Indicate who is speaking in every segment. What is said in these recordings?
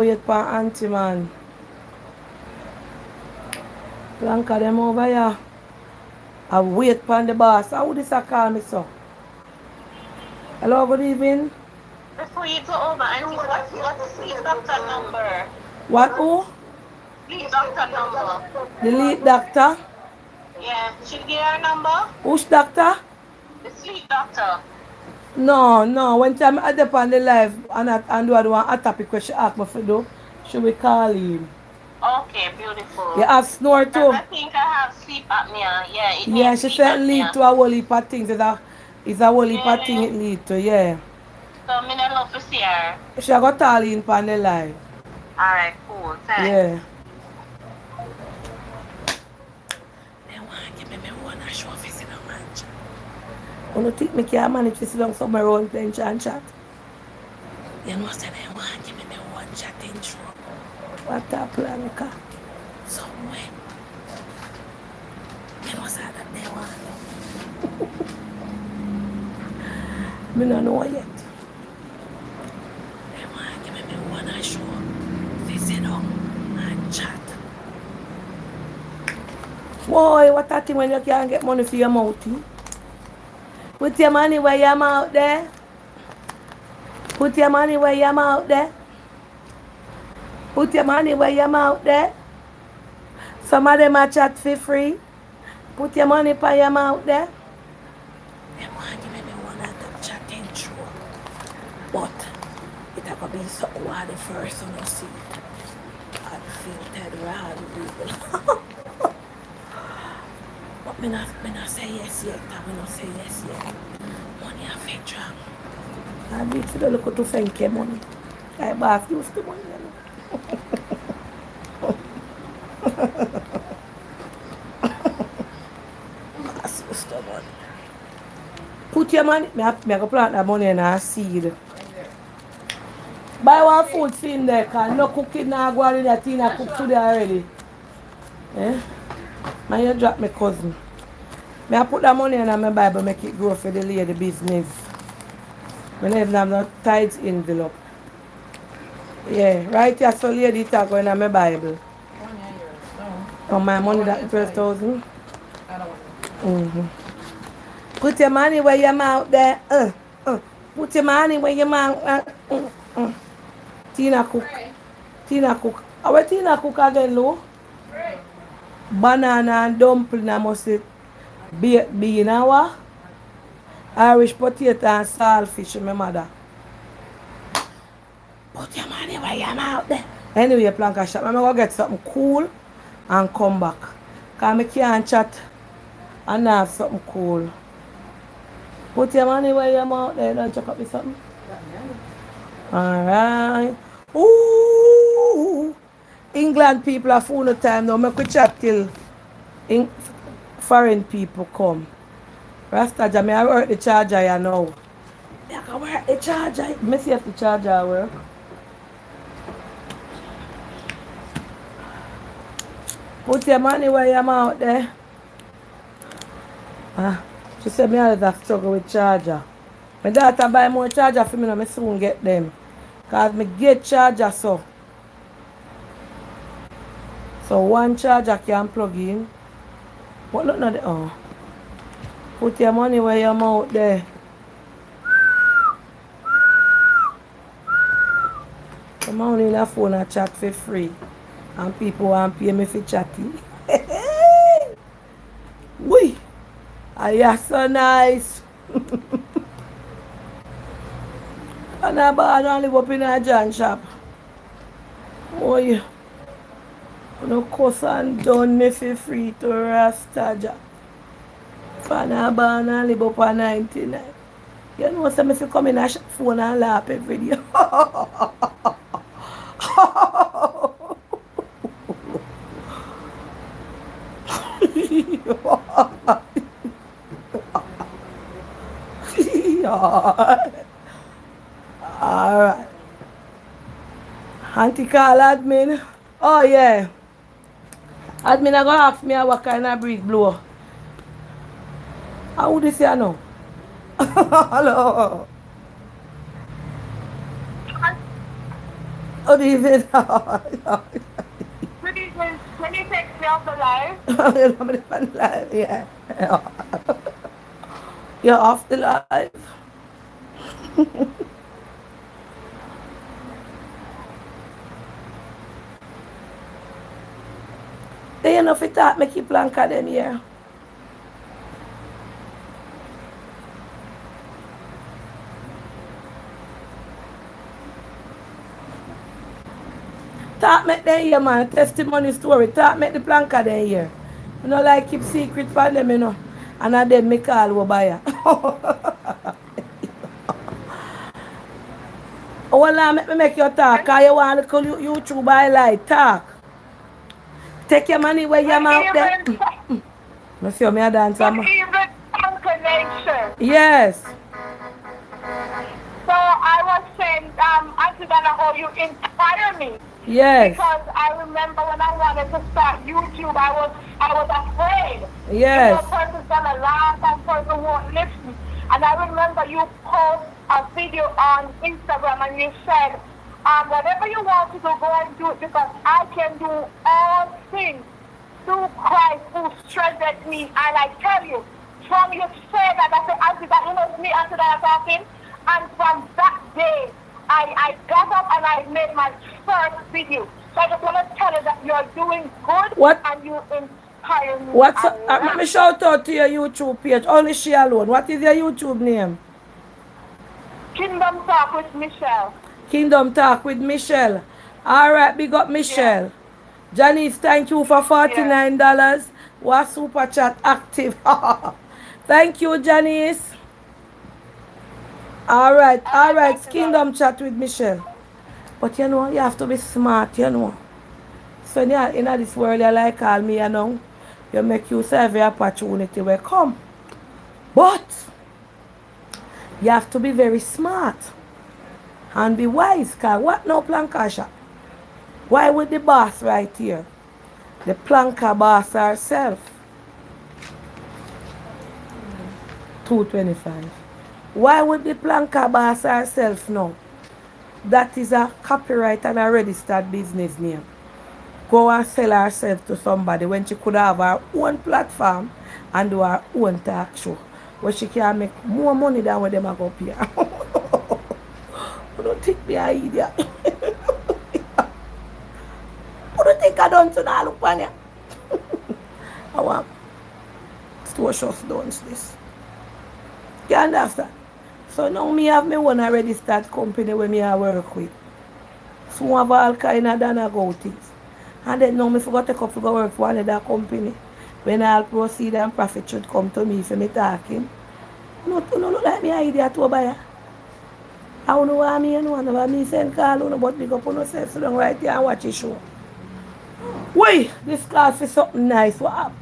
Speaker 1: wait for auntie man. Blanca them over here. I wait for the boss. How this I call me so? Hello, good evening.
Speaker 2: Before you go over, auntie, what's the sleep doctor number?
Speaker 1: What who?
Speaker 2: Sleep doctor number.
Speaker 1: The lead doctor?
Speaker 2: Yeah, should give her number?
Speaker 1: Who's doctor?
Speaker 2: The sleep doctor.
Speaker 1: No. When time I dep on the live and do I do a topic where she ask me for do, should we call him?
Speaker 2: Okay,
Speaker 1: You
Speaker 2: beautiful.
Speaker 1: have snore
Speaker 2: Because
Speaker 1: too?
Speaker 2: I think I have sleep apnea. Yeah, it
Speaker 1: Yeah,
Speaker 2: means
Speaker 1: she
Speaker 2: sleep
Speaker 1: said lead
Speaker 2: apnea.
Speaker 1: to a whole heap of things. It's a whole heap of thing it
Speaker 2: Really?
Speaker 1: lead to, yeah.
Speaker 2: So I'm gonna love to see her.
Speaker 1: She got tall in on the live.
Speaker 2: Alright, cool. Thanks.
Speaker 1: Yeah. They want to give me one show face in a match. You don't think me can manage to sit down somewhere around playing chat? You know, say they want to give me one chatting show. What a plan, car? Somewhere. You know, say that they want. Me don't know yet. They want to give me one show. They sit down and chat. Boy, what a thing when you can't get money for your mouth. Put your money where your mouth there. Put your money where your mouth there. Put your money where your mouth there. Some of them are chat for free. Put your money by your mouth there. They want to give me one of them chatting through. But it's going to be so hard the first one you see. Unfiltered raw people. But me not say yes yet. I will not say yes yet. Money a fake drunk. I need to look to thank you money. I boss used to money. Boss used to money. Put your money. Me go plant that money in a seed. Buy one food thing there, cause no cooking now go on in that thing I cook today already. Eh? Man, you drop my cousin. Me I put that money in my Bible, make it grow for the lady business. I never have no tight envelope. Yeah, right here, so lady talk in my Bible. On my money, that 12,000.
Speaker 3: I don't want
Speaker 1: Mm-hmm. Put your money where your mouth there. Put your money where your mouth. Tina cook. Tina cook. How Tina cook again, Lou? Banana and dumpling, I must say. Baked bean, what? Irish potato and saltfish, my mother. Put your money where your mouth there. Anyway, Planka shop, I'm going to get something cool and come back. Because I can't chat and have something cool. Put your money where your mouth there. Don't check up with something. Alright. Ooh. England people are full of time now. Make we chat till foreign people come. Rasta Jam, I work the charger here now. I can work the charger. Let me see if the charger work. Put your money where your mouth there. She said me always have struggle with charger. My daughter buy more charger for me and I soon get them. Because me get charger so. So one charger can plug in. But look at the put your money where your mouth there. Come on in a phone and chat for free. And people want to pay me for chatting. Wee! Are so nice? And I bought and live up in a John shop. Oh, yeah. No cost and done me for free to Rastaja. And I bought and live up on 99. You know, so if you come in a phone and laugh every day. Alright. Auntie call admin. Oh yeah. Admin I gonna ask me what kind of breeze blow. How would you say now? Hello. Good evening.
Speaker 2: When you take me off the live,
Speaker 1: Yeah. You're off the live. They you know if it talk make you plank them here. Talk make them here, man. Testimony story. Talk make the plank them here. You know, like keep secret for them, you know. And I then make all over buyer. Well, now make me make you talk. Cause you want to call YouTube highlight. Talk. Take your money where your mouth there. I see me a dance.
Speaker 2: even connection.
Speaker 1: Yes.
Speaker 2: So I was saying, Auntie Dana, how you inspire me.
Speaker 1: Yes.
Speaker 2: Because I remember when I wanted to start YouTube, I was afraid.
Speaker 1: Yes.
Speaker 2: You know, person's gonna laugh and person won't listen. And I remember you post a video on Instagram and you said, whatever you want to do, go and do it because I can do all things through Christ who strengthens me. And I tell you, from you said that, I said, Auntie, that you know it's me, Auntie, that I'm talking. And from that day, I got up and I made my first video. So I just want to tell you that you're doing good and you inspire me.
Speaker 1: Let me shout out to your YouTube page. Only she alone. What is your YouTube name?
Speaker 2: Kingdom Talk with Michelle.
Speaker 1: Kingdom Talk with Michelle. Alright, big up Michelle. Yeah. Janice, thank you for $49. Yeah. What super chat active. Thank you, Janice. Alright, Kingdom Chat with Michelle. But you know, you have to be smart, you know. So in this world, you like call me, you know, you make use of every opportunity will come. But you have to be very smart and be wise, because what no planka shop? Why would the boss right here? The planka boss herself. 225. Why would the planka boss herself know? That is a copyright and a registered business name. Go and sell herself to somebody when she could have her own platform and do her own talk show where she can make more money than what them are going to pay. I don't think me an idiot. I don't think I don't to look on you. I want store shots done this. You understand? So now me have my own already start company where me I work with. So I have all kind of done go things. And then now me forgot to take up to go work for another company. When I'll proceed and profit should come to me for me talking. No look like me an idiot to buy. I don't know what I mean, you know, me send call on but big up on yourself so don't right here and watch the show. Wait, this class is something nice. What up?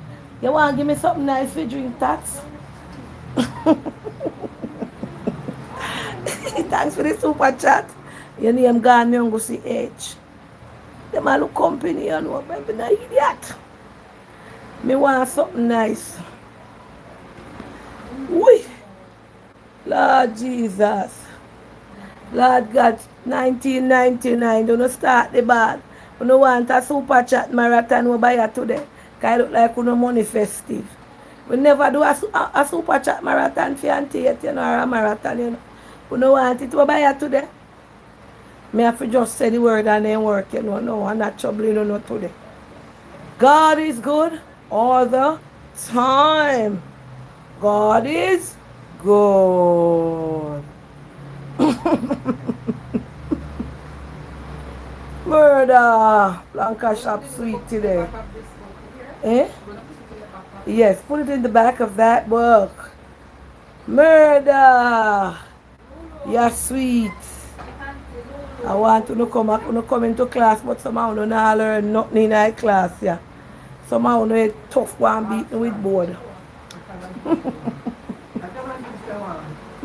Speaker 1: You want to give me something nice for drink tax? Thanks for the super chat. Your name gone, me go see H. Them all look company, you know, but I'm not idiot. Me want something nice. Wee. Lord Jesus. Lord God, 1999, don't start the bad. You don't want a super chat marathon we buy it today. Because it look like you no money festive. We never do a super chat marathon for auntie yet, you know, or a marathon, you know. You don't want it to buy it today. Me have to just say the word and then work, you know. No, I'm not troubling you no today. God is good all the time. God is good. Murder. Blanca shop sweet today. Eh? Yes, put it in the back of that book. Murder. You're sweet. I want to come into class, but somehow you not learn nothing in that class, yeah. Somehow you a tough one beat me with board. I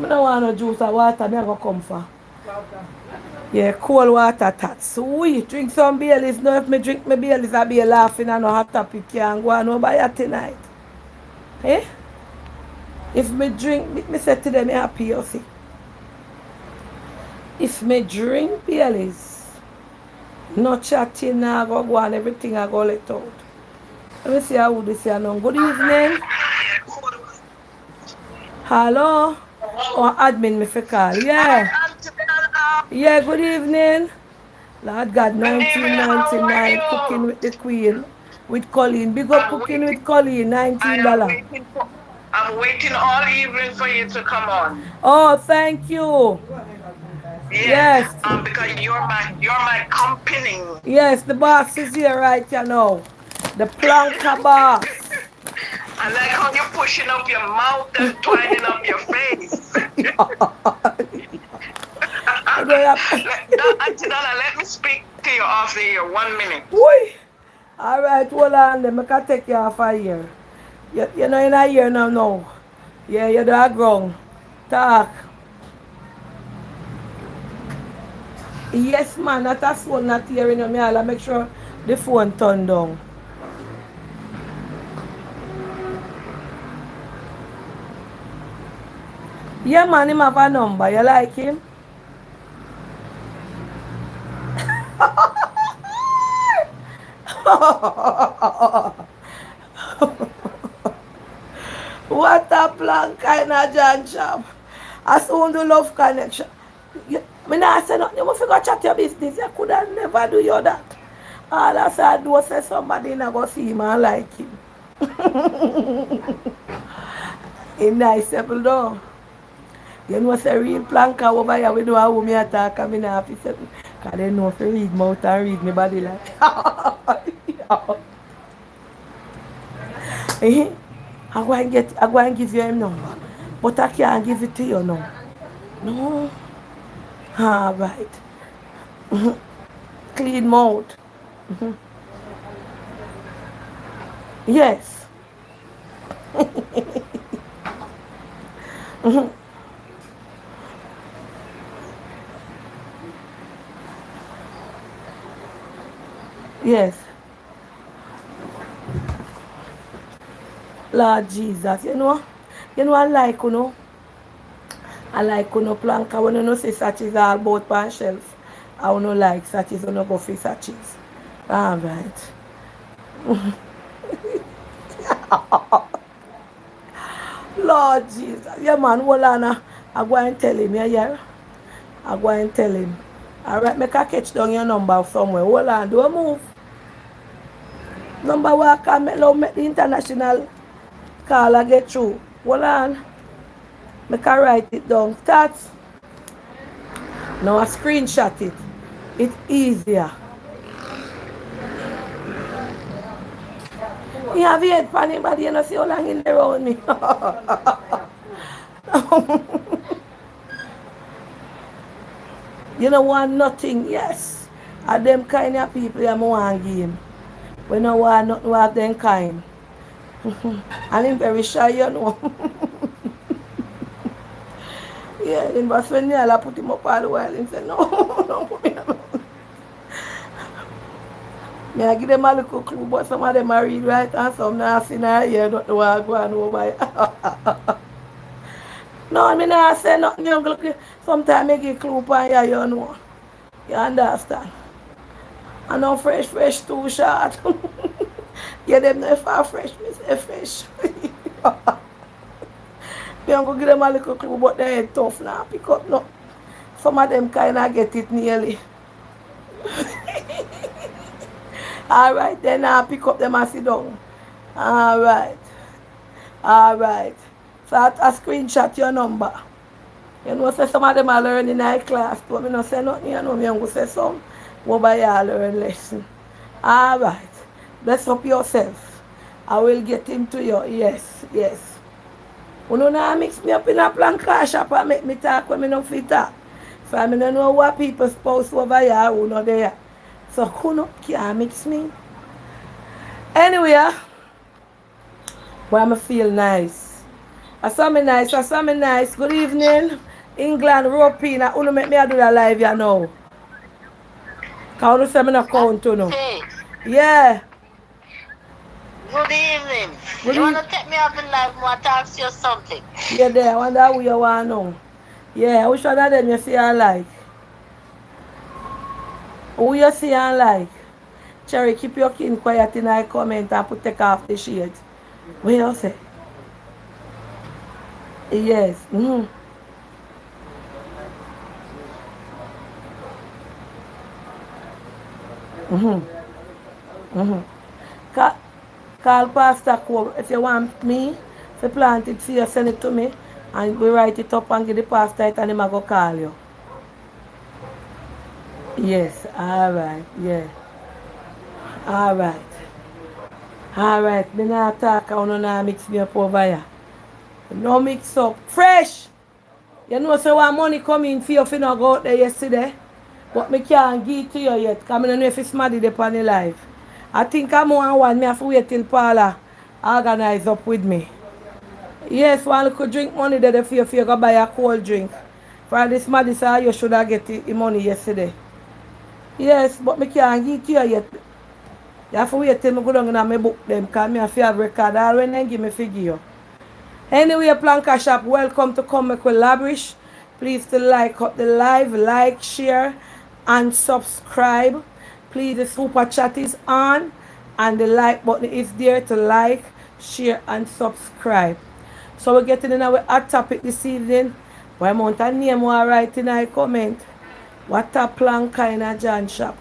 Speaker 1: don't want no juice or water, I'm going to come for. Yeah, cold water, that's sweet. Drink some Baileys. No, if me drink my Baileys, I'll be laughing and no hot topic can't go on over here tonight. Eh? If me drink, me say to them, I'm happy, you see. If me drink Baileys, No chatting, I go on, everything I go let out. Let me see how this here now. Good evening. Hello? Oh, admin me for call. Yeah. Yeah, good evening. Lord God,
Speaker 2: Good evening, how are
Speaker 1: 1999, cooking
Speaker 2: you?
Speaker 1: with the queen. With Colleen. Big up
Speaker 2: I'm
Speaker 1: cooking
Speaker 2: waiting.
Speaker 1: with Colleen,
Speaker 2: I
Speaker 1: $19.
Speaker 2: am waiting for. I'm waiting all evening for you to come on.
Speaker 1: Oh, thank you.
Speaker 2: Yes,
Speaker 1: Yes.
Speaker 2: because you're my company.
Speaker 1: Yes, the boss is here right you know. The planka boss.
Speaker 2: I like how you're pushing up your mouth and twining up your face.
Speaker 1: I don't have...
Speaker 2: Auntie Donna, let me speak to you off the air 1 minute.
Speaker 1: Whee! All right, hold on. Then I can take you off a year. You know in a year now, no. Yeah, you're the ground. Talk. Yes, man, that a phone not hearing you. I'll make sure the phone turned down. Yeah, man, him have a number. You like him? What a plan kind of John Chap. I soon do love connection. Me not say nothing. You must go chat your business. You could have never do you that. All I said do say somebody not go see him and like him. He nice people though. You know say real planka over here we do how me attack and me not have to say. Because they know if you read mouth and read me body like. I go and give you him number. But I can't give it to you now. No. All right. Clean mouth. Yes. Yes. Lord Jesus. You know I like you know. I like you know planka when you know say sachets all about pan shelf. I don't like sachets when you go for sachets. All right. Lord Jesus. Yeah man, hold on. I go and tell him, yeah. I go and tell him. Alright, make a catch down your number somewhere. Hold on, don't move. Number one can make the international call and get through. Hold on. Make a write it down. Start. Now I screenshot it. It's easier. You have head for anybody, you know, see how long in there around me. You know want nothing, yes. And them kind of people you want game. We don't want nothing with them kind. And I'm very shy, you know. Yeah, in Baswenya, I put him up all the while and said, no, don't put me alone. Me I give them a little clue, but some of them are read right and some not see now here, don't know what I go and over. No, I mean I say nothing, you sometimes I give clue for you, you know. You understand? I know fresh too short. Get them there for fresh, me say fresh. Me I'm going to give them a little clue, but they're tough now. Pick up no. Some of them kind of get it nearly. Alright, then I pick up them and sit down. Alright. Alright. So I screenshot your number. You know, say some of them are learning in our class, but me not say nothing, you know, me I'm going to say some. Go by your learn lesson. Alright. Bless up yourself. I will get him to you. Yes, yes. You know, now mix me up in a planka shop and make me talk when I don't fit talk. So I don't know what people supposed over here who not there. So who can't mix me? Anyway, where I feel nice. I saw me nice. Good evening. England, Ropina. Who make me do that live here now? Can you say me not count to know? Yeah.
Speaker 3: Good evening. You want to take me off the live? I want to ask you something.
Speaker 1: Yeah, there. I wonder who you want now. Yeah, which one of them you see I like? Who you see and like? Cherry, keep your kin quiet in I comment and put take off the shades. What you say? Yes. Mm-hmm. Mm-hmm. Mm-hmm. Call Pastor Cole. If you want me to plant it for you, send it to me. And we write it up and give the pastor it and him a go call you. Yes, alright, yeah. Alright. Alright, me not talk, I wanna not mix me up over here. No mix up. Fresh! You know so what money coming for you if you not go out there yesterday? But me can't give it to you yet, because I don't know if it's smarty there on the live. I think I'm one me have to wait till Paula organize up with me. Yes, one could drink money there for you go buy a cold drink. For this Madison, you should have get the money yesterday. Yes, but me can't give it to you yet. You have to wait till I go down and I book them because I have to have record all when they give me figure. Anyway, Planka Shop, welcome to Come Make We Lavish. Please to like up the live, like, share, and subscribe. Please, the super chat is on and the like button is there to like, share, and subscribe. So we're getting in our hot topic this evening. Why amount of name we are writing in a comment? What a Planka in a John shop.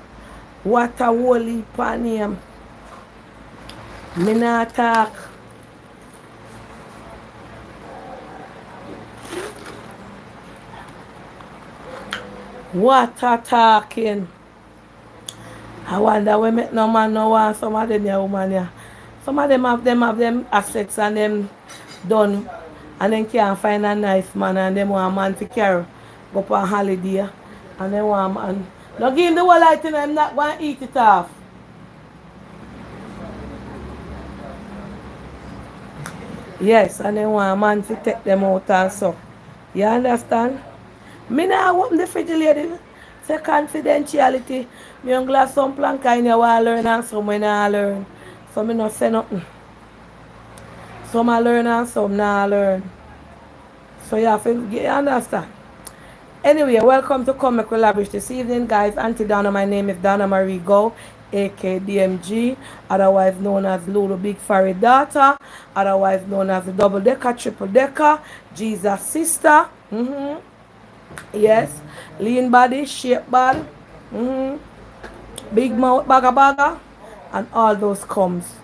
Speaker 1: What a holy name. Me not talk. What a talking. I wonder when make no man no want some of them woman yeah. Some of them have them assets and them done and then can't find a nice man and them want a man to carry go on holiday and they want a man. No give him the whole light and I'm not going to eat it off. Yes, and they want a man to take them out and so. You understand? Me now open the fridge lady. Say confidentiality. Me young glass some plank in you want to learn and some when I learn. So me not say nothing. Some I learn and some not learn. So you have to you understand. Anyway, welcome to Come Make We Lavish this evening, guys. Auntie Donna, my name is Donna Marie Go, aka DMG, otherwise known as Lulu Big Fairy Daughter, otherwise known as the Double Decker, Triple Decker, Jesus Sister. Yes, lean body, shape body, big mouth, bagga, and all those comes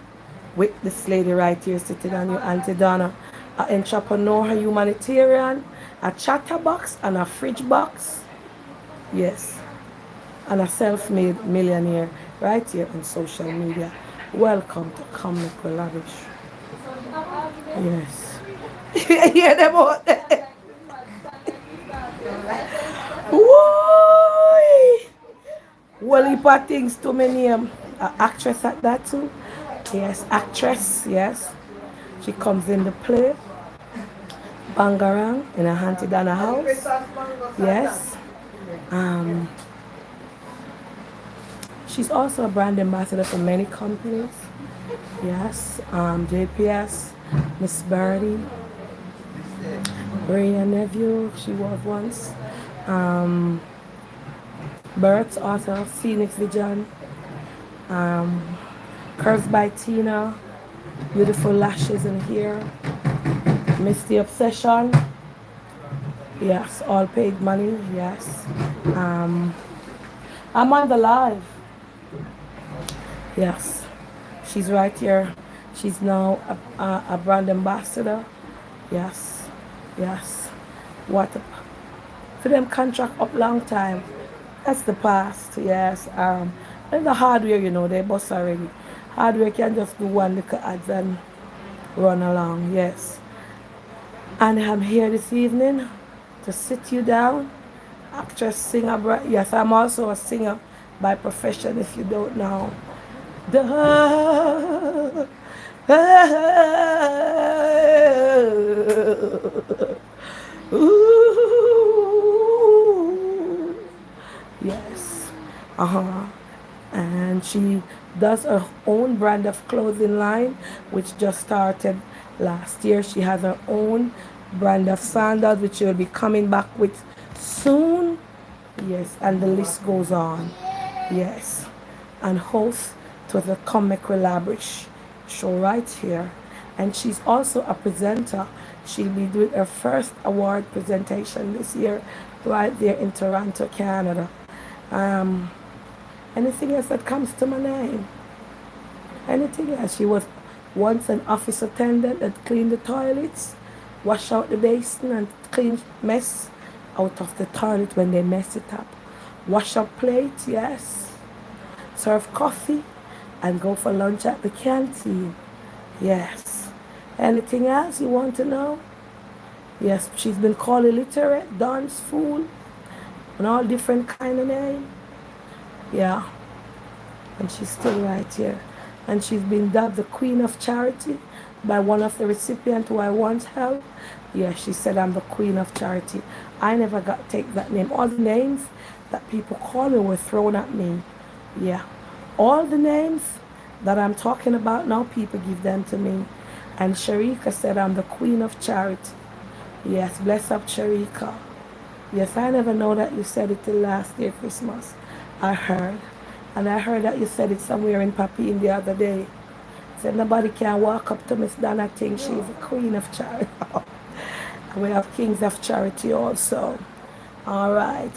Speaker 1: with this lady right here sitting on you, Auntie Donna, an entrepreneur, a humanitarian, a chatterbox, and a fridge box. Yes, and a self-made millionaire right here on social media. Welcome to Come Make We Lavish. Yes. You hear them out there? Woo! Well, heap of things to my name. An actress at that too. Yes, actress, yes. She comes in the play. Bangarang in a Auntie Donna house. Yes. She's also a brand ambassador for many companies. Yes. JPS, Miss Birdie, Bria Nephew, she was once. Birds also, Phoenix Vision, Curves by Tina, Beautiful Lashes in here, Misty Obsession, yes, All Paid Money, yes. I'm on the live, yes, she's right here. She's now a brand ambassador, yes, yes. What a, for them contract up long time. That's the past, yes. And the hardware, you know, they bust already. Hardware can just do one little ads and run along, yes. And I'm here this evening to sit you down. Actress, singer, yes, I'm also a singer by profession if you don't know. Ooh. Yes. And she does her own brand of clothing line, which just started last year. She has her own brand of sandals, which she'll be coming back with soon. Yes, and the list goes on. Yes, and host to the Comic Collaboration show right here. And she's also a presenter. She'll be doing her first award presentation this year right there in Toronto, Canada. Um, Anything else that comes to my name? Anything else? She was once an office attendant that cleaned the toilets, wash out the basin and clean mess out of the toilet when they mess it up. Wash up plates, yes. Serve coffee and go for lunch at the canteen. Yes. Anything else you want to know? Yes, she's been called illiterate, dance, fool, and all different kind of names. Yeah, and she's still right here. And she's been dubbed the Queen of Charity by one of the recipients who I once held. Yeah, she said I'm the Queen of Charity. I never got to take that name. All the names that people call me were thrown at me. Yeah, all the names that I'm talking about now, people give them to me. And Sharika said I'm the Queen of Charity. Yes, bless up Sharika. Yes, I never know that you said it till last year Christmas. I heard. And I heard that you said it somewhere in Papine the other day. Said nobody can walk up to Miss Donna think she's a queen of charity. And we have kings of charity also. All right.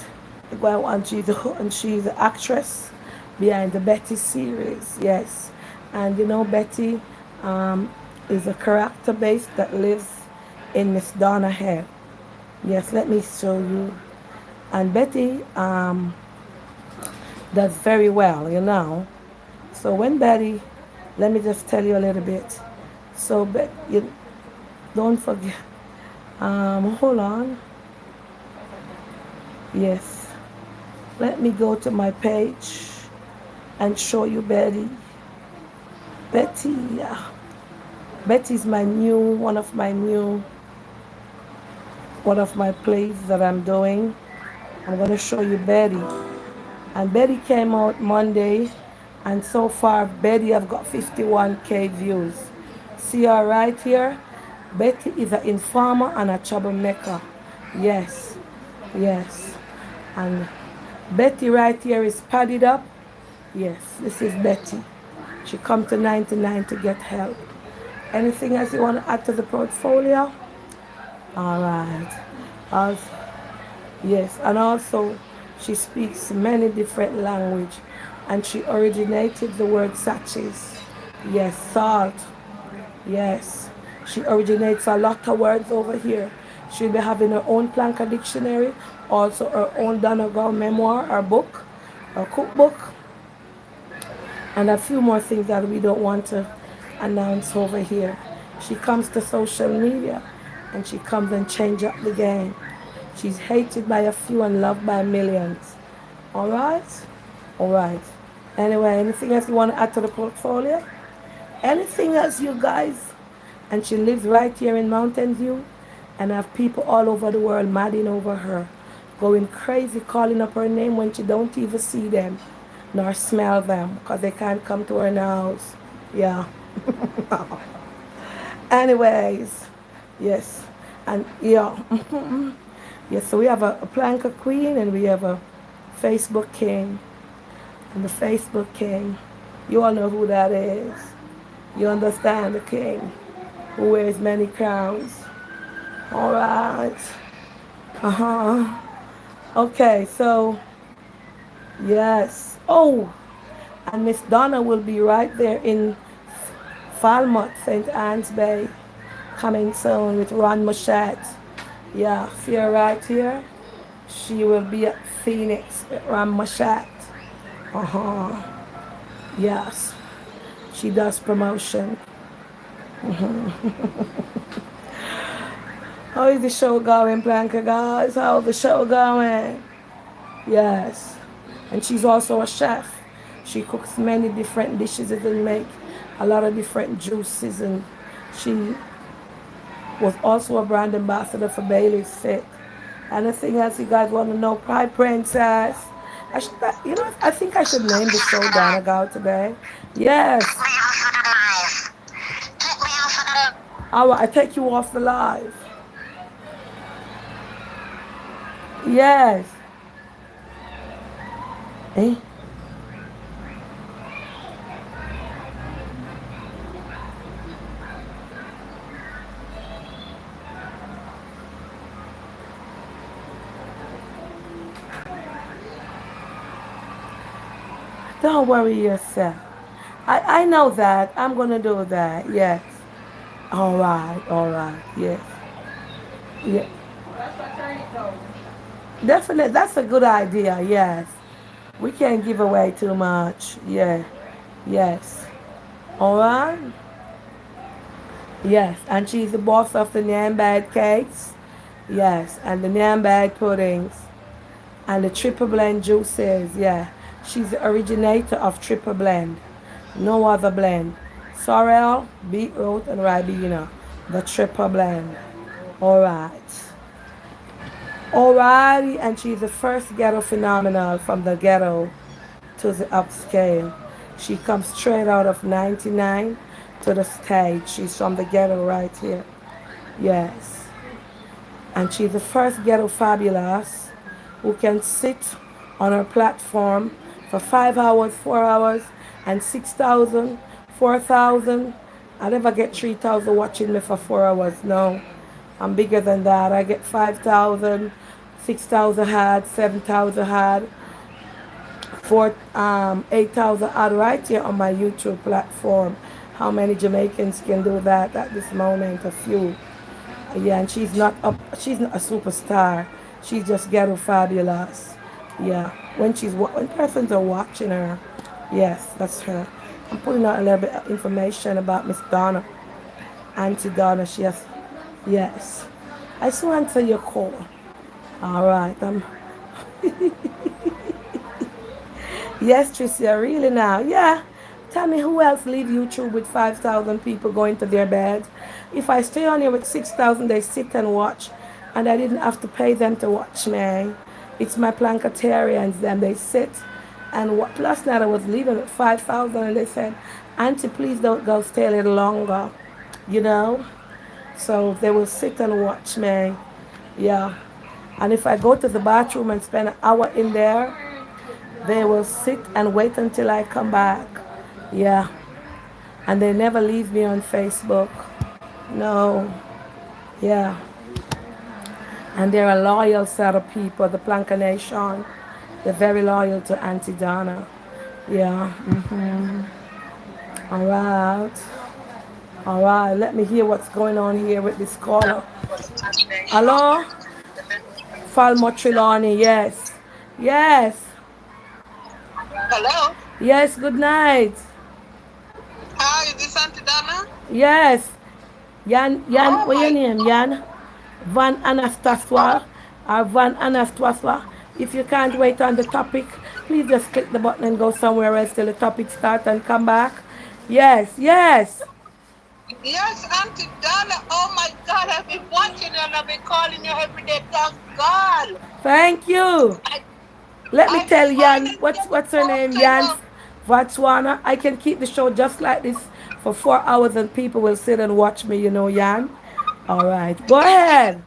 Speaker 1: Well, and she's the actress behind the Betty series. Yes. And you know Betty is a character base that lives in Miss Donna head. Yes, let me show you. And Betty does very well, you know. So when Betty, let me just tell you a little bit. So you don't forget. Hold on. Yes. Let me go to my page and show you Betty. Betty, yeah. Betty's one of my plays that I'm doing. I'm going to show you Betty. And Betty came out Monday, and so far Betty have got 51K views. See her right here? Betty is an informer and a troublemaker. Yes, yes. And Betty right here is padded up. Yes, this is Betty. She come to 99 to get help. Anything else you want to add to the portfolio? All right. Yes, and also she speaks many different languages, and she originated the word sachets. Yes, salt. Yes, she originates a lot of words over here. She'll be having her own Planka dictionary, also her own Donegal memoir, her book, her cookbook, and a few more things that we don't want to announce over here. She comes to social media and she comes and changes up the game. She's hated by a few and loved by millions. All right? All right. Anyway, anything else you want to add to the portfolio? Anything else, you guys? And she lives right here in Mountain View and have people all over the world madding over her, going crazy, calling up her name when she don't even see them nor smell them because they can't come to her house. Yeah. Anyways, yes. And yeah. Yes, so we have a Planka Queen and we have a Facebook King. And the Facebook King, you all know who that is. You understand the king who wears many crowns. All right. Okay, so, yes. Oh, and Miss Donna will be right there in Falmouth, St. Anne's Bay, coming soon with Ron Mushat. Yeah, see her right here? She will be at Phoenix with Ron Mushat. Yes. She does promotion. How is the show going, Planka, guys? How's the show going? Yes. And she's also a chef. She cooks many different dishes and make a lot of different juices. And she was also a brand ambassador for Bailey's Fit. Anything else you guys want to know? Pride Princess. I think I should name the show Donegal today. Yes. I take you off the live. Yes. Eh? Don't worry yourself. I know that. I'm gonna do that. Yes. All right. All right. Yes. Yeah. Definitely. That's a good idea. Yes. We can't give away too much. Yeah. Yes. All right. Yes. And she's the boss of the Nyambad cakes. Yes. And the Nyambad puddings. And the triple blend juices. Yeah. She's the originator of triple blend. No other blend. Sorrel, beetroot, and Ribena. The triple blend. Alright. Alrighty, and she's the first ghetto phenomenal from the ghetto to the upscale. She comes straight out of 99 to the stage. She's from the ghetto right here. Yes. And she's the first ghetto fabulous who can sit on her platform for 5 hours, 4 hours, and 6,000, 4,000. I never get 3,000 watching me for 4 hours. No, I'm bigger than that. I get 5,000, 6,000 had, 7,000 had, 8,000 had right here on my YouTube platform. How many Jamaicans can do that at this moment? A few. Yeah, and she's not up. She's not a superstar. She's just ghetto fabulous. Yeah, when persons are watching her, yes, that's her. I'm putting out a little bit of information about Miss Donna, Auntie Donna. She has, yes. I just want to answer your call. All right. Yes, Tricia, really now. Yeah. Tell me who else leave YouTube with 5,000 people going to their bed? If I stay on here with 6,000, they sit and watch, and I didn't have to pay them to watch me. It's my Plancatarians, them. They sit and watch. Last night I was leaving with 5,000, and they said, Auntie, please don't go, stay a little longer. You know? So they will sit and watch me. Yeah. And if I go to the bathroom and spend an hour in there, they will sit and wait until I come back. Yeah. And they never leave me on Facebook. No. Yeah. And they're a loyal set of people, the Planka Nation. They're very loyal to Auntie Donna. Yeah. All right. All right. Let me hear what's going on here with this caller. Hello? Falmo Trelawney. Yes. Yes.
Speaker 2: Hello?
Speaker 1: Yes. Good night.
Speaker 2: Hi, is this Auntie Donna?
Speaker 1: Yes. Yan,
Speaker 2: Oh
Speaker 1: what's your
Speaker 2: my
Speaker 1: name? Yan? Van Anastaswa or Van Anastaswa. If you can't wait on the topic, please just click the button and go somewhere else till the topic starts and come back. Yes, yes.
Speaker 2: yes, Auntie Donna. Oh my God, I've been watching you and I've been calling you every day. Thank God.
Speaker 1: Thank you.
Speaker 2: I,
Speaker 1: Let me
Speaker 2: I
Speaker 1: tell Yan,
Speaker 2: finally get the
Speaker 1: what's her
Speaker 2: phone
Speaker 1: name? Yan
Speaker 2: table.
Speaker 1: Vatswana. I can keep the show just like this for 4 hours and people will sit and watch me, Yan. All right. Go ahead.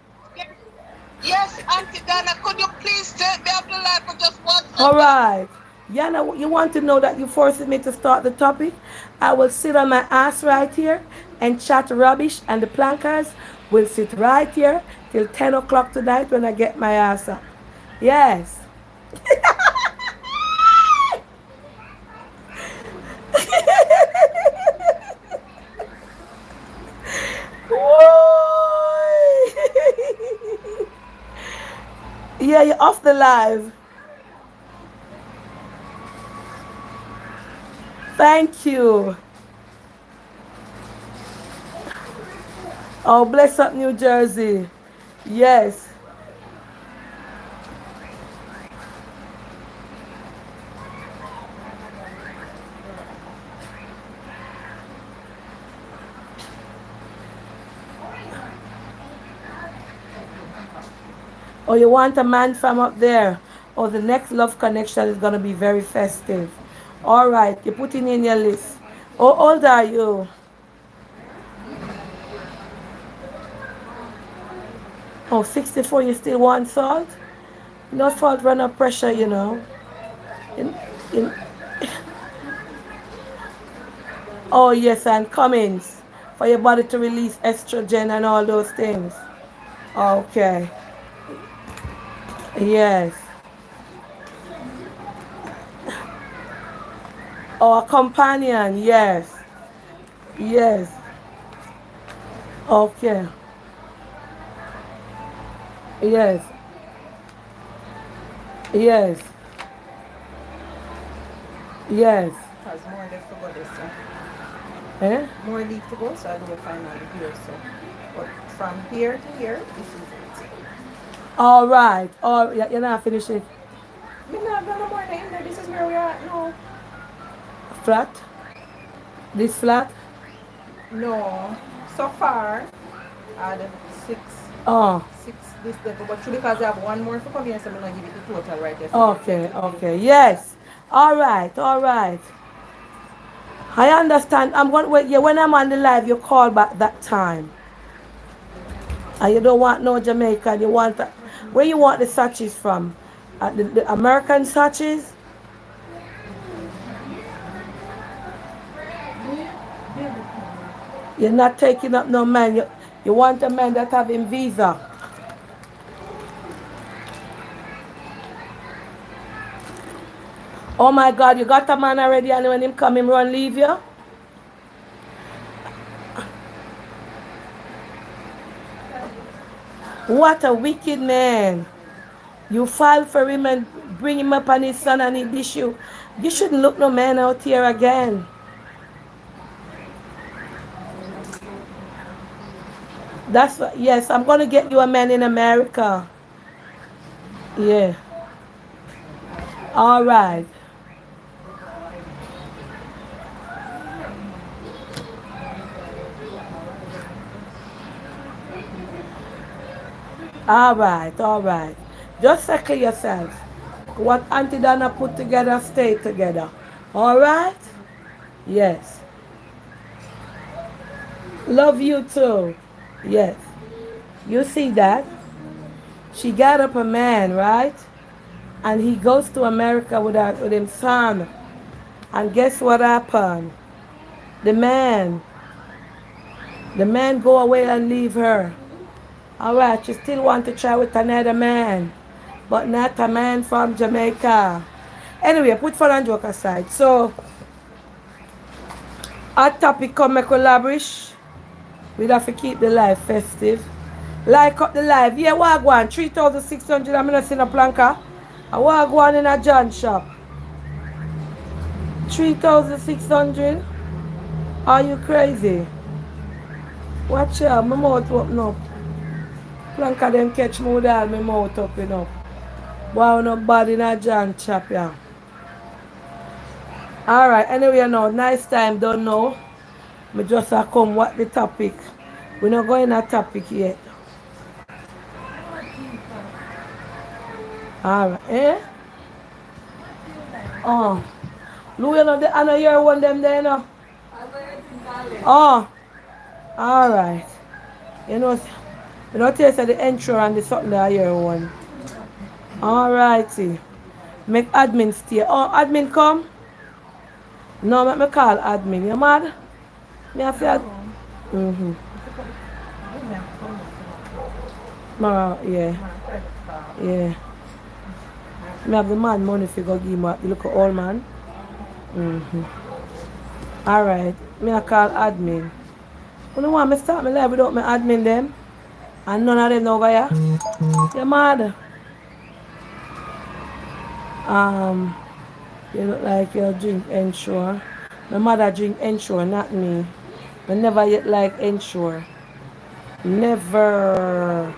Speaker 2: Yes, Auntie Donna, could you please take me off the line for just one
Speaker 1: All
Speaker 2: second?
Speaker 1: right. Yana, you want to know that you forced me to start the topic? I will sit on my ass right here and chat rubbish, and the plankers will sit right here till 10 o'clock tonight when I get my ass up. Yes. Yeah, you're off the live. Thank you. Oh, bless up New Jersey. Yes. Or you want a man from up there. Or the next love connection is going to be very festive. All right, you're putting in your list. How old are you? Oh, 64, you still want salt? No salt, run up pressure. In, in, oh, yes, and Cummins. For your body to release estrogen and all those things. Okay. Yes. Or a companion, yes. Yes. Okay. Yes. Yes. Yes.
Speaker 4: Has more left to go this, so.
Speaker 1: Eh?
Speaker 4: More leave to go, so I do a final here, so. But from here to here, this is it.
Speaker 1: All right. All you're not finished it.
Speaker 4: Me not gonna more in there. This is where we are at now.
Speaker 1: Flat. This flat.
Speaker 4: No. So far, I had six.
Speaker 1: Oh.
Speaker 4: Six this level, but true because I have one more to come here, so I'm gonna give it the total right there.
Speaker 1: Okay. Okay. Yes. All right. All right. I understand. I'm going. Yeah, when I'm on the live, you call back that time, and you don't want no Jamaican. You want where you want the sachets from? The American sachets. You're not taking up no man. You want a man that having visa. Oh my God, you got a man already, and when him come, him run leave you? What a wicked man. You file for him and bring him up on his son and he dish you. You shouldn't look no man out here again. That's what, yes, I'm going to get you a man in America. Yeah. All right. All right, all right. Just settle yourself. What Auntie Donna put together, stay together. All right? Yes. Love you too. Yes. You see that? She got up a man, right? And he goes to America with his son. And guess what happened? The man go away and leave her. All right, you still want to try with another man, but not a man from Jamaica. Anyway, put fun and joke aside. So, our topic come make a lavish. We'd have to keep the life festive. Like up the live. Yeah, what go on? 3,600. I'm not seeing a planka. I want go on in a John shop. 3,600? Are you crazy? Watch out, my mouth open up. Planka them catch me with all my mouth open up. Wow, no bad in a John shop, yeah. Alright, anyway, now, nice time, don't know. Me just come what the topic. We're not going a topic yet. Alright, eh? Oh. Louis, I know you're one of them there, no? Oh. Alright. You know taste of the intro and the something that I hear one. Alrighty. Make admin stay. Oh, admin come? No, make me call admin. You mad? Me have to yeah. Yeah. Me have the man money if you go give me the look old man. Alright. Me I call admin. You don't want me start my life without my admin them? And none of them over here? You mad? You look like you drink Ensure. My mother drink Ensure, not me. I never yet like Ensure. Never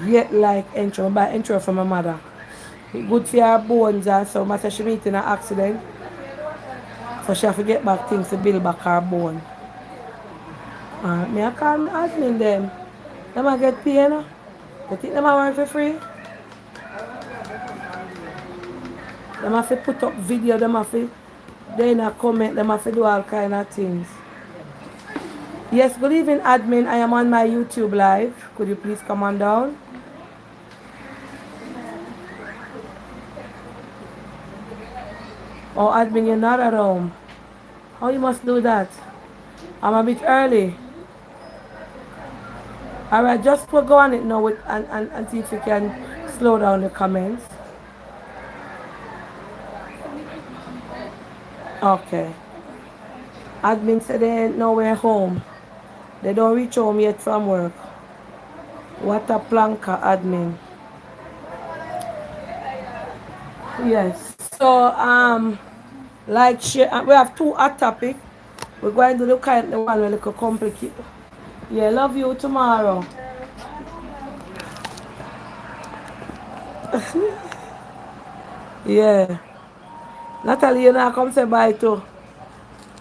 Speaker 1: yet like Ensure. I buy Ensure from my mother. It's good for her bones and so much she meet in an accident. So she have to get back things to build back her bone. Me I call me admin them. Them I get paid, you know? You think them I work for free? Them have to put up video, them have to they in a comment, them have to do all kind of things. Yes, good evening admin. I am on my YouTube live. Could you please come on down? Oh admin, you're not at home. How you must do that? I'm a bit early. Alright, just go on it now and see if you can slow down the comments. Okay. Admin said they ain't nowhere home. They don't reach home yet from work. What a planka, admin. Yes. So like we have two hot topics. We're going to look at the one with a little complicated. Yeah, love you tomorrow. Yeah. Natalie, you now come say bye too.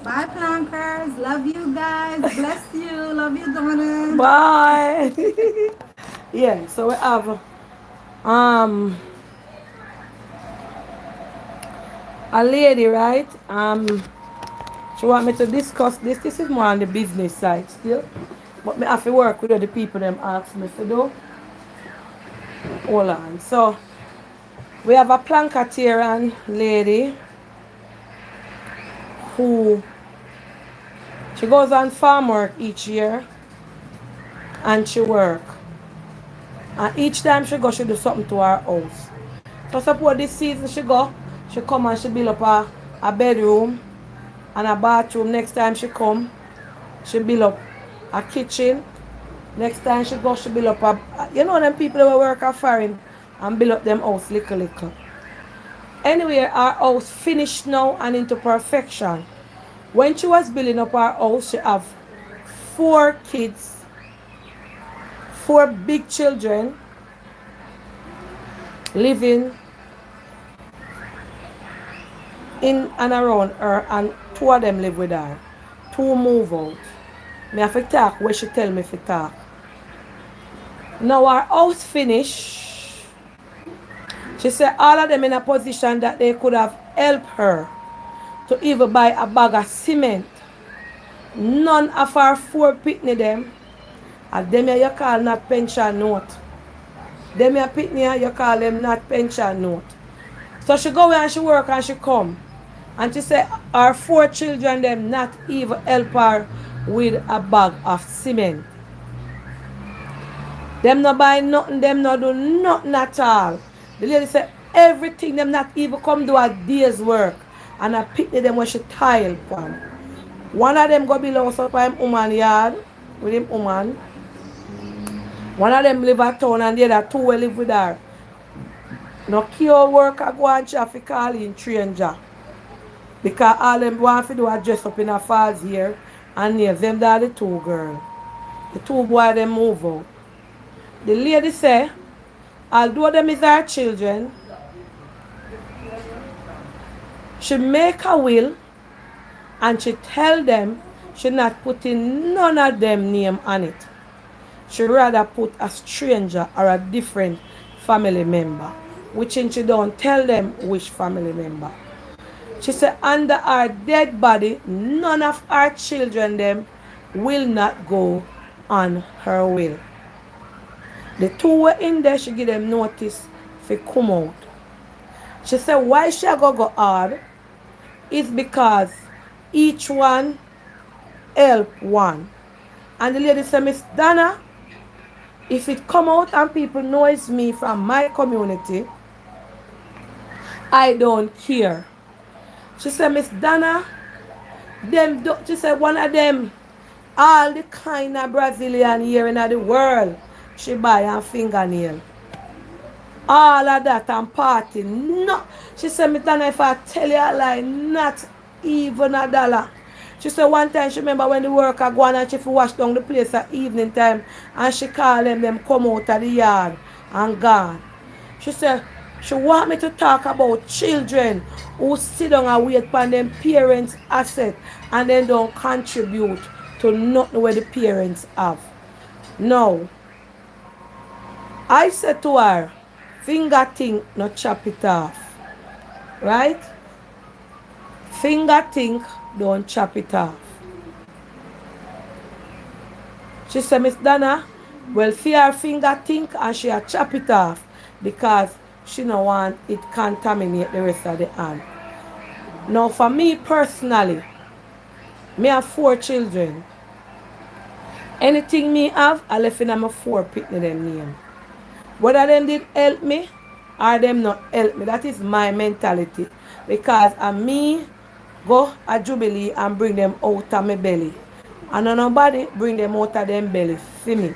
Speaker 5: Bye, plankers. Love you guys. Bless you. Love you, Donna.
Speaker 1: Bye. Yeah, so we have um a lady, right? She want me to discuss this. This is more on the business side still. But me have to work with the people them ask me to do. Hold on. So we have a Plankatarian lady who she goes on farm work each year and she work. And each time she go, she do something to her house. So suppose this season she go, she come and she build up a bedroom and a bathroom. Next time she come, she build up a kitchen. Next time she go, she build up a, you know them people that work at foreign and build up them house little. Anyway, our house finished now and into perfection. When she was building up her house, she have 4 kids, 4 big children living in and around her, and 2 of them live with her. 2 move out. Me have to talk where she tell me to talk. Now our house finished. She said all of them in a position that they could have helped her to even buy a bag of cement. None of our 4 pitney them, and them you call not pension note. Them your pitney you call them not pension note. So she go and she work and she come. And she say our 4 children them not even help her with a bag of cement. Them not buy nothing, them not do nothing at all. The lady said everything them not even come do a day's work. And I pick them when she tile pan. One of them go below up by him woman yard with him woman. One of them live at town and the other 2 will live with her. No cure worker go and traffic call in stranger. Because all them want to do a dress up in a falls here and nails them that the 2 girls. The 2 boys them move out. The lady say, although them is her children, she make a will and she tell them she not putting none of them name on it. She rather put a stranger or a different family member, which she don't tell them which family member. She said under her dead body, none of her children them will not go on her will. The 2 were in there, she give them notice to come out. She said why she go hard is because each one help one. And the lady said, Miss Donna, if it come out and people know it's me from my community, I don't care. She said, Miss Donna, she said one of them, all the kind of Brazilian here in the world, she buy a fingernail. All of that and party. No. She said, Miss Donna, if I tell you a lie, not even $1. She said one time she remember when the worker go on and she wash down the place at evening time and she call them come out of the yard and gone. She said she want me to talk about children who sit down and wait for them parents' asset and then don't contribute to nothing where the parents have. No. I said to her, finger thing, not chop it off. Right? Finger thing, don't chop it off. She said, Miss Donna, well, fear finger think and she a chop it off because she don't want it contaminate the rest of the hand. Now, for me personally, me have 4 children. Anything me have, I left in my 4 pitney them name. Whether them did help me or them not help me, that is my mentality. Because me go a Jubilee and bring them out of my belly. And nobody bring them out of them belly. See me.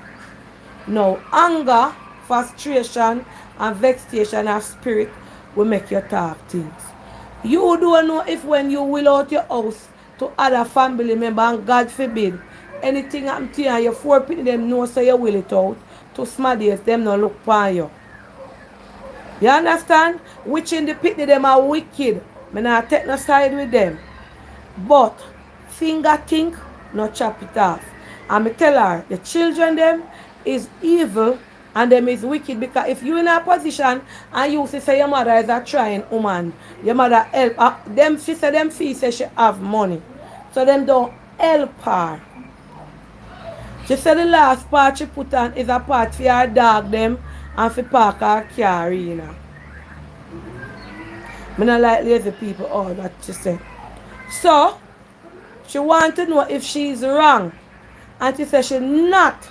Speaker 1: Now, anger, frustration, and vexation of spirit will make you talk things. You don't know if when you will out your house to other family member and God forbid anything happen to you and your four people them know so you will it out to smart days them not look upon you. You understand? Which in the pit them are wicked. Me not take no side with them. But finger think, not chop it off. And me tell her, the children them is evil and them is wicked because if you in a position and you say your mother is a trying woman, your mother help them she say them feel say she have money. So them don't help her. She said the last part she put on is a part for her dog them and for park her car in. Me not like lazy people, all that she said. So, she want to know if she's wrong. And she said she's not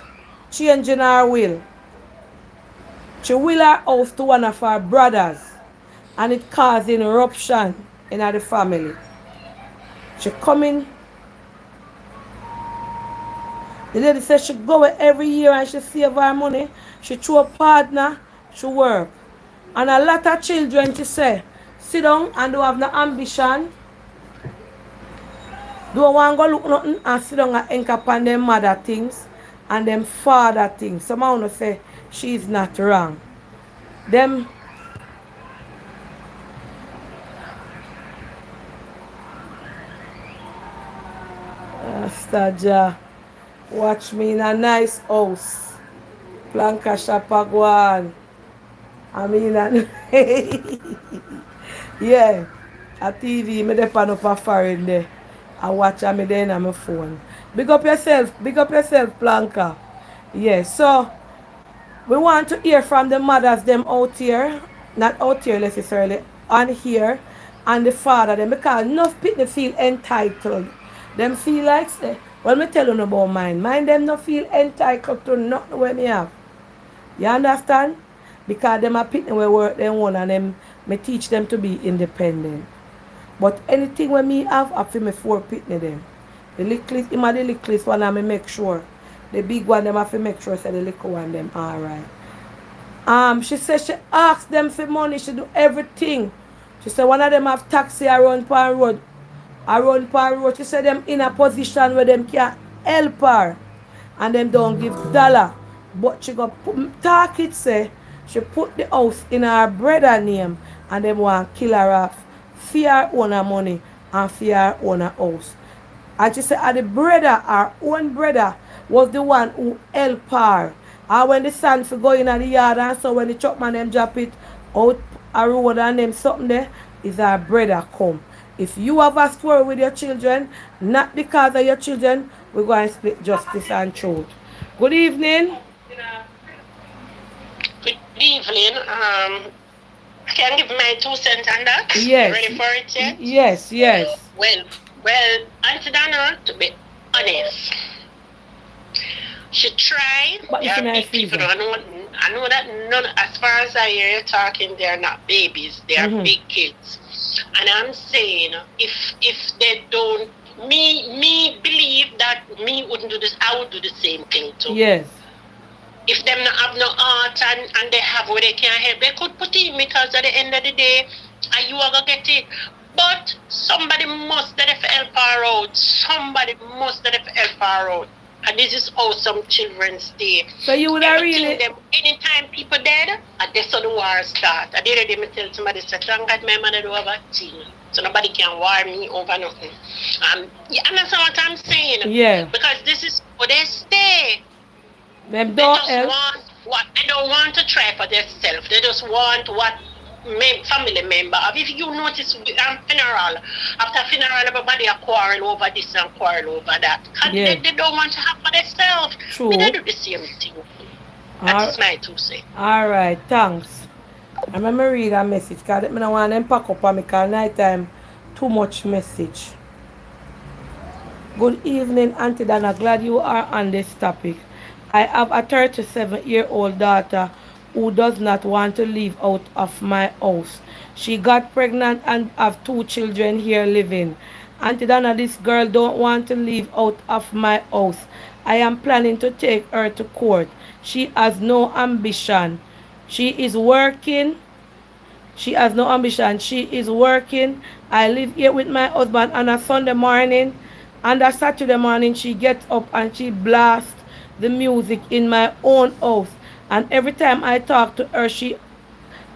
Speaker 1: changing her will. She will her house to one of her brothers. And it causing eruption in the family. She coming. The lady said she go every year and she save her money. She throw a partner, she work. And a lot of children, she say, sit down and don't have no ambition. Don't want to go look nothing and sit down and anchor upon them mother things and them father things. Some want to say she's not wrong. Them Staja, watch me in a nice house. Planka Shapagwan. I mean, yeah, a TV, me depend up a foreign there. I watch me there on my phone. Big up yourself, Planka. Yeah, so we want to hear from the mothers them out here, not out here necessarily, on here, and the father them because enough people feel entitled. Them feel like say, well me tell you about mine. Mine them not feel entitled to nothing when me have. You understand? Because them are people where work them one and them me teach them to be independent. But anything when me have, I feel me four pitney them. The littlest, the littlest one I make sure. The big one them have to make sure say the little one them alright. She said she asked them for money, she do everything. She said one of them have taxi around per road. Around per road. She said them in a position where them can help her. And them don't give dollar. But she got talk it say she put the house in her brother name and them want kill her off. Fear own her money and fear own her house. And she said the brother, her own brother, was the one who helped her. And when the son for go in the yard and so when the chopman them drop it out a road and them something there, is our brother come. If you have a story with your children, not because of your children, we're going to split justice and truth. Good evening.
Speaker 3: Good evening. Can I give my 2 cents on that?
Speaker 1: Yes.
Speaker 3: Ready for it yet?
Speaker 1: Yes.
Speaker 3: Well, Auntie Donna, to be honest, she tried.
Speaker 1: But
Speaker 3: They are big people. I know that none, as far as I hear you talking, they are not babies. They are big kids. And I'm saying, if they don't, me believe that me wouldn't do this. I would do the same thing too.
Speaker 1: Yes.
Speaker 3: If them not have no heart and they have where they can help, they could put in because at the end of the day, you are gonna get it. But somebody must help her out. Somebody must help her out. And this is how some children stay.
Speaker 1: So you would have really...
Speaker 3: Them, anytime people dead, that's how the war start. I did me tell somebody, thank God my mother do have a thing. So nobody can war me over nothing. You understand what I'm saying?
Speaker 1: Yeah.
Speaker 3: Because this is where they stay.
Speaker 1: Them
Speaker 3: They
Speaker 1: don't
Speaker 3: just
Speaker 1: help.
Speaker 3: want what they don't want to try for themselves. They just want what family member. If you notice funeral, after funeral everybody are quarrel over this and quarrel over that. And
Speaker 1: Yeah.
Speaker 3: they don't want to have for themselves.
Speaker 1: True.
Speaker 3: They do the same thing. That's my 2 cents.
Speaker 1: Alright, thanks. I remember read a message because I don't want them pack up on me because night time too much message. Good evening, Auntie Donna. Glad you are on this topic. I have a 37-year-old daughter who does not want to leave out of my house. She got pregnant and have 2 children here living. Auntie Donna, this girl don't want to leave out of my house. I am planning to take her to court. She has no ambition. She is working. She has no ambition. She is working. I live here with my husband on a Sunday morning. And a Saturday morning, she gets up and she blasts the music in my own house. And every time I talk to her, she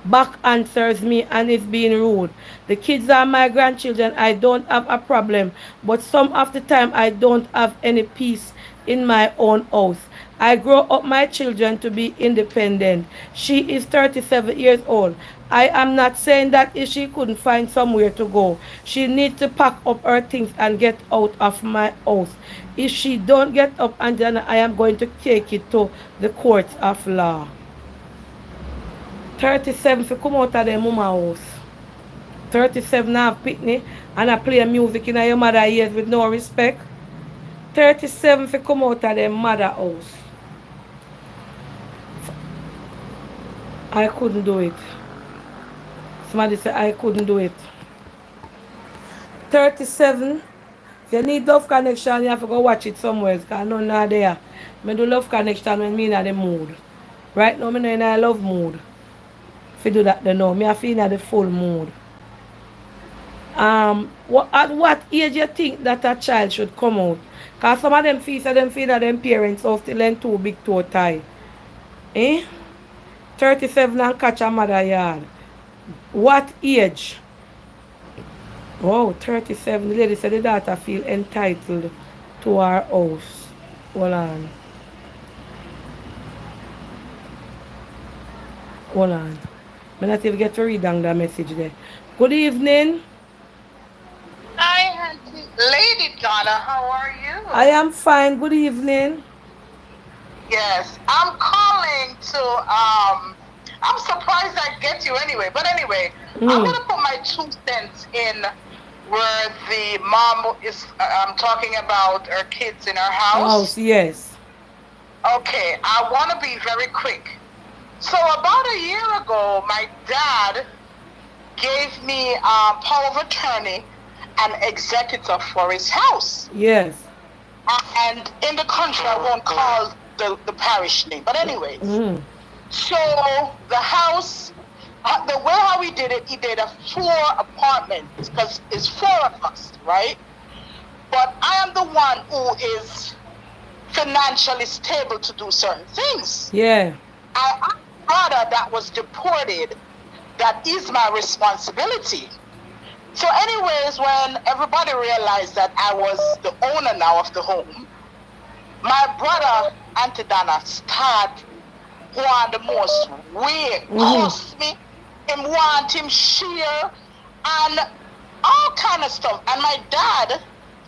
Speaker 1: back answers me and is being rude. The kids are my grandchildren. I don't have a problem. But some of the time, I don't have any peace in my own house. I grow up my children to be independent. She is 37 years old. I am not saying that if she couldn't find somewhere to go, she needs to pack up her things and get out of my house. If she don't get up, and then I am going to take it to the courts of law. 37 for come out of their mama house. 37 have pitney and I play music in your mother ears with no respect. 37 for come out of their mother house. I couldn't do it. Somebody said I couldn't do it. 37. If you need love connection, you have to go watch it somewhere else because none are there. I do love connection when me in the mood. Right now, I'm in a love mood. If you do that, then no. I feel in the full mood. At what age you think that a child should come out? Because some of them feel that them parents are still in too big to tie. 37 and catch a mother yard. What age? Wow, 37. The lady said the daughter feel entitled to her house. Hold on. I not even get to read down that message there. Good evening.
Speaker 3: Hi, Auntie. Lady Donna, how are you?
Speaker 1: I am fine. Good evening.
Speaker 3: Yes, I'm calling to, I'm surprised I get you anyway. But anyway, I'm going to put my 2 cents in where the mom is talking about her kids in her house.
Speaker 1: Yes.
Speaker 3: Okay, I want to be very quick. So about a year ago, my dad gave me power of attorney and executor for his house.
Speaker 1: Yes.
Speaker 3: And in the country, I won't call the parish name. But anyways, so the house, the way how he did it, he did a 4 apartments because it's 4 of us, right? But I am the one who is financially stable to do certain things.
Speaker 1: Yeah.
Speaker 3: I have a brother that was deported. That is my responsibility. So anyways, when everybody realized that I was the owner now of the home, my brother, Auntie Donna, started want the most way, cost me, him want him share, and all kind of stuff. And my dad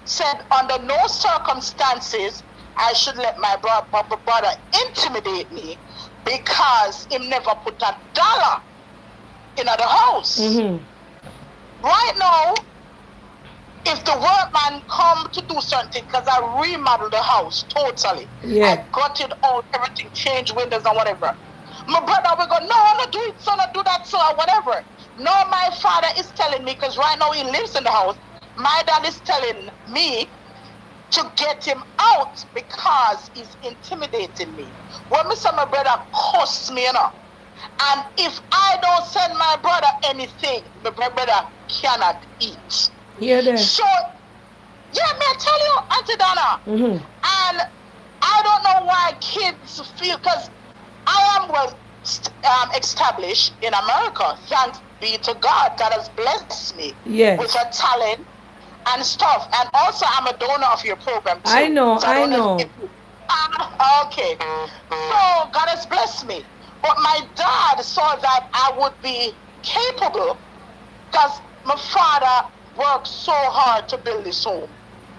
Speaker 3: said under no circumstances I should let my brother intimidate me because he never put a dollar in the house. Right now, if the workman come to do something, because I remodeled the house totally, I gutted out everything, changed windows and whatever. My brother will go, no, I'm not do it, son, I do that, so whatever. No, my father is telling me, because right now he lives in the house, my dad is telling me to get him out because he's intimidating me. When my brother costs me, and if I don't send my brother anything, my brother cannot eat.
Speaker 1: Yeah,
Speaker 3: so, yeah, may I tell you, Auntie Donna, and I don't know why kids feel, because I am well established in America. Thanks be to God. God has blessed me with a talent and stuff. And also, I'm a donor of your program too.
Speaker 1: I know.
Speaker 3: Okay. So, God has blessed me. But my dad saw that I would be capable because my father worked so hard to build this home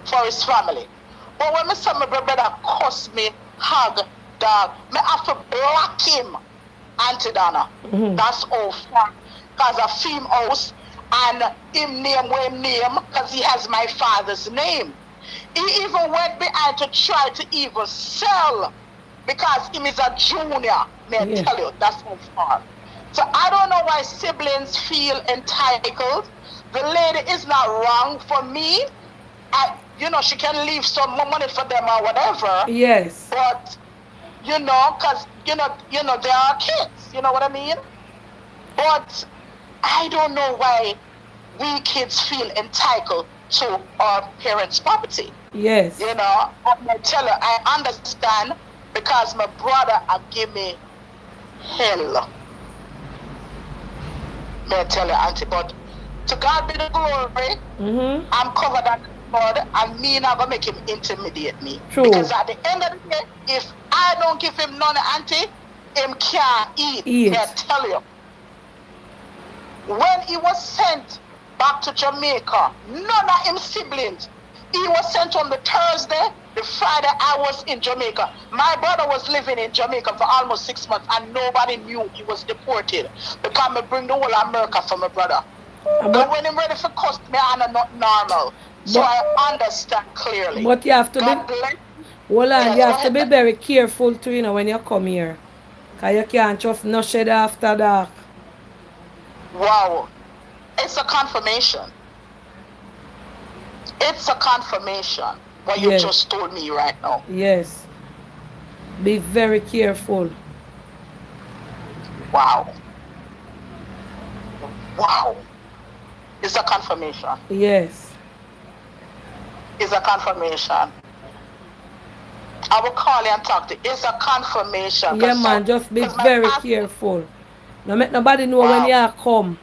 Speaker 3: for his family. But when my brother cussed me, hug, dog, I have to block him, Auntie Donna. That's all far. Because a film house and him name because he has my father's name. He even went behind to try to even sell because him is a junior. May I tell you, that's how far. So I don't know why siblings feel entitled. The lady is not wrong. For me,
Speaker 2: she can leave some more money for them or whatever.
Speaker 1: Yes.
Speaker 2: But, because, they are kids, you know what I mean? But I don't know why we kids feel entitled to our parents' property.
Speaker 1: Yes.
Speaker 2: I'm gonna tell you, I understand because my brother give me hell. May I tell you, Auntie, but to God be the glory.
Speaker 1: Mm-hmm.
Speaker 2: I'm covered under the blood, and me not gonna make him intimidate me.
Speaker 1: True.
Speaker 2: Because at the end of the day, if I don't give him none, Auntie, him can't eat. May I tell you. When he was sent back to Jamaica, none of him siblings. He was sent on the Thursday. The Friday I was in Jamaica. My brother was living in Jamaica for almost 6 months, and nobody knew he was deported because I bring the whole America for my brother. And when him ready for cuss me, I'm not normal. So I understand clearly.
Speaker 1: But you have to you have to be very careful too, when you come here. Because you can't just no shed after dark.
Speaker 2: Wow. It's a confirmation. It's a confirmation what you just told me right now.
Speaker 1: Yes. Be very careful.
Speaker 2: Wow. Wow. It's a confirmation.
Speaker 1: Yes.
Speaker 2: It's a confirmation. I will call you and talk to you. It's a confirmation.
Speaker 1: Yeah, man, just be very careful. No make nobody know when you come.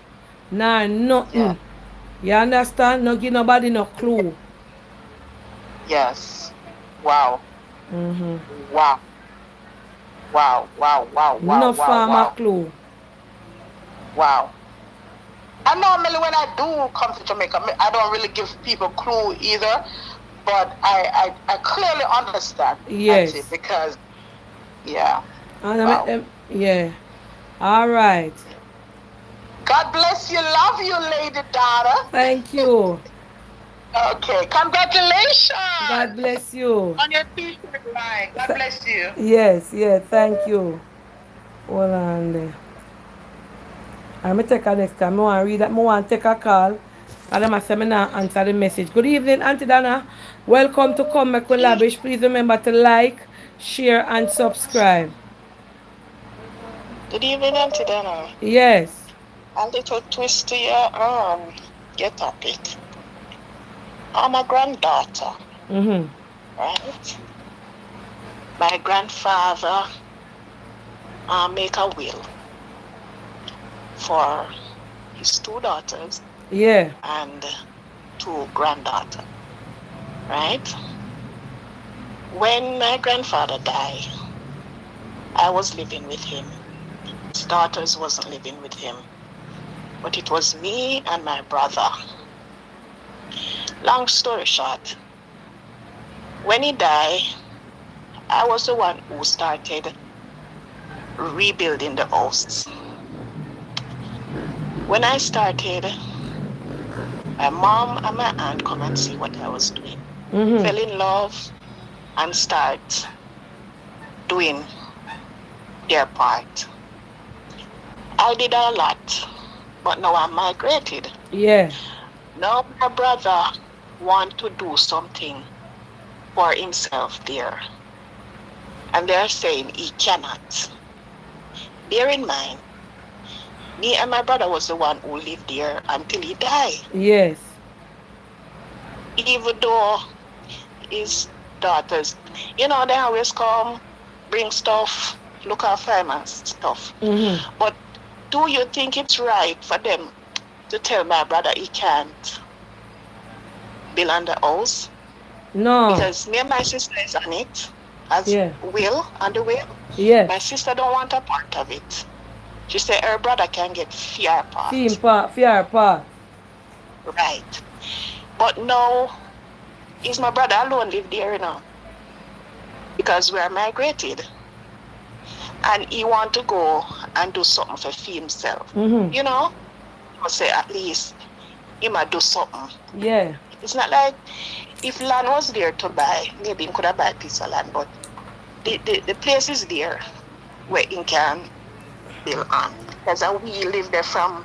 Speaker 1: Nah, nothing. Yeah. You understand? No give nobody no clue.
Speaker 2: Yes. Wow.
Speaker 1: Mm-hmm.
Speaker 2: Wow. Wow.
Speaker 1: No farmer clue.
Speaker 2: Wow. And normally when I do come to Jamaica, I don't really give people clue either. But I clearly understand.
Speaker 1: Yes.
Speaker 2: Auntie, because, yeah.
Speaker 1: And I make them, yeah. All right.
Speaker 2: God bless you. Love you, lady daughter.
Speaker 1: Thank you.
Speaker 2: Okay. Congratulations.
Speaker 1: God bless you.
Speaker 2: On your t-shirt line. God bless you.
Speaker 1: Yes. Thank you. Hold on there. I'm going to take a next time. I want to read that. I want to take a call. And I'm going to answer the message. Good evening, Auntie Dana. Welcome to Come Make We Lavish. Please remember to like, share, and subscribe.
Speaker 6: Good evening, Auntie Dana.
Speaker 1: Yes.
Speaker 6: A little twist to your topic. I'm a granddaughter.
Speaker 1: Mm-hmm.
Speaker 6: Right? My grandfather make a will for his 2 daughters.
Speaker 1: Yeah.
Speaker 6: And 2 granddaughters. Right? When my grandfather died, I was living with him. His daughters wasn't living with him. But it was me and my brother. Long story short, when he died, I was the one who started rebuilding the house. When I started, my mom and my aunt come and see what I was doing.
Speaker 1: Mm-hmm.
Speaker 6: Fell in love and start doing their part. I did a lot, but now I'm migrated.
Speaker 1: Yeah.
Speaker 6: Now my brother want to do something for himself there. And they're saying he cannot. Bear in mind, me and my brother was the one who lived there until he died.
Speaker 1: Yes.
Speaker 6: Even though his daughters, they always come, bring stuff, look after him and stuff.
Speaker 1: Mm-hmm.
Speaker 6: But do you think it's right for them to tell my brother he can't build on the house?
Speaker 1: No.
Speaker 6: Because me and my sister is on it, as will, on the will.
Speaker 1: Yeah.
Speaker 6: My sister don't want a part of it. She said her brother can get fair part.
Speaker 1: Fair part.
Speaker 6: Right. But now, is my brother alone live there now? Because we are migrated. And he want to go and do something for himself.
Speaker 1: Mm-hmm.
Speaker 6: He must say at least he might do something.
Speaker 1: Yeah.
Speaker 6: It's not like if land was there to buy, maybe he could have bought a piece of land, but the place is there where he can build on. Because we live there from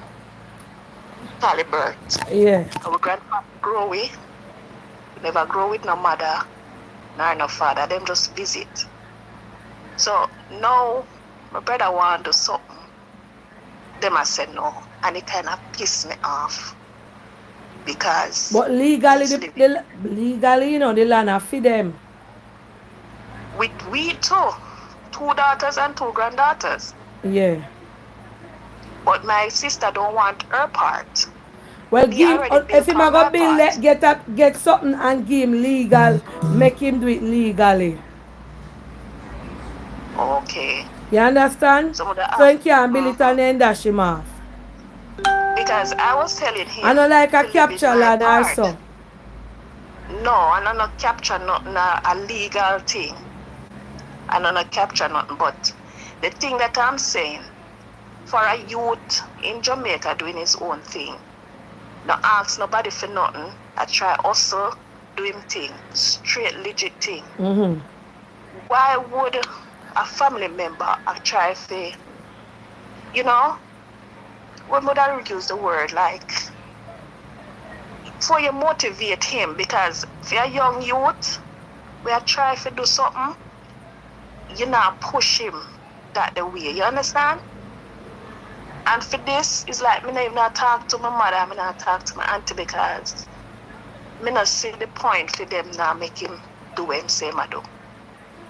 Speaker 6: early birth.
Speaker 1: Yeah.
Speaker 6: Our grandfather grew away. never grow with no mother, nor no father. Them just visit. So now my brother want to do something. Them I said no, and it kind of pissed me off because.
Speaker 1: But legally, legally, you know, the land are for them.
Speaker 6: With we too, 2 daughters and 2 granddaughters.
Speaker 1: Yeah.
Speaker 6: But my sister don't want her part.
Speaker 1: Well,
Speaker 6: He
Speaker 1: give,
Speaker 6: already
Speaker 1: if
Speaker 6: built
Speaker 1: him
Speaker 6: on
Speaker 1: a go
Speaker 6: my
Speaker 1: build
Speaker 6: part.
Speaker 1: get something and give him legal, make him do it legally.
Speaker 6: Okay.
Speaker 1: You understand?
Speaker 6: So
Speaker 1: So he can't build it and then dash him off.
Speaker 6: Because I was telling him.
Speaker 1: I don't like a
Speaker 6: to live in
Speaker 1: capture
Speaker 6: my
Speaker 1: land
Speaker 6: part.
Speaker 1: also.
Speaker 6: No, I don't not capture nothing a legal thing. I don't not capture nothing. But the thing that I'm saying, for a youth in Jamaica doing his own thing, not ask nobody for nothing. I try also do him thing, straight legit thing.
Speaker 1: Mm-hmm.
Speaker 6: Why would a family member I try to, you know, when would I use the word like, for you motivate him, because if you're a young youth, we are trying to do something, you not push him that the way, you understand? And for this, it's like, me not talk to my mother, me not talk to my auntie, because me not see the point for them now make him do what him say I do.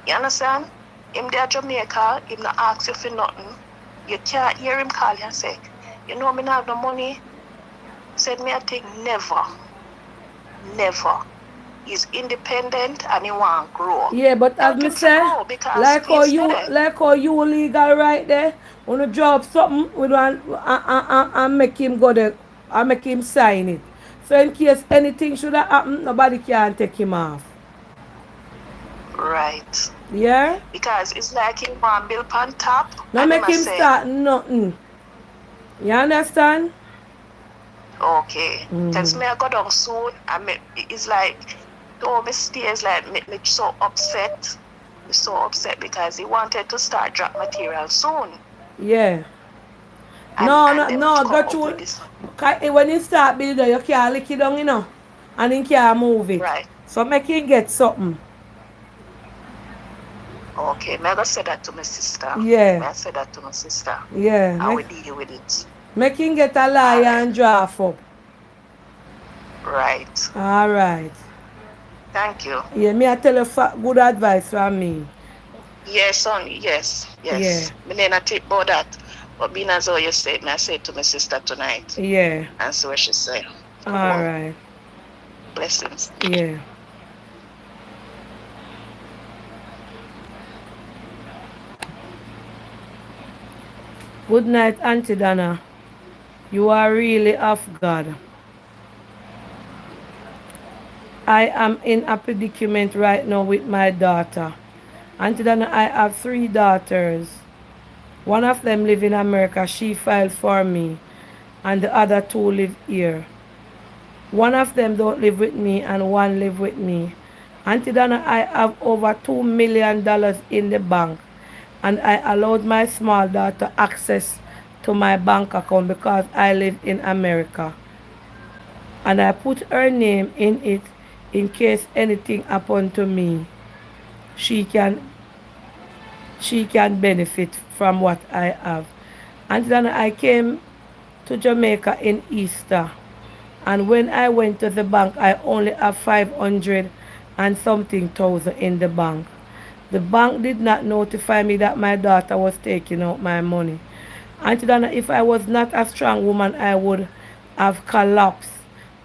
Speaker 6: You understand? Him there Jamaica, him not ask you for nothing. You can't hear him call you and say, you know me not have no money. Said me I think never. He's independent and he want to grow.
Speaker 1: Yeah, but as me say, like how you legal right there, when you drop something, we don't and make him go there and make him sign it. So in case anything should have happened, nobody can take him off.
Speaker 6: Right.
Speaker 1: Yeah?
Speaker 6: Because it's like he want to build on top.
Speaker 1: Not make him start nothing. You understand?
Speaker 6: Okay. Because me I go down soon and it's like, oh, me stays like me so upset. Me so upset because he wanted to start drop material soon.
Speaker 1: Yeah.
Speaker 6: And,
Speaker 1: no, got you. When you start building, you can't lick it down, you know. And you can't move it.
Speaker 6: Right.
Speaker 1: So make him get something.
Speaker 6: Okay, may I go say that to my sister?
Speaker 1: Yeah.
Speaker 6: May I say that to my sister?
Speaker 1: Yeah.
Speaker 6: How we deal with it?
Speaker 1: Make him get a liar and draft up.
Speaker 6: Right.
Speaker 1: All right.
Speaker 6: Thank you.
Speaker 1: Yeah, me I tell you good advice from me.
Speaker 6: Yes, son. Yes.
Speaker 1: Yeah.
Speaker 6: Me need not take about that. But being as how you said, I say it to my sister tonight.
Speaker 1: Yeah.
Speaker 6: And see what she say.
Speaker 1: All right.
Speaker 6: Blessings.
Speaker 1: Yeah. Good night, Auntie Donna. You are really of God. I am in a predicament right now with my daughter. Auntie Donna, I have 3 daughters. One of them live in America. She filed for me. And the other 2 live here. One of them don't live with me and one live with me. Auntie Donna, I have over $2 million in the bank. And I allowed my small daughter access to my bank account because I live in America. And I put her name in it in case anything happened to me. She can benefit from what I have. And then I came to Jamaica in Easter. And when I went to the bank, I only have 500 and something thousand in the bank. The bank did not notify me that my daughter was taking out my money. Auntie Donna, if I was not a strong woman, I would have collapsed.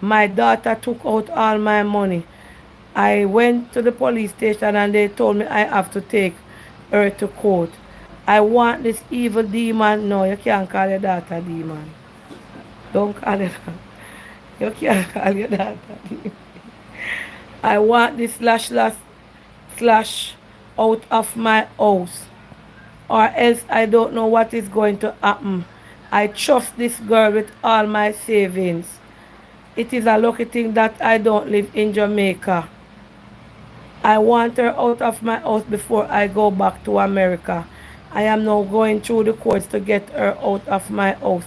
Speaker 1: My daughter took out all my money. I went to the police station and they told me I have to take her to court. I want this evil demon. No, you can't call your daughter demon. Don't call her that. You can't call your daughter demon. I want this slash out of my house, or else I don't know what is going to happen. I trust this girl with all my savings. It is a lucky thing that I don't live in Jamaica. I want her out of my house before I go back to America. I am now going through the courts to get her out of my house.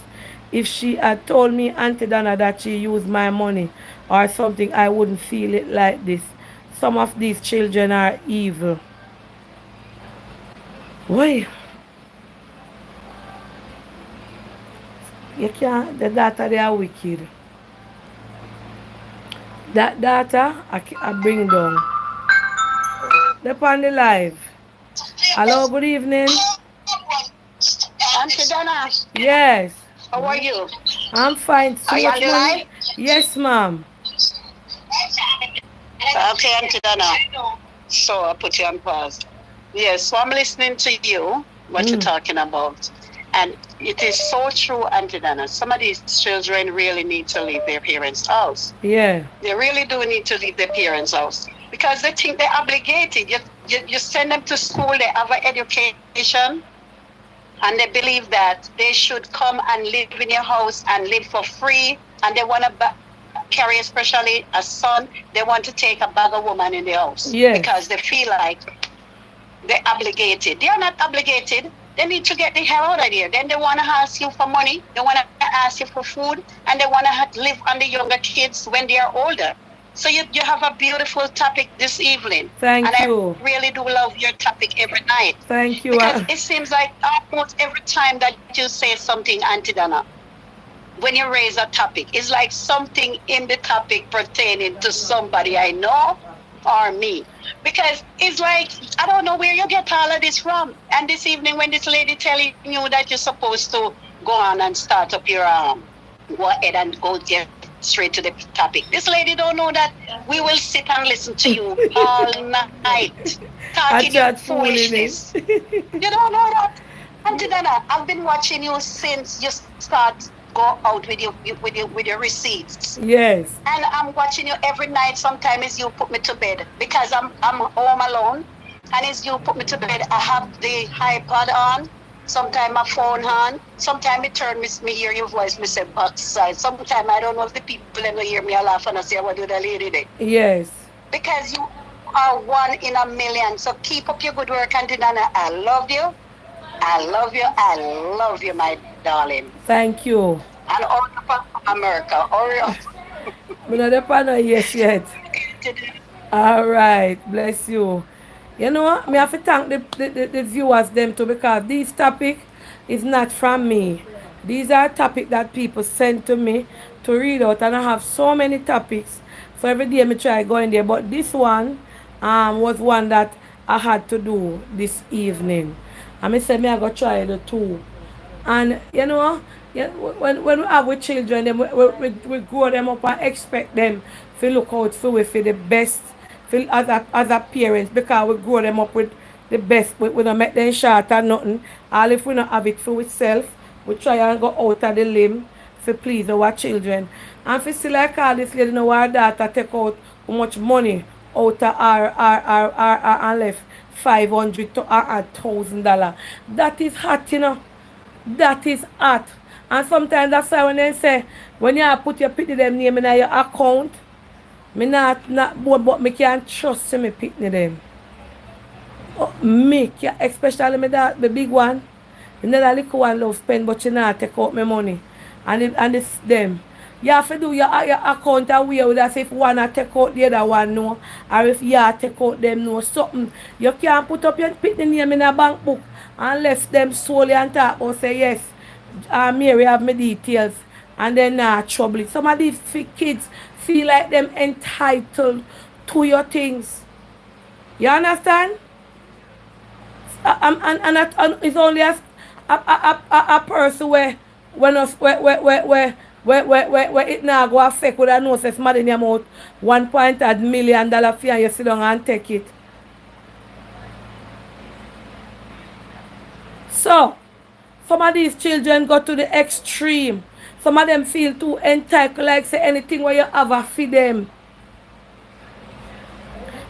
Speaker 1: if she had told me, Auntie Donna, that she used my money or something, I wouldn't feel it like this. Some of these children are evil. Why? You can't, the data, they are wicked. That data, I bring down. They're on the live. Hello, good evening.
Speaker 3: Auntie Donna,
Speaker 1: Yes,
Speaker 3: how are you?
Speaker 1: I'm fine. So
Speaker 3: Are you
Speaker 1: much
Speaker 3: on the
Speaker 1: money?
Speaker 3: live?
Speaker 1: Yes, ma'am.
Speaker 3: Okay, Auntie Donna. So I put you on pause. Yes, so I'm listening to you, what you're talking about. And it is so true, Auntie Donna. Some of these children really need to leave their parents' house.
Speaker 1: Yeah.
Speaker 3: They really do need to leave their parents' house because they think they're obligated. You send them to school, they have an education, and they believe that they should come and live in your house and live for free. And they want to carry, especially a son, they want to take a bag of woman in the house.
Speaker 1: Yes.
Speaker 3: Because they feel like they're obligated. They are not obligated. They need to get the hell out of here. Then they want to ask you for money. They want to ask you for food. And they want to live on the younger kids when they are older. So you have a beautiful topic this evening.
Speaker 1: Thank
Speaker 3: and
Speaker 1: you.
Speaker 3: I really do love your topic every night.
Speaker 1: Thank you.
Speaker 3: Because it seems like almost every time that you say something, Auntie Donna, when you raise a topic, it's like something in the topic pertaining to somebody I know or me. Because it's like, I don't know where you get all of this from. And this evening when this lady telling you that you're supposed to go on and start up your go ahead and go get straight to the topic. This lady don't know that we will sit and listen to you all night talking your foolishness. You don't know that? Auntie Donna, I've been watching you since you start go out with your receipts.
Speaker 1: Yes.
Speaker 3: And I'm watching you every night. Sometimes you put me to bed because I'm home alone. And as you put me to bed, I have the iPod on. Sometimes my phone on. Sometimes it turn me hear your voice, me say backside. Sometimes I don't know if the people ever hear me laugh and I say, what do the lady do?
Speaker 1: Yes.
Speaker 3: Because you are one in a million. So keep up your good work, Auntie Donna. I love you. I love you. I love you, my darling.
Speaker 1: Thank you.
Speaker 3: And all from America. All
Speaker 1: I'm not a yes yet. All right. Bless you. You know, me have to thank the viewers them too, because this topic is not from me. These are topics that people send to me to read out, and I have so many topics. So every day I try going there. But this one was one that I had to do this evening. And I said me I go try the two. And you know, when we have with children, then we grow them up and expect them to look out for the best for other parents, because we grow them up with the best. We don't make them short or nothing. All if we don't have it for itself, we try and go out of the limb to please our children. And if you see like all this lady, know our daughter take out how much money out of our and left $500 to $1,000. That is hot, you know. That is hot. And sometimes that's why when they say, when you put your pitney them name in your account, me not but me can't trust me pitney them. Me, especially me that the big one. You know that little one love spend, but you not take out my money. And it's them. You have to do your account away with us if one take out the other one no. Or if you take out them no something. You can't put up your pitney name in a bank book and left them solely and talk about say yes. Mary have my details and then trouble. Some of these kids feel like them entitled to your things. You understand? And it's only a person where it now go affect with a no say somebody in your mouth $1 million fee and you sit down and take it. So some of these children go to the extreme. Some of them feel too entitled, like say anything where you have a feed them.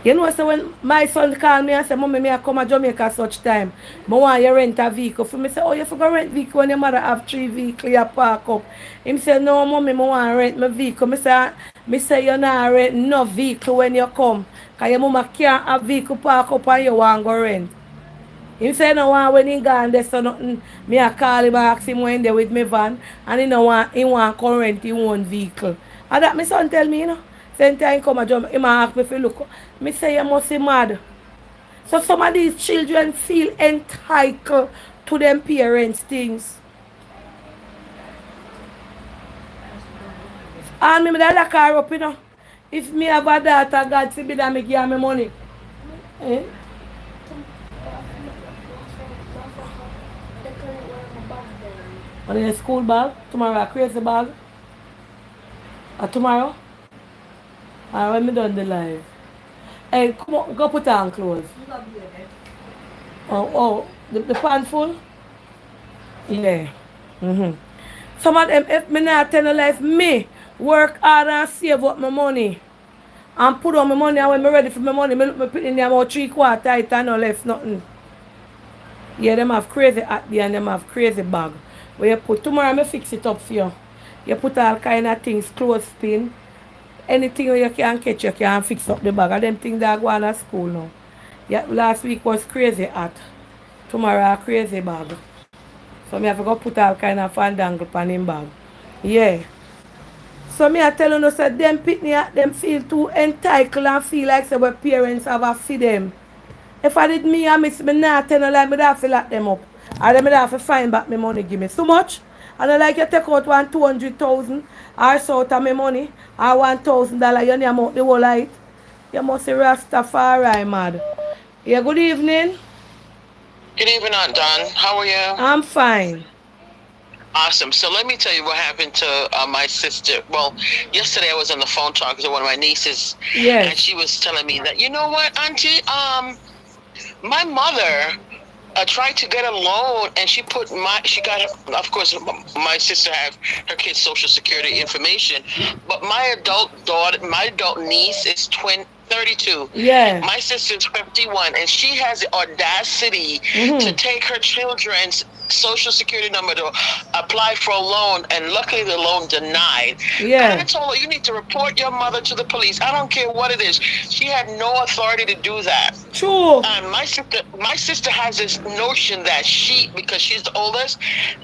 Speaker 1: You know, so when my son called me and said, Mommy, I come to Jamaica such time. I want you rent a vehicle. For me, say, oh, you forgot rent vehicle when your mother have 3 vehicles you park up. He said, no, Mommy, I want to rent my vehicle. I say, you're not rent no vehicle when you come. Because your mama can't have vehicle park up and you want to go rent. He say no want when he gone there so nothing. Me a call him and ask him when there with me van and he want come rent his own vehicle. And that my son tell me, you know. Same time come a jump, him ask me if you look. Me say you must be mad. So some of these children feel entitled to them parents' things. And me that lock her up, you know. If me have a daughter, God forbid that me give her me money. Eh? And in the school bag, tomorrow a crazy bag. Tomorrow? Or when me done the live. Hey, come on, go put on clothes. Oh, the pan full? Yeah. Some of them, if me not tell the life, me work hard and save up my money. And put on my money and when I'm ready for my money, me put in there about 3/4 it and no left nothing. Yeah, them have crazy at the and them have crazy bag. Where you put tomorrow me fix it up for you. You put all kind of things, clothespin, anything you can catch, you can fix up the bag. And them things that go on at school now. Yeah, last week was crazy hot. Tomorrow a crazy bag. So me have to go put all kind of fandangle pan him bag. Yeah. So me I tell you no say them pitney them feel too entitled and feel like say what parents have a feed them. If I did me and miss me not tell no like me have to lock them up. Or them have to find back my money give me so much. And I like you take out 200,000 or so out of my money or $1,000 you name out the whole light. You must say Rastafari mad. Yeah, good evening.
Speaker 7: Good evening, Aunt Don. How are you?
Speaker 1: I'm fine.
Speaker 7: Awesome. So let me tell you what happened to my sister. Well, yesterday I was on the phone talking to one of my nieces.
Speaker 1: Yes.
Speaker 7: And she was telling me that, you know what, Auntie? My mother tried to get a loan and she got, of course, my sister have her kid's social security information, but my adult niece is 32.
Speaker 1: Yeah.
Speaker 7: My sister's 51, and she has the audacity to take her children's social security number to apply for a loan, and luckily the loan denied.
Speaker 1: Yeah.
Speaker 7: And I told her, you need to report your mother to the police. I don't care what it is. She had no authority to do that.
Speaker 1: True.
Speaker 7: And my sister has this notion that because she's the oldest,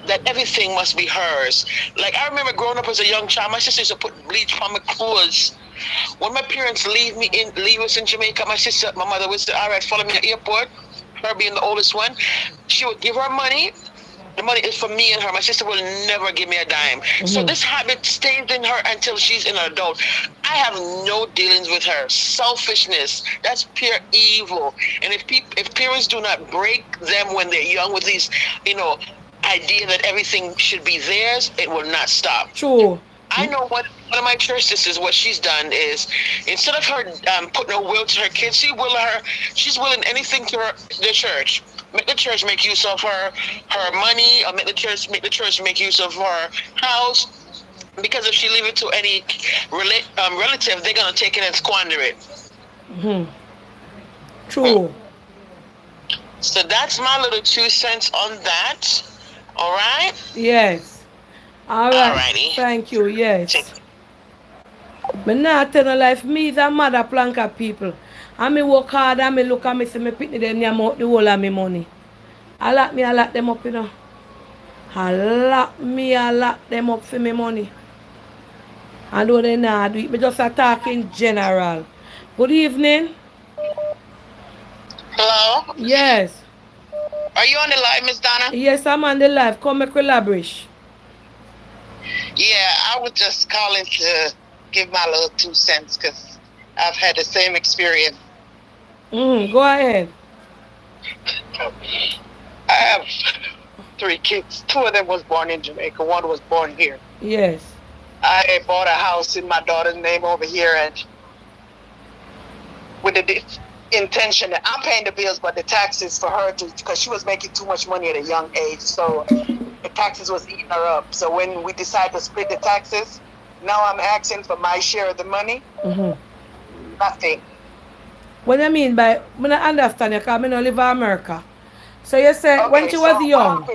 Speaker 7: that everything must be hers. Like, I remember growing up as a young child, my sister used to put bleach on my clothes. When my parents leave us in Jamaica, my mother would say, all right, follow me at the airport. Her being the oldest one, she would give her money. The money is for me and her. My sister will never give me a dime. So this habit stays in her until she's an adult. I have no dealings with her. Selfishness, that's pure evil. And if parents do not break them when they're young with these, idea that everything should be theirs, it will not stop.
Speaker 1: True.
Speaker 7: I know one of my church sisters, what she's done is, instead of her putting a will to her kids, she's willing anything to the church. Make the church make use of her money, or make the church make use of her house. Because if she leave it to any relative, they're gonna take it and squander it.
Speaker 1: True.
Speaker 7: So that's my little 2 cents on that. All right.
Speaker 1: Yes. All right.
Speaker 7: Alrighty.
Speaker 1: Thank you. Yes. But now tell no life, me is a mother plank of people. And me work hard and me look and me see me pitney them name out the whole of me money. I lock them up, I lock them up for me money. And though they not do it, me just a talk in general. Good evening.
Speaker 7: Hello?
Speaker 1: Yes.
Speaker 7: Are you on the live, Miss Donna?
Speaker 1: Yes, I'm on the live. Come make collaborate.
Speaker 7: Yeah, I was just calling to give my little 2 cents because I've had the same experience.
Speaker 1: Go ahead.
Speaker 7: I have 3 kids. 2 of them was born in Jamaica. 1 was born here.
Speaker 1: Yes.
Speaker 7: I bought a house in my daughter's name over here, and with the intention that I'm paying the bills, but the taxes for her because she was making too much money at a young age, so the taxes was eating her up. So when we decided to split the taxes, now I'm asking for my share of the money. Nothing.
Speaker 1: What do you mean by, I don't understand you, because I don't live in America. So you said when she was young.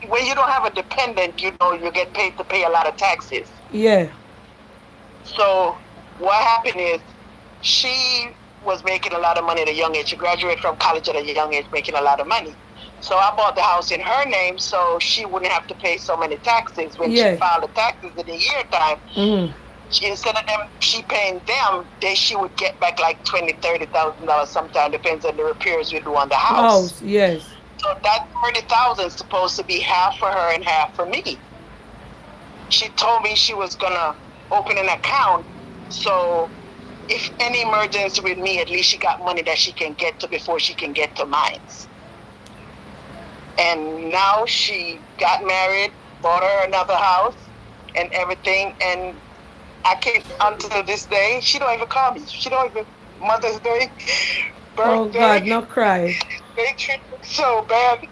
Speaker 7: When you don't have a dependent, you get paid to pay a lot of taxes.
Speaker 1: Yeah.
Speaker 7: So what happened is she was making a lot of money at a young age. She graduated from college at a young age, making a lot of money. So I bought the house in her name so she wouldn't have to pay so many taxes. When she filed the taxes in a year time, instead of them, she paying them, she would get back like $20,000-$30,000 sometimes, depends on the repairs we do on the house.
Speaker 1: Yes.
Speaker 7: So that $30,000 is supposed to be half for her and half for me. She told me she was gonna open an account, so if any emergency with me, at least she got money that she can get to before she can get to mine. And now she got married, bought her another house and everything, and I can't, until this day, she don't even call me. She don't even, Mother's Day, birthday.
Speaker 1: Oh God, not cry.
Speaker 7: They treat me so bad.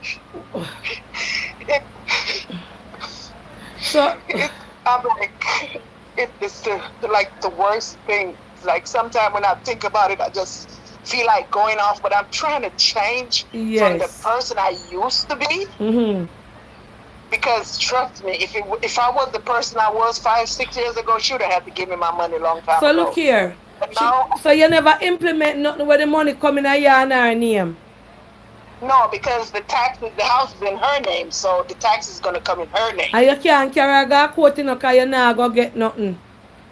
Speaker 7: I'm like, it's like the worst thing. Like sometimes when I think about it, I just feel like going off, but I'm trying to change from the person I used to be. Because trust me, if I was the person I was 5-6 years ago, she would have had to give me my money a long time ago.
Speaker 1: So look here. So you never implement nothing where the money coming out your name?
Speaker 7: No, because the house is in her name, so the tax is going to come in her name.
Speaker 1: And you can't carry a court in because you're not going to get nothing?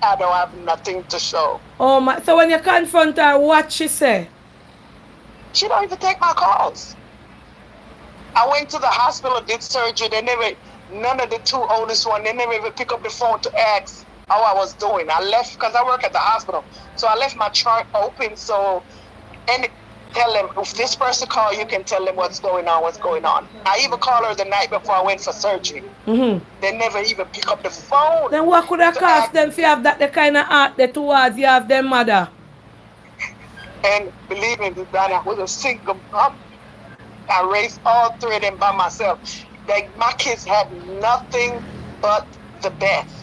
Speaker 7: I don't have nothing to show.
Speaker 1: Oh my! So when you confront her, what she say?
Speaker 7: She don't even take my calls. I went to the hospital, did surgery. None of the two oldest one, they never even pick up the phone to ask how I was doing. I left because I work at the hospital, so I left my chart open. So, tell them if this person call, you can tell them what's going on. I even called her the night before I went for surgery. They never even pick up the phone.
Speaker 1: Then what could have cost them if you have that the kind of heart that towards you have their mother?
Speaker 7: And believe me, Donna, I was a single mom. I raised all three of them by myself. Like my kids had nothing but the best.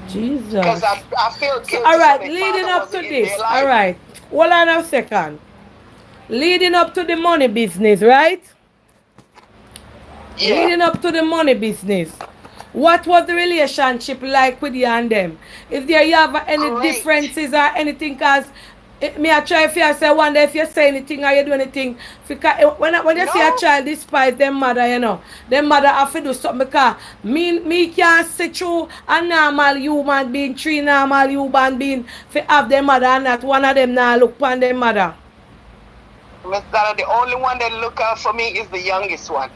Speaker 1: Jesus.
Speaker 7: Because I feel guilty.
Speaker 1: So, all right, leading up to this. All right, hold on a second. Leading up to the money business, right?
Speaker 7: Yeah.
Speaker 1: Leading up to the money business. What was the relationship like with you and them? Is there you have any differences or anything? Because me I try if you say one day if you say anything or you do anything. When you see a child despise their mother, you know, their mother have to do something because me can't sit through a normal human being, 3 normal human being to have their mother and not one of them now look upon their mother.
Speaker 7: Miss Donna, the only one that look out for me is the youngest one.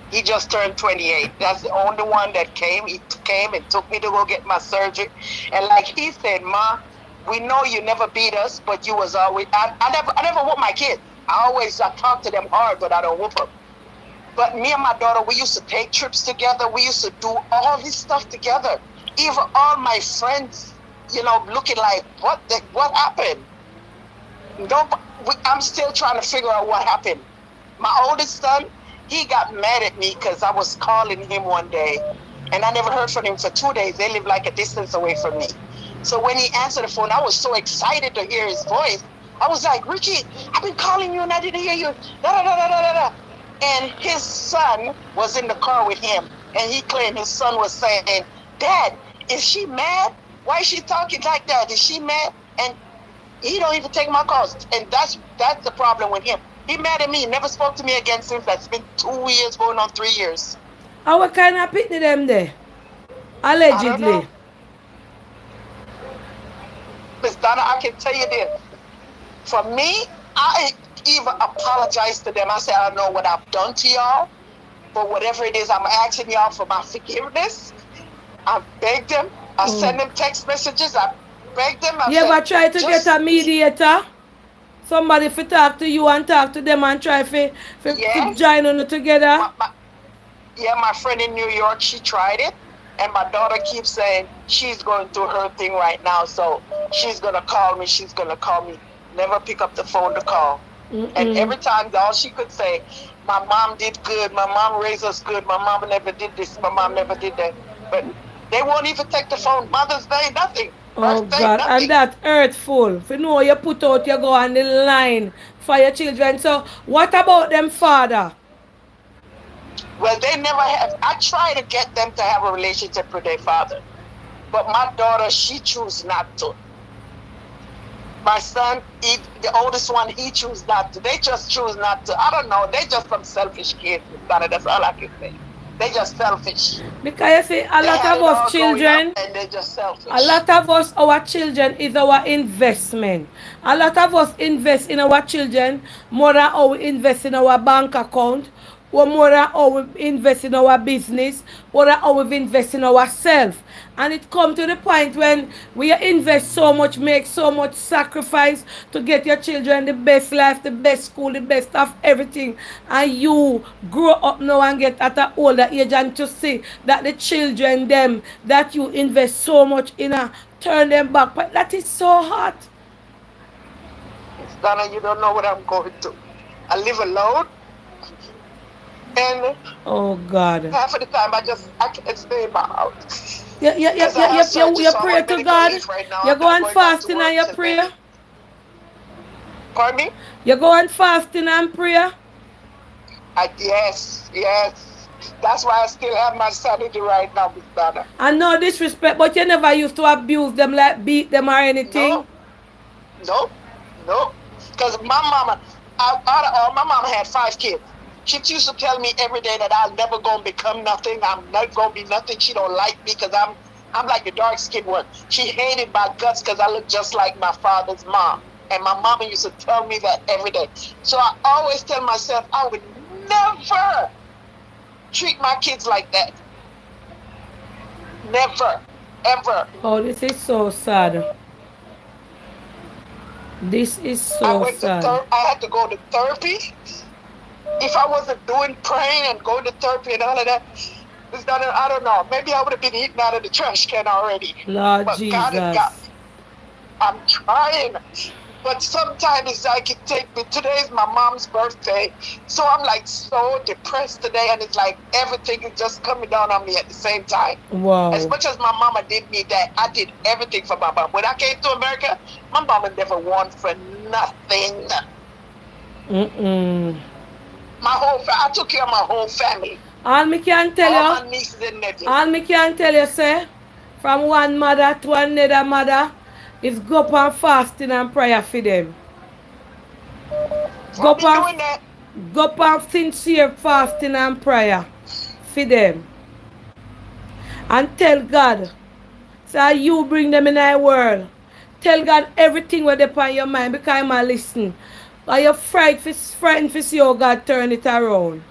Speaker 7: He just turned 28. That's the only one that came. He came and took me to go get my surgery. And like he said, Ma, we know you never beat us, but you was always, I never whoop my kids. I talk to them hard, but I don't whoop them. But me and my daughter, we used to take trips together. We used to do all this stuff together. Even all my friends, you know, looking like, what happened? I'm still trying to figure out what happened. My oldest son, he got mad at me because I was calling him one day, and I never heard from him for 2 days. They live like a distance away from me. So when he answered the phone, I was so excited to hear his voice. I was like, Richie, I've been calling you and I didn't hear you. Da, da, da, da, da, da. And his son was in the car with him, and he claimed his son was saying, Dad, is she mad? Why is she talking like that? Is she mad? And he don't even take my calls. And that's the problem with him. He mad at me, never spoke to me again since. That's been 2 years, going on 3 years.
Speaker 1: And what kind of pitney them there? Allegedly.
Speaker 7: Miss Donna, I can tell you this. For me, I even apologize to them. I say, I don't know what I've done to y'all, but whatever it is, I'm asking y'all for my forgiveness. I begged them. I send them text messages. I begged them.
Speaker 1: You ever try to get a mediator? Somebody to talk to you and talk to them and try to join on together?
Speaker 7: My friend in New York, she tried it. And my daughter keeps saying she's going through her thing right now. So she's going to call me. She's going to call me. Never pick up the phone to call. And every time, all she could say, my mom did good. My mom raised us good. My mom never did this. My mom never did that. But they won't even take the phone. Mother's Day, nothing.
Speaker 1: Oh, God. Nothing. And that's hurtful. If you know you put out, you go on the line for your children. So what about them father?
Speaker 7: Well, they never have. I try to get them to have a relationship with their father. But my daughter, she chose not to.
Speaker 6: My son, the oldest one, he choose not to. They just choose not to. I don't know. They just some selfish kids. That's all I can say. They just selfish.
Speaker 1: Because you see, a lot of us children,
Speaker 6: and they just selfish.
Speaker 1: a lot of us, our children is our investment. A lot of us invest in our children more than how we invest in our bank account, or more than how we invest in our business, more than how we invest in ourselves. And it comes to the point when we invest so much, make so much sacrifice to get your children the best life, the best school, the best of everything. And you grow up now and get at an older age and to see that the children, them, that you invest so much in, turn them back. But that is so hard.
Speaker 6: Donna, you don't know what I'm going through. I live alone. And
Speaker 1: oh God,
Speaker 6: half of the time I can't stay in my house.
Speaker 1: You pray to God. You go and fasting and you pray.
Speaker 6: Pardon me?
Speaker 1: You go and fasting and pray.
Speaker 6: Yes. That's why I still have my sanity right now, Miss Donna.
Speaker 1: And no disrespect, but you never used to abuse them, like beat them or anything.
Speaker 6: No. Because my mama had 5 kids. She used to tell me every day that I'm never gonna become nothing. I'm not gonna be nothing. She don't like me because I'm like the dark skinned one. She hated my guts because I look just like my father's mom. And my mama used to tell me that every day. So I always tell myself I would never treat my kids like that. Never, ever.
Speaker 1: Oh, this is so sad. This is so sad.
Speaker 6: I had to go to therapy. If I wasn't doing praying and going to therapy and all of that, I don't know. Maybe I would have been eaten out of the trash can already.
Speaker 1: Lord
Speaker 6: but
Speaker 1: Jesus.
Speaker 6: I'm trying. But sometimes it's like it take me. Today's my mom's birthday. So I'm like so depressed today. And it's like everything is just coming down on me at the same time.
Speaker 1: Wow.
Speaker 6: As much as my mama did me that, I did everything for my mom. When I came to America, my mama never won for nothing. I took care of my whole family.
Speaker 1: All me can tell
Speaker 6: all my nieces and nephews.
Speaker 1: All me can tell you, say, from one mother to another mother, is go up and fasting and prayer for them. Go up and sincere fasting and prayer for them. And tell God, say you bring them in our world. Tell God everything what upon your mind because I'm a listen. Are you frightened to see how God turn it around?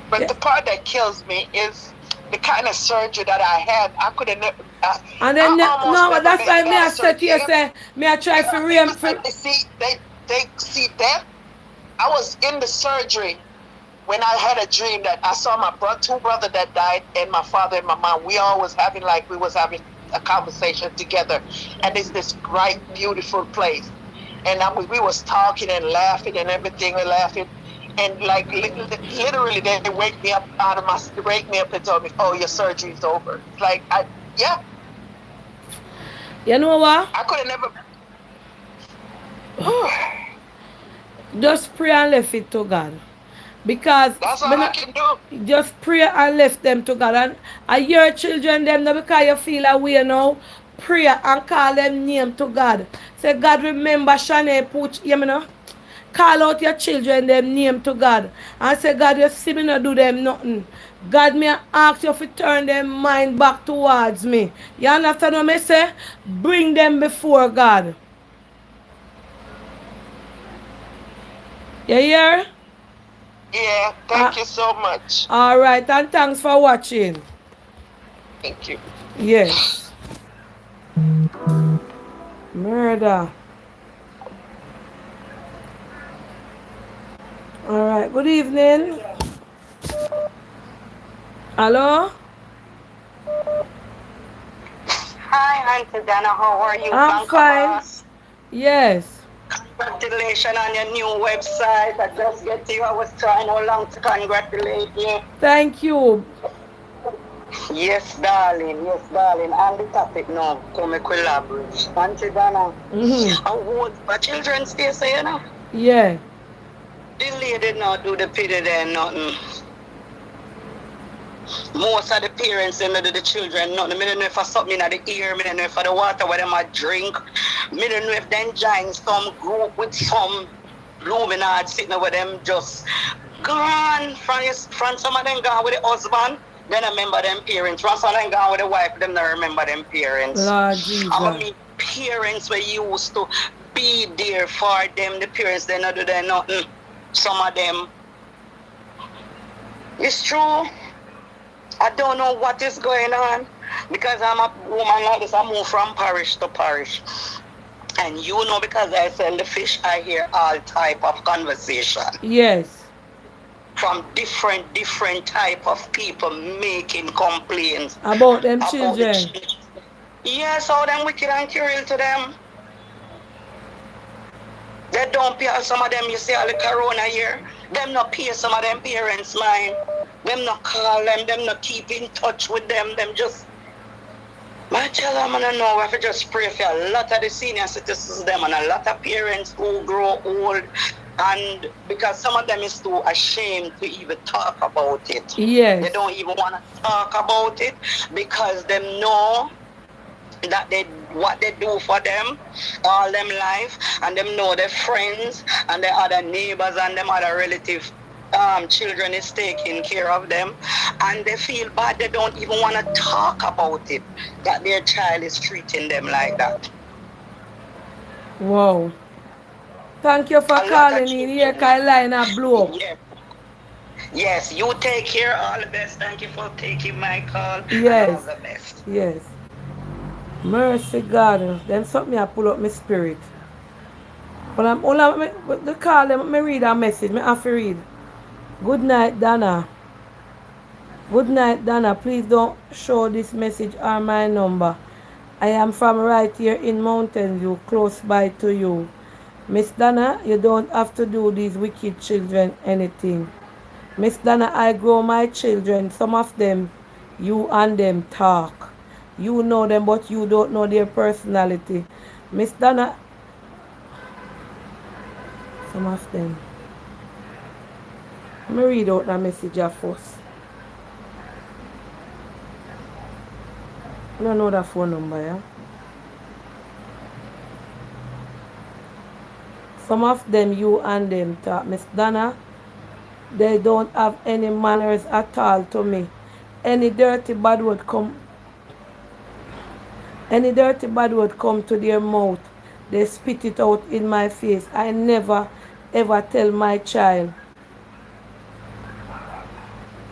Speaker 6: But the part that kills me is the kind of surgery that I had. I could have never.
Speaker 1: And then that's why me I said to you, say, me I try to
Speaker 6: They see that. I was in the surgery when I had a dream that I saw my two brothers that died and my father and my mom. We was having a conversation together, and it's this bright, beautiful place. And we was talking and laughing and everything. We're laughing, and like literally, they wake me up and told me, "Oh, your surgery's over." Like, yeah.
Speaker 1: You know what?
Speaker 6: I could have never.
Speaker 1: Just pray and left it to God. Because
Speaker 6: that's all I can do.
Speaker 1: Just pray and left them to God. And your children them now because you feel away now. Pray and call them name to God. Say, God, remember Shanae Pooch, you know. Call out your children them name to God. And say, God, you see me not do them nothing. God, me ask you to turn their mind back towards me. You understand what I say? Bring them before God. You hear?
Speaker 6: Yeah, thank you so much.
Speaker 1: All right, and thanks for watching.
Speaker 6: Thank you.
Speaker 1: Yes. Murder. All right, good evening. Hello?
Speaker 8: Hi, Auntie Donna, how are you?
Speaker 1: I'm fine. Yes.
Speaker 8: Congratulations on your new website. I just get to you. I was trying all along to congratulate you.
Speaker 1: Thank you.
Speaker 8: Yes, darling. Yes, darling. On the topic now, come collaborate. Auntie Donna, my children still say, you know?
Speaker 1: Yeah.
Speaker 8: The lady not do the pity there, nothing. Most of the parents, they don't do the children nothing. I don't know if I something in the ear, I don't know if I the water where them a drink. I don't know if they join some group with some luminard sitting with them just gone from some of them gone with the husband. Then I remember them parents. From some of them gone with the wife, them don't remember them parents.
Speaker 1: Lord Jesus.
Speaker 8: I mean, parents were used to be there for them. The parents, they don't do that nothing. Some of them. It's true. I don't know what is going on because I'm a woman like this. I move from parish to parish. And you know, because I sell the fish, I hear all type of conversation.
Speaker 1: Yes.
Speaker 8: From different type of people making complaints.
Speaker 1: About them children.
Speaker 8: Yes, all them wicked and cruel to them. They don't pay some of them, you see all the corona here. Them not pay some of them parents' mind. Them not call them not keep in touch with them. Them just, my child, I'm gonna know, we have to just pray for a lot of the senior citizens, them, and a lot of parents who grow old. And because some of them is too ashamed to even talk about it.
Speaker 1: Yes.
Speaker 8: They don't even want to talk about it because they know that what they do for them all them life, and them know their friends and their other neighbors and them other relative children is taking care of them, and they feel bad. They don't even want to talk about it, that their child is treating them like that.
Speaker 1: Wow. Thank you for calling in here, Carolina Blow.
Speaker 8: Yes. Yes, you take care. All the best. Thank you for taking my call.
Speaker 1: Yes.
Speaker 8: All the best.
Speaker 1: Yes. Mercy God. Then something I pull up my spirit. But I'm all the call them, me read a message. Me have to read. Good night, Donna. Good night, Donna. Please don't show this message or my number. I am from right here in Mountain View, close by to you. Miss Donna, you don't have to do these wicked children anything. Miss Donna, I grow my children. Some of them, you and them talk. You know them, but you don't know their personality. Miss Donna, some of them. Let me read out that message first. I don't know that phone number, yeah? Some of them, you and them talk. Miss Donna, they don't have any manners at all to me. Any dirty bad word come to their mouth, they spit it out in my face. I never ever tell my child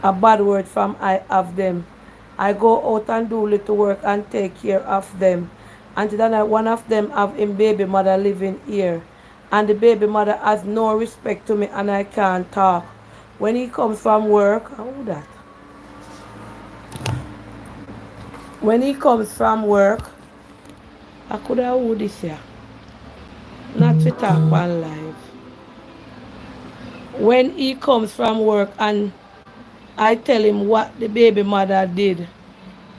Speaker 1: a bad word from I have them. I go out and do little work and take care of them. And then one of them have him baby mother living here. And the baby mother has no respect to me and I can't talk. When he comes from work, how that? When he comes from work, I could have who this here. Not to talk on live. When he comes from work and I tell him what the baby mother did,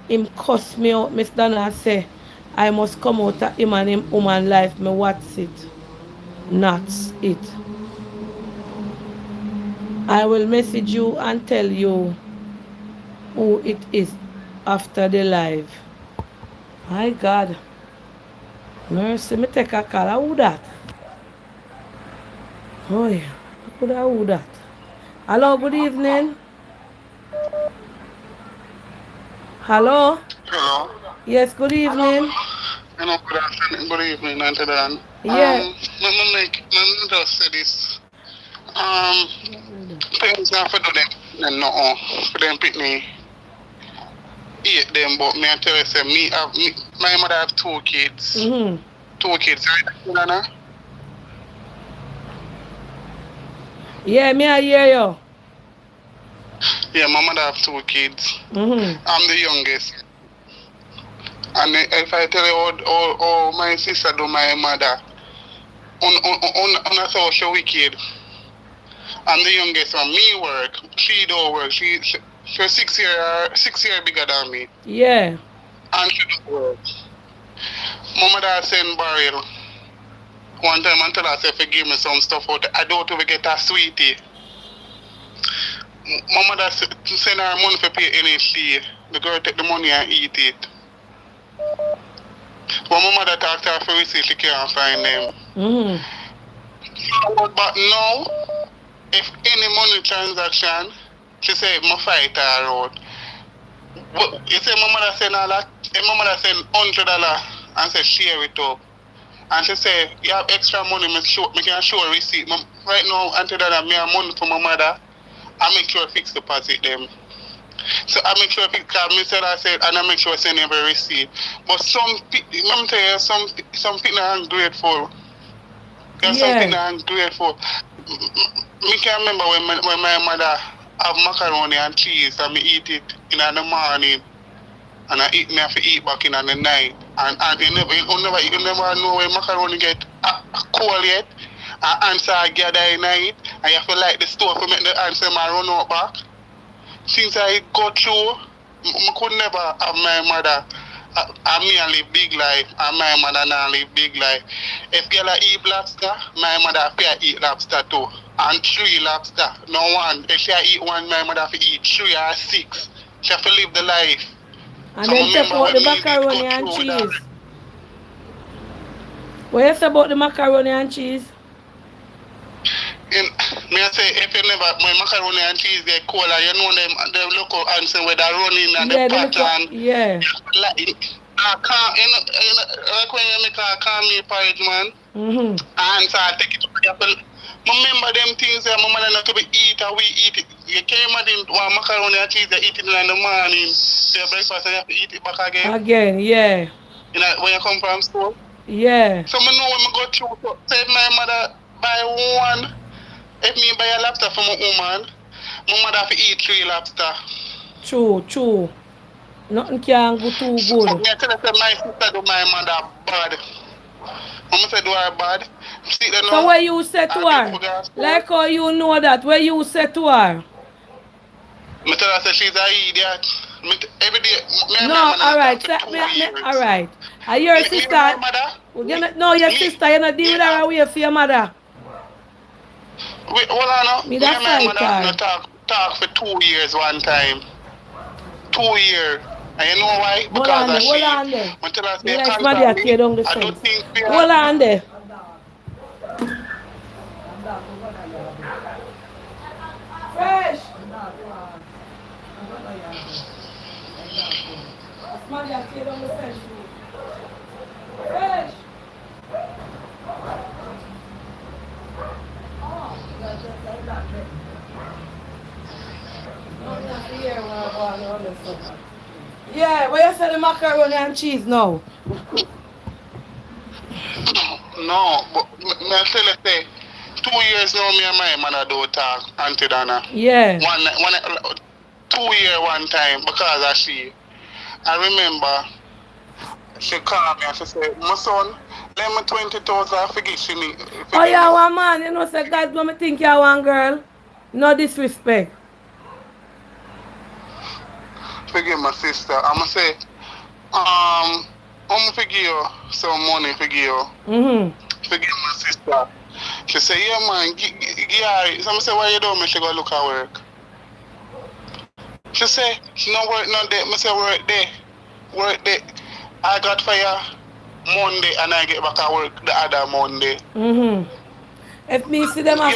Speaker 1: him cuss me out, Miss Donna say, I must come out of him and him woman life, me what's it? Not it. I will message you and tell you who it is after the live. My God. Mercy, me take a call. Who that? Oh yeah. Who that? Hello, good evening. Hello?
Speaker 9: Hello.
Speaker 1: Yes, good evening.
Speaker 9: Hello, good afternoon, good evening, Auntie Dan.
Speaker 1: Yeah.
Speaker 9: Let me just say this. Parents have to do them, and no, for them pick me, eat them, but me I tell you, say, my mother have 2 kids.
Speaker 1: Mm-hmm.
Speaker 9: 2 kids, right, Nana?
Speaker 1: Yeah, me I hear you.
Speaker 9: Yeah, my mother have 2 kids.
Speaker 1: Mm-hmm.
Speaker 9: I'm the youngest. And if I tell you how my sister do my mother, on a social wicked. I'm the youngest one. Me work. She don't work. She's 6 years bigger than me.
Speaker 1: Yeah.
Speaker 9: And she don't work. My mother send barrel. One time until I said, forgive me some stuff out. I don't even get a sweetie. my mother send her money for pay NHC. The girl take the money and eat it. When my mother talked to her for receipt, she can't find them. But now, if any money transaction, she say, my fight her out. You say my mother send all that, if my mother send $100 and say share it up. And she say, you have extra money, me can show a receipt. Right now, until that I have money for my mother, I make sure I fix deposit them. So I make sure I fix, I said, and I make sure I send every receipt. But some people, tell you, some people are ungrateful. Some people are ungrateful. Me can remember when my mother have macaroni and cheese and me eat it in the morning. And me have to eat back in the night. And you never know when macaroni get cold yet. And answer I gather in night. And you have to light the stove to make the answer run out back. Since I go through, I could never have my mother. And me live big life, and my mother not live big life. If girl eat lobster, my mother have to eat lobster too. And 3 lobster, no one. If she eat one, my mother have to eat 3 or 6. She have to live the life.
Speaker 1: And so then talk about the macaroni and cheese. What you say about the macaroni and cheese?
Speaker 9: Me I say if you never my macaroni and cheese they cold, you know them local answer where they're running and the pot and I can't like when you make a cornmeal porridge, man. And so I take it to remember them things that my mother not to be eat and we eat it. You can't imagine one macaroni and cheese they eat it in the morning. Say breakfast and you have to eat it back again. You know when you come from school? So I know when I go through, so say my mother buy one. If me buy a lobster for my woman, my mother have to eat 3 lobster.
Speaker 1: True. Nothing can go too good.
Speaker 9: So I tell her my sister do my mother bad. Mama say do her bad.
Speaker 1: So what you say to her? Like how you know that? What you say to her?
Speaker 9: I tell her say she's an idiot. Every day.
Speaker 1: No, alright. Alright. Are your sister? No, your sister. You're not dealing with her away for your mother.
Speaker 9: Wait, hold on. Me and my mother talk for 2 years one time. 2 years. And you know why? Because of she.
Speaker 1: Hold on there. Hold on there. Fresh. Fresh. Yeah, where you say the macaroni and cheese now?
Speaker 9: No, but I tell you say 2 years now me and my mother do talk, Auntie Donna. 2 years one time because of she. I remember she called me and she said, my son, let me 20,000 forget she need.
Speaker 1: Oh yeah, one man, you know say God when me think you're one girl. No disrespect.
Speaker 9: Forgive my sister. I'ma say, I'm gonna forgive you some money, forgive you. Forgive my sister. She say, yeah man, so I say, why you doing? She go look at work. She say, she no work no day. I say, work day. I got fire Monday and I get back at work the other Monday.
Speaker 1: If me see them as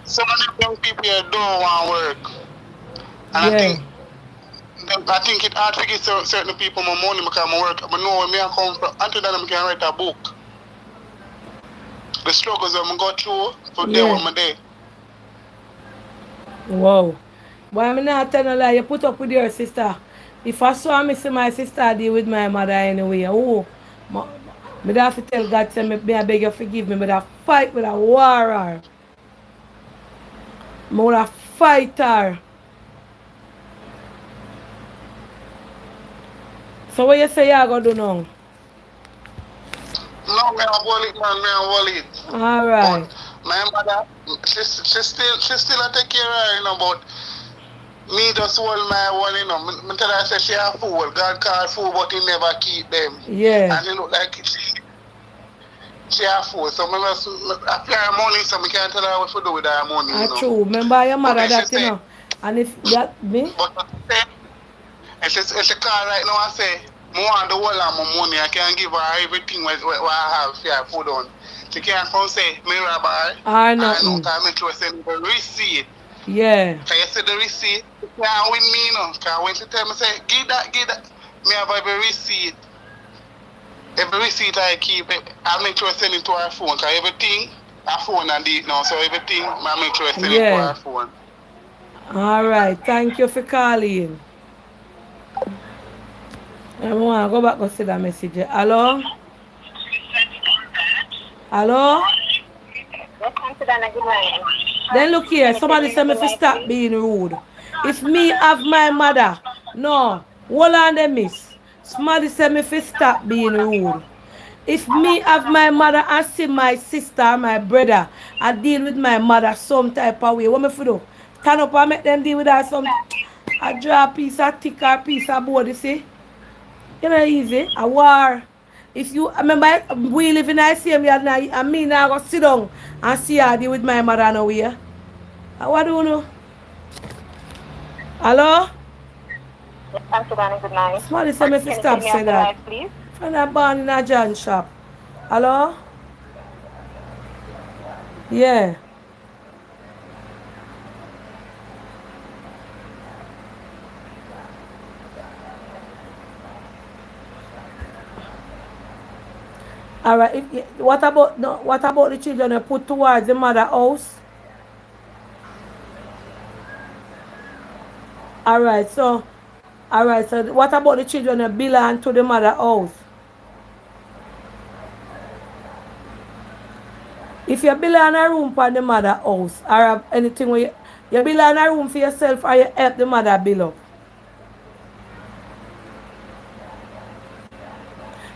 Speaker 9: some of the young people here don't want work. And I think it's hard to give certain people my money because I work. But no, when I come from, until then I can write a book. The struggles that I go through for day one day.
Speaker 1: Wow. But I'm not telling a lie, you put up with your sister. If I saw me see my sister deal with my mother anyway, me have to tell God, say, me I beg you forgive me, but I fight with a warrior. I would have fight her. So what you say you going to do now?
Speaker 9: No, me I hold it, man, me I hold it.
Speaker 1: Alright.
Speaker 9: My mother, she still take care of her, you know, but me just hold my one, you know. I tell her, say she a fool. God called fool, but he never keep them. And it look like she a fool. So I pay her money, so I can't tell her what to do with her money, you know.
Speaker 1: True. Remember your mother that, you know. And if that me?
Speaker 9: But it's a call right now I say, I want the whole of my money. I can give her everything what I have for her put on. She can't come say, me rob her.
Speaker 1: Or
Speaker 9: No,
Speaker 1: nothing.
Speaker 9: because I'm to send the receipt.
Speaker 1: Yeah.
Speaker 9: Can you see the receipt? You can't win me, no. Because when she tell me, say, give that. Me have every receipt. Every receipt I keep, I make sure I send it to her phone. Because everything, her phone and it now. So everything, I make sure I send it to her phone.
Speaker 1: All right. Thank you for calling. I want to go back and see that message. Hello? Hello? Then look here. Somebody said me to stop being rude. If me have my mother, no. Hold on there, miss. Somebody said me to stop being rude. If me have my mother and see my sister, my brother, I deal with my mother some type of way. What me for do? Stand up and make them deal with her some. I draw a piece of thick or piece of board, you see? You know easy. A war. If you remember we live in the same yard now and me now go sit down and see her deal with my mother now here. What do you know? Hello?
Speaker 2: Good night.
Speaker 1: Somebody say me to stop say that. Friend I born in a John shop. Hello? Yeah. All right. What about the children you put towards the mother house? All right. So what about the children that belong to the mother house? If you belong a room for the mother house or anything where you belong a room for yourself or you help the mother build up.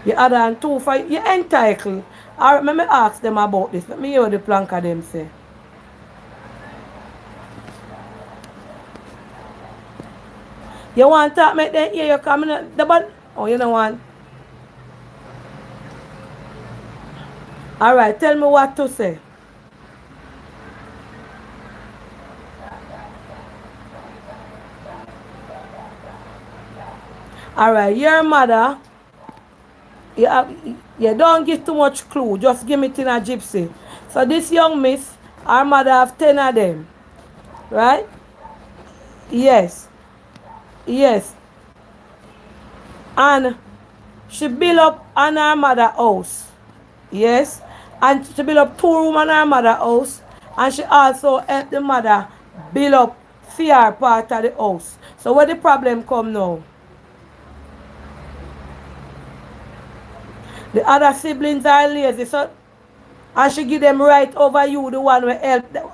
Speaker 1: The other and two for you entitled. Or let me ask them about this. Let me hear what the plank of them say. You want to talk, make them hear you coming at the button? Oh, you don't want? Alright, tell me what to say. Alright, your mother, you don't give too much clue. Just give me in a gypsy. So this young miss, her mother have 10 of them. Right? Yes. Yes. And she built up on her mother house. Yes. And she built up 2 rooms on her mother house. And she also helped the mother build up fear part of the house. So where the problem come now? The other siblings are lazy, so and she give them right over you, the one who help them.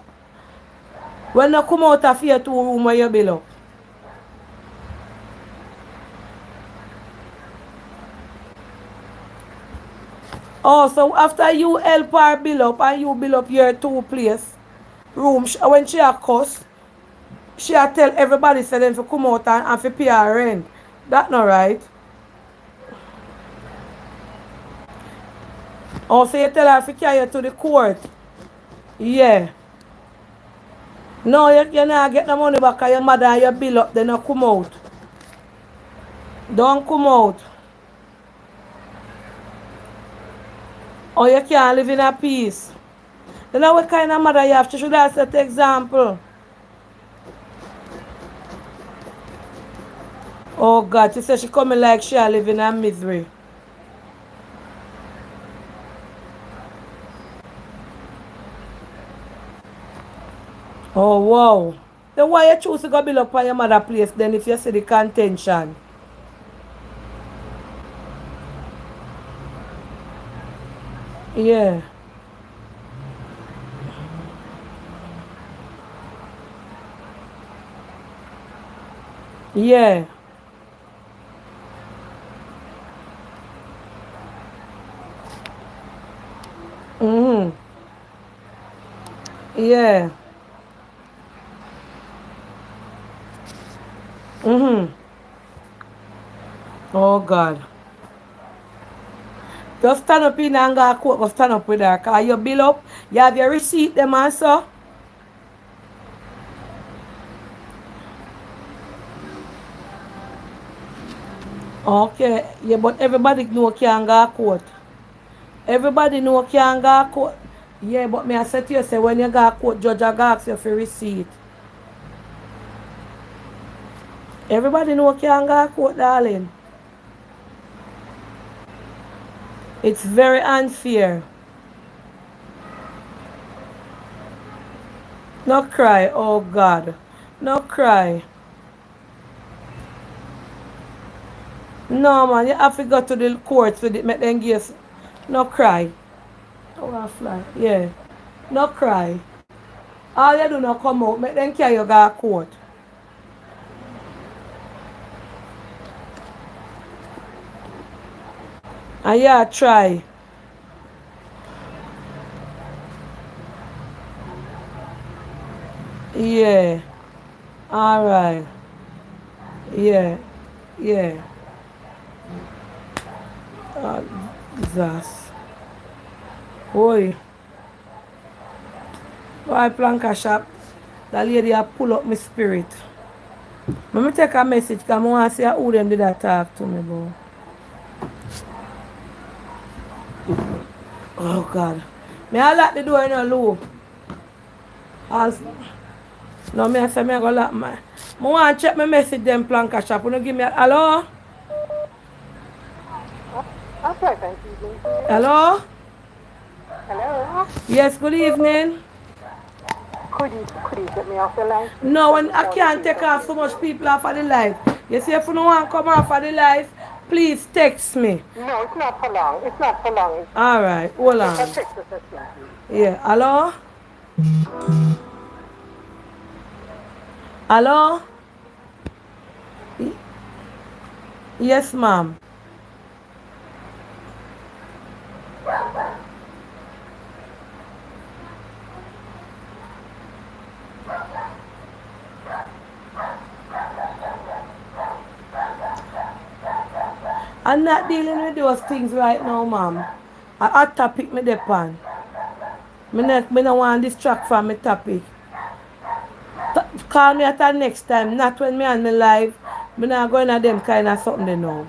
Speaker 1: When you come out of your 2 rooms where you build up. Oh, so after you help her build up and you build up your 2 place room, when she a cuss, she a tell everybody say them to come out and to pay her rent. That not right. Oh, so you tell her to carry you to the court. Yeah. No, you not get the money back of your mother and you bill up, then you come out. Don't come out. Or you can't live in a peace. You know what kind of mother you have? She should have set example. Oh God, she said she coming like she live in a misery. Oh wow. Then why you choose to go build up on your mother place then if you see the contention? Yeah. Yeah. Mm-hmm. Yeah. Mm-hmm. Oh God. Just stand up in and go court, go stand up with her. Because you bill up, you have your receipt them also. Okay, yeah, but everybody know can't go court. Everybody know can't go court. Yeah, but me I said to you, say when you go court, judge a go ask you for receipt. Everybody know can't go court, darling. It's very unfair. No cry, oh God. No cry. No man, you have to go to the court to make them give. No cry. Oh, I fly. Yeah. No cry. All you do not come out, make them carry you go to court. And yeah, try. Yeah. Alright. Yeah. Yeah. Oh, Jesus. Boy. Why planka shop? The lady a pull up my spirit. Let me take a message because I want to see who them did that talk to me about. Oh God. Me I lock the door in a low. No, me I say me I go lock my. I want to check my message them planka shop. You give me a hello?
Speaker 2: Okay, thank you.
Speaker 1: Hello?
Speaker 2: Hello?
Speaker 1: Yes, good evening.
Speaker 2: Could you get me off the line?
Speaker 1: No, when I can't take off so much people off of the live. You see, if you don't want to come off of the live, please text me.
Speaker 2: No, it's not for long. It's not for long.
Speaker 1: All right, hold on. Yeah, hello? Hello? Yes, ma'am. I'm not dealing with those things right now, ma'am. A hot topic me depend. Me don't want to distract from my topic. Call me at the next time, not when me on me live. Me not going at them kind of something they know.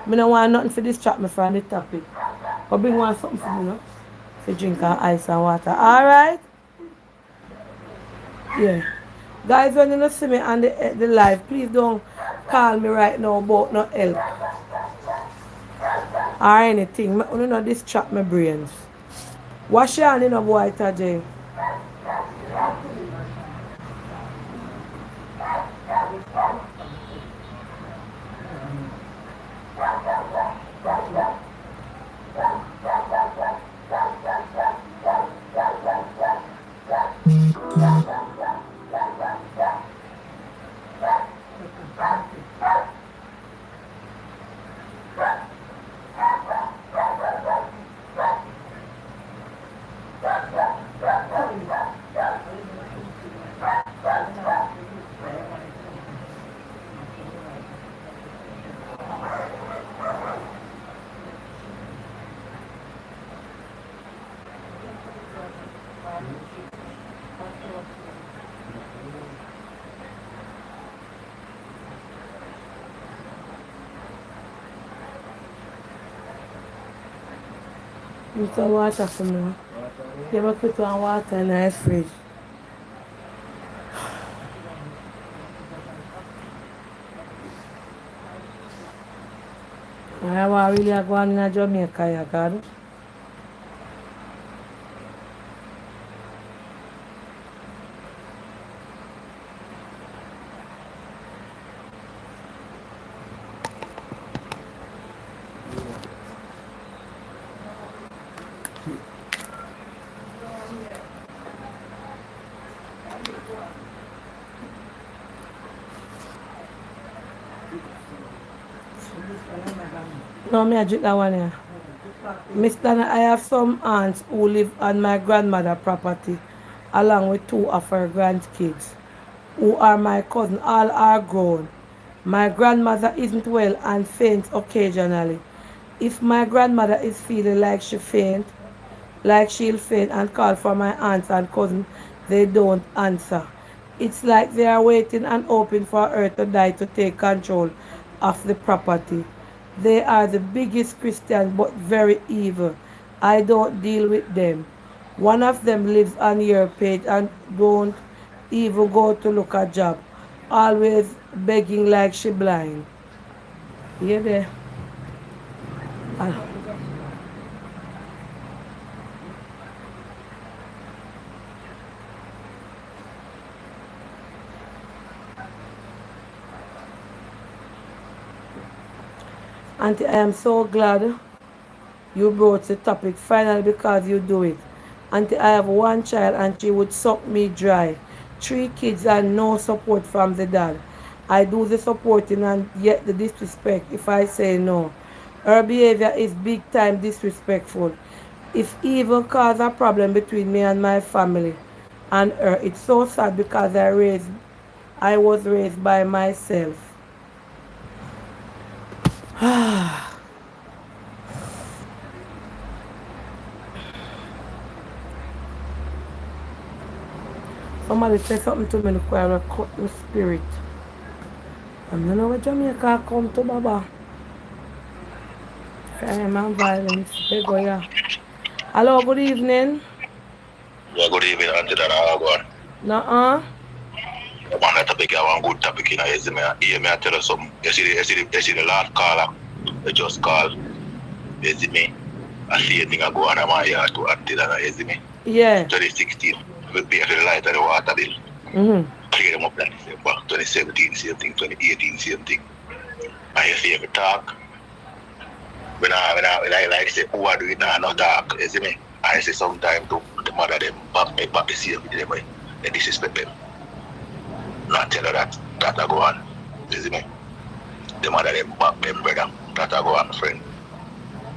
Speaker 1: Me don't want nothing to distract me from the topic. But bring one something for me, no? For drink and ice and water. Alright? Yeah. Guys, when you don't see me on the live, please don't call me right now about no help. Or anything. You know, distract my brains. Wash your hand in a boy, Tajay. You some water for me. You ever put one water in the fridge? I want really go on in Jamaica, you God. No, me I drink that one here. Mr. I have some aunts who live on my grandmother's property along with two of her grandkids who are my cousin. All are grown. My grandmother isn't well and faints occasionally. If my grandmother is feeling like she'll faint and call for my aunts and cousins, they don't answer. It's like they are waiting and hoping for her to die to take control of the property. They are the biggest Christian but very evil. I don't deal with them. One of them lives on your page and don't even go to look a job. Always begging like she blind. Yeah there. Ah. Auntie, I am so glad you brought the topic finally because you do it. Auntie, I have one child and she would suck me dry. 3 kids and no support from the dad. I do the supporting and yet the disrespect if I say no. Her behavior is big time disrespectful. If evil cause a problem between me and my family and her, it's so sad because I was raised by myself. Somebody say something to me before I cut my spirit. I don't know what Jamaica come to, Baba. Crime and violence. They go, yeah. Hello, good evening.
Speaker 10: Yeah, good evening, Auntie Dana.
Speaker 1: Nuh-uh.
Speaker 10: One topic, I want good topic, you know, hear me, I tell you something. You see the last caller, they just called, you see me. I see a thing I go on my yard to Auntie Dana, you see me.
Speaker 1: Yeah.
Speaker 10: 2016, we pay for the light of the water bill. Clear them up like December, 2017, same thing, 2018, same thing. And you see me talk. When I like say, who are doing now, no talk, you see me. I say sometimes to the mother them back the same with them, they disrespect them. Not tell her that I go on. You see me? The mother them back them brother, that I go on, friend.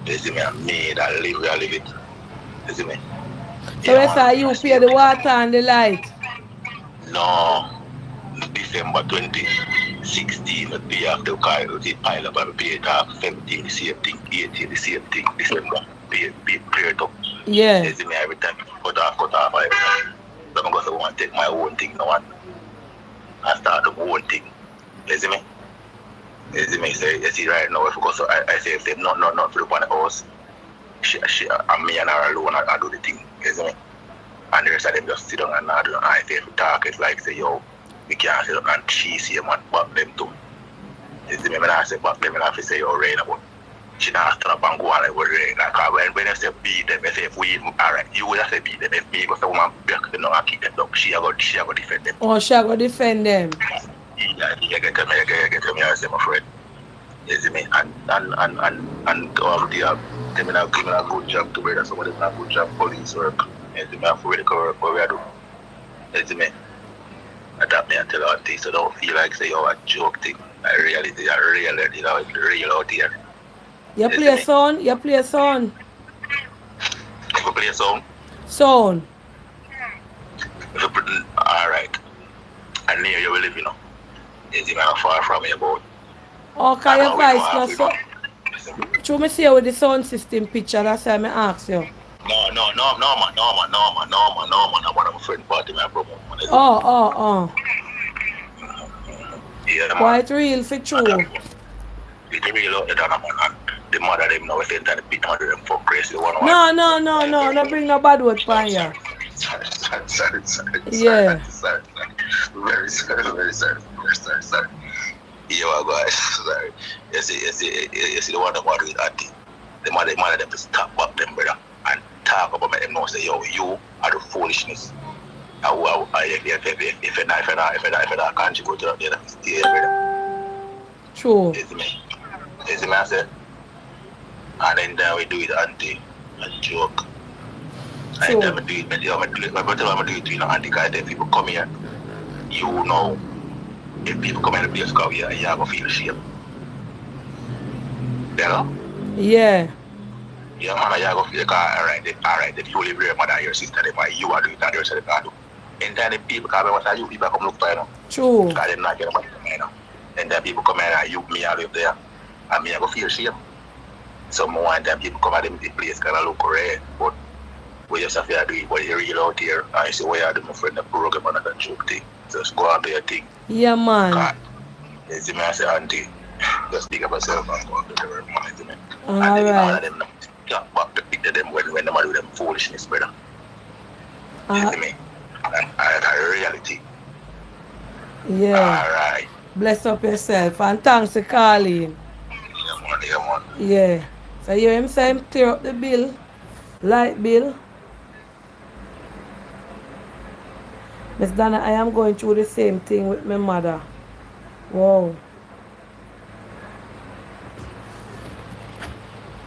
Speaker 10: You see me? And me that I live it. You see me?
Speaker 1: So yeah, that's you pay the water and the light?
Speaker 10: No. December 2016, the day after the pile up and pay it off. 17 the same thing, 18 the same thing, December, pay it up.
Speaker 1: Yeah.
Speaker 10: You see me? Every time cut off every time. So I'm going to want to take my own thing now and start the own thing. You see me? You see me? So you see right now, if because I say if they not for the one house, she and me and her alone I do the thing. You see me? And the rest of them just sit down and not do. I say if we talk, it's like say yo, we can't sit down and she see them and back them too. You see me? When I say back them, I have to say yo rain about. She not stand up and go on like we're rain. Like when I say beat them, I say if we alright, you will say beat them. If me because the woman back them and keep them down, she go defend them.
Speaker 1: Oh, she go defend them.
Speaker 10: Yeah, you get to me, I say my friend. You see me? And all the them in a good job to where somebody in a good job police work. You see me? I'm for the work what we do. You see me? Adapt me and tell her things so don't feel like say yo a joke thing. I really you know it's real out here.
Speaker 1: You play a song? You play a song?
Speaker 10: If you play a song?
Speaker 1: Song.
Speaker 10: Alright. And near you will live, you know. Is it not far from you about?
Speaker 1: Okay, your voice no so. Show me see you with the sound system picture, that's why I ask you.
Speaker 10: No, man. One of my friend party, my brother.
Speaker 1: Oh.
Speaker 10: Yeah, man.
Speaker 1: Quite real for true.
Speaker 10: It's real out there, man. The mother them now saying that the big mother them for crazy one.
Speaker 1: No, bring no bad word for you.
Speaker 10: Sorry.
Speaker 1: Yeah.
Speaker 10: Sorry. Very sorry. Yeah, guys, sorry. You see the one about with Auntie. The mother them to stop back them, brother, and talk about them now say, yo, you are the foolishness. If you're not contribute to that, stay brother.
Speaker 1: True.
Speaker 10: You see me, I said. And then we do it Auntie and joke. And then we do it, but I'm do it, you know, Auntie, guys, if people come here, you know, if people come in the place come here, you have to feel shame. You know?
Speaker 1: Yeah.
Speaker 10: Yeah, man, you have to feel, alright, if you live your mother and your sister, you are doing that, your sister can't do. And then the people come in, what you people come look for, you know?
Speaker 1: True.
Speaker 10: Because they're not getting money, you know? And then people come in and me, I live there, and me, I go feel shame. So more and then people come at them the place kind of look red, but we just have to do it, but you're real out here, and you see what you do, my friend, the program and that joke thing. Just go and do your thing.
Speaker 1: Yeah, man.
Speaker 10: God. You see me, I say, Auntie, Just think of yourself and go to the work money to me.
Speaker 1: All
Speaker 10: And then all
Speaker 1: right.
Speaker 10: of them come back to pick them when they do them foolishness, brother. You see me? That's a reality.
Speaker 1: Yeah.
Speaker 10: Alright.
Speaker 1: Bless up yourself and thanks for calling.
Speaker 10: Yeah, man.
Speaker 1: Yeah. So you hear him say him clear up the bill, light bill. Miss Donna, I am going through the same thing with my mother. Wow.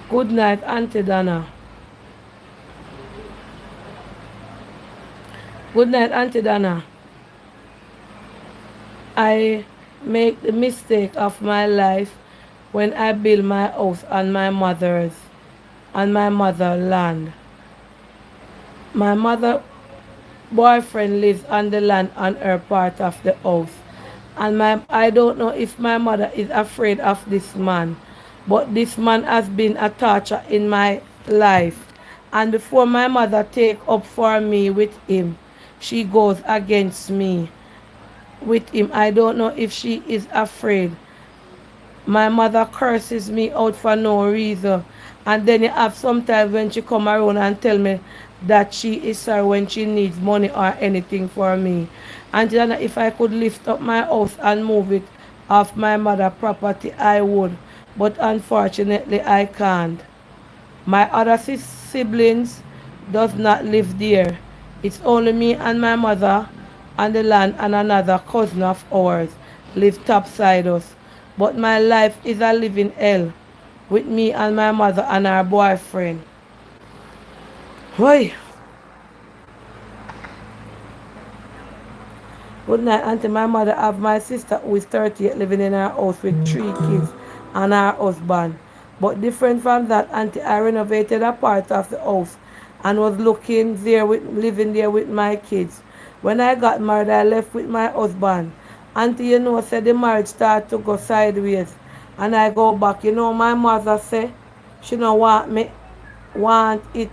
Speaker 1: Good night, Auntie Donna. Good night, Auntie Donna. I make the mistake of my life when I build my house on my mother's land. My mother boyfriend lives on the land on her part of the house. And I don't know if my mother is afraid of this man. But this man has been a torture in my life. And before my mother take up for me with him, she goes against me with him. I don't know if she is afraid. My mother curses me out for no reason. And then you have sometimes when she come around and tell me that she is sorry when she needs money or anything for me. And then if I could lift up my house and move it off my mother's property, I would. But unfortunately, I can't. My other siblings does not live there. It's only me and my mother on the land, and another cousin of ours live topside us. But my life is a living hell with me and my mother and her boyfriend. Why? Good night, Auntie. My mother have my sister who is 38 living in her house with 3 kids and her husband. But different from that, Auntie, I renovated a part of the house and was living there with my kids. When I got married, I left with my husband. Auntie, you know, said the marriage started to go sideways. And I go back. You know, my mother said she don't want it.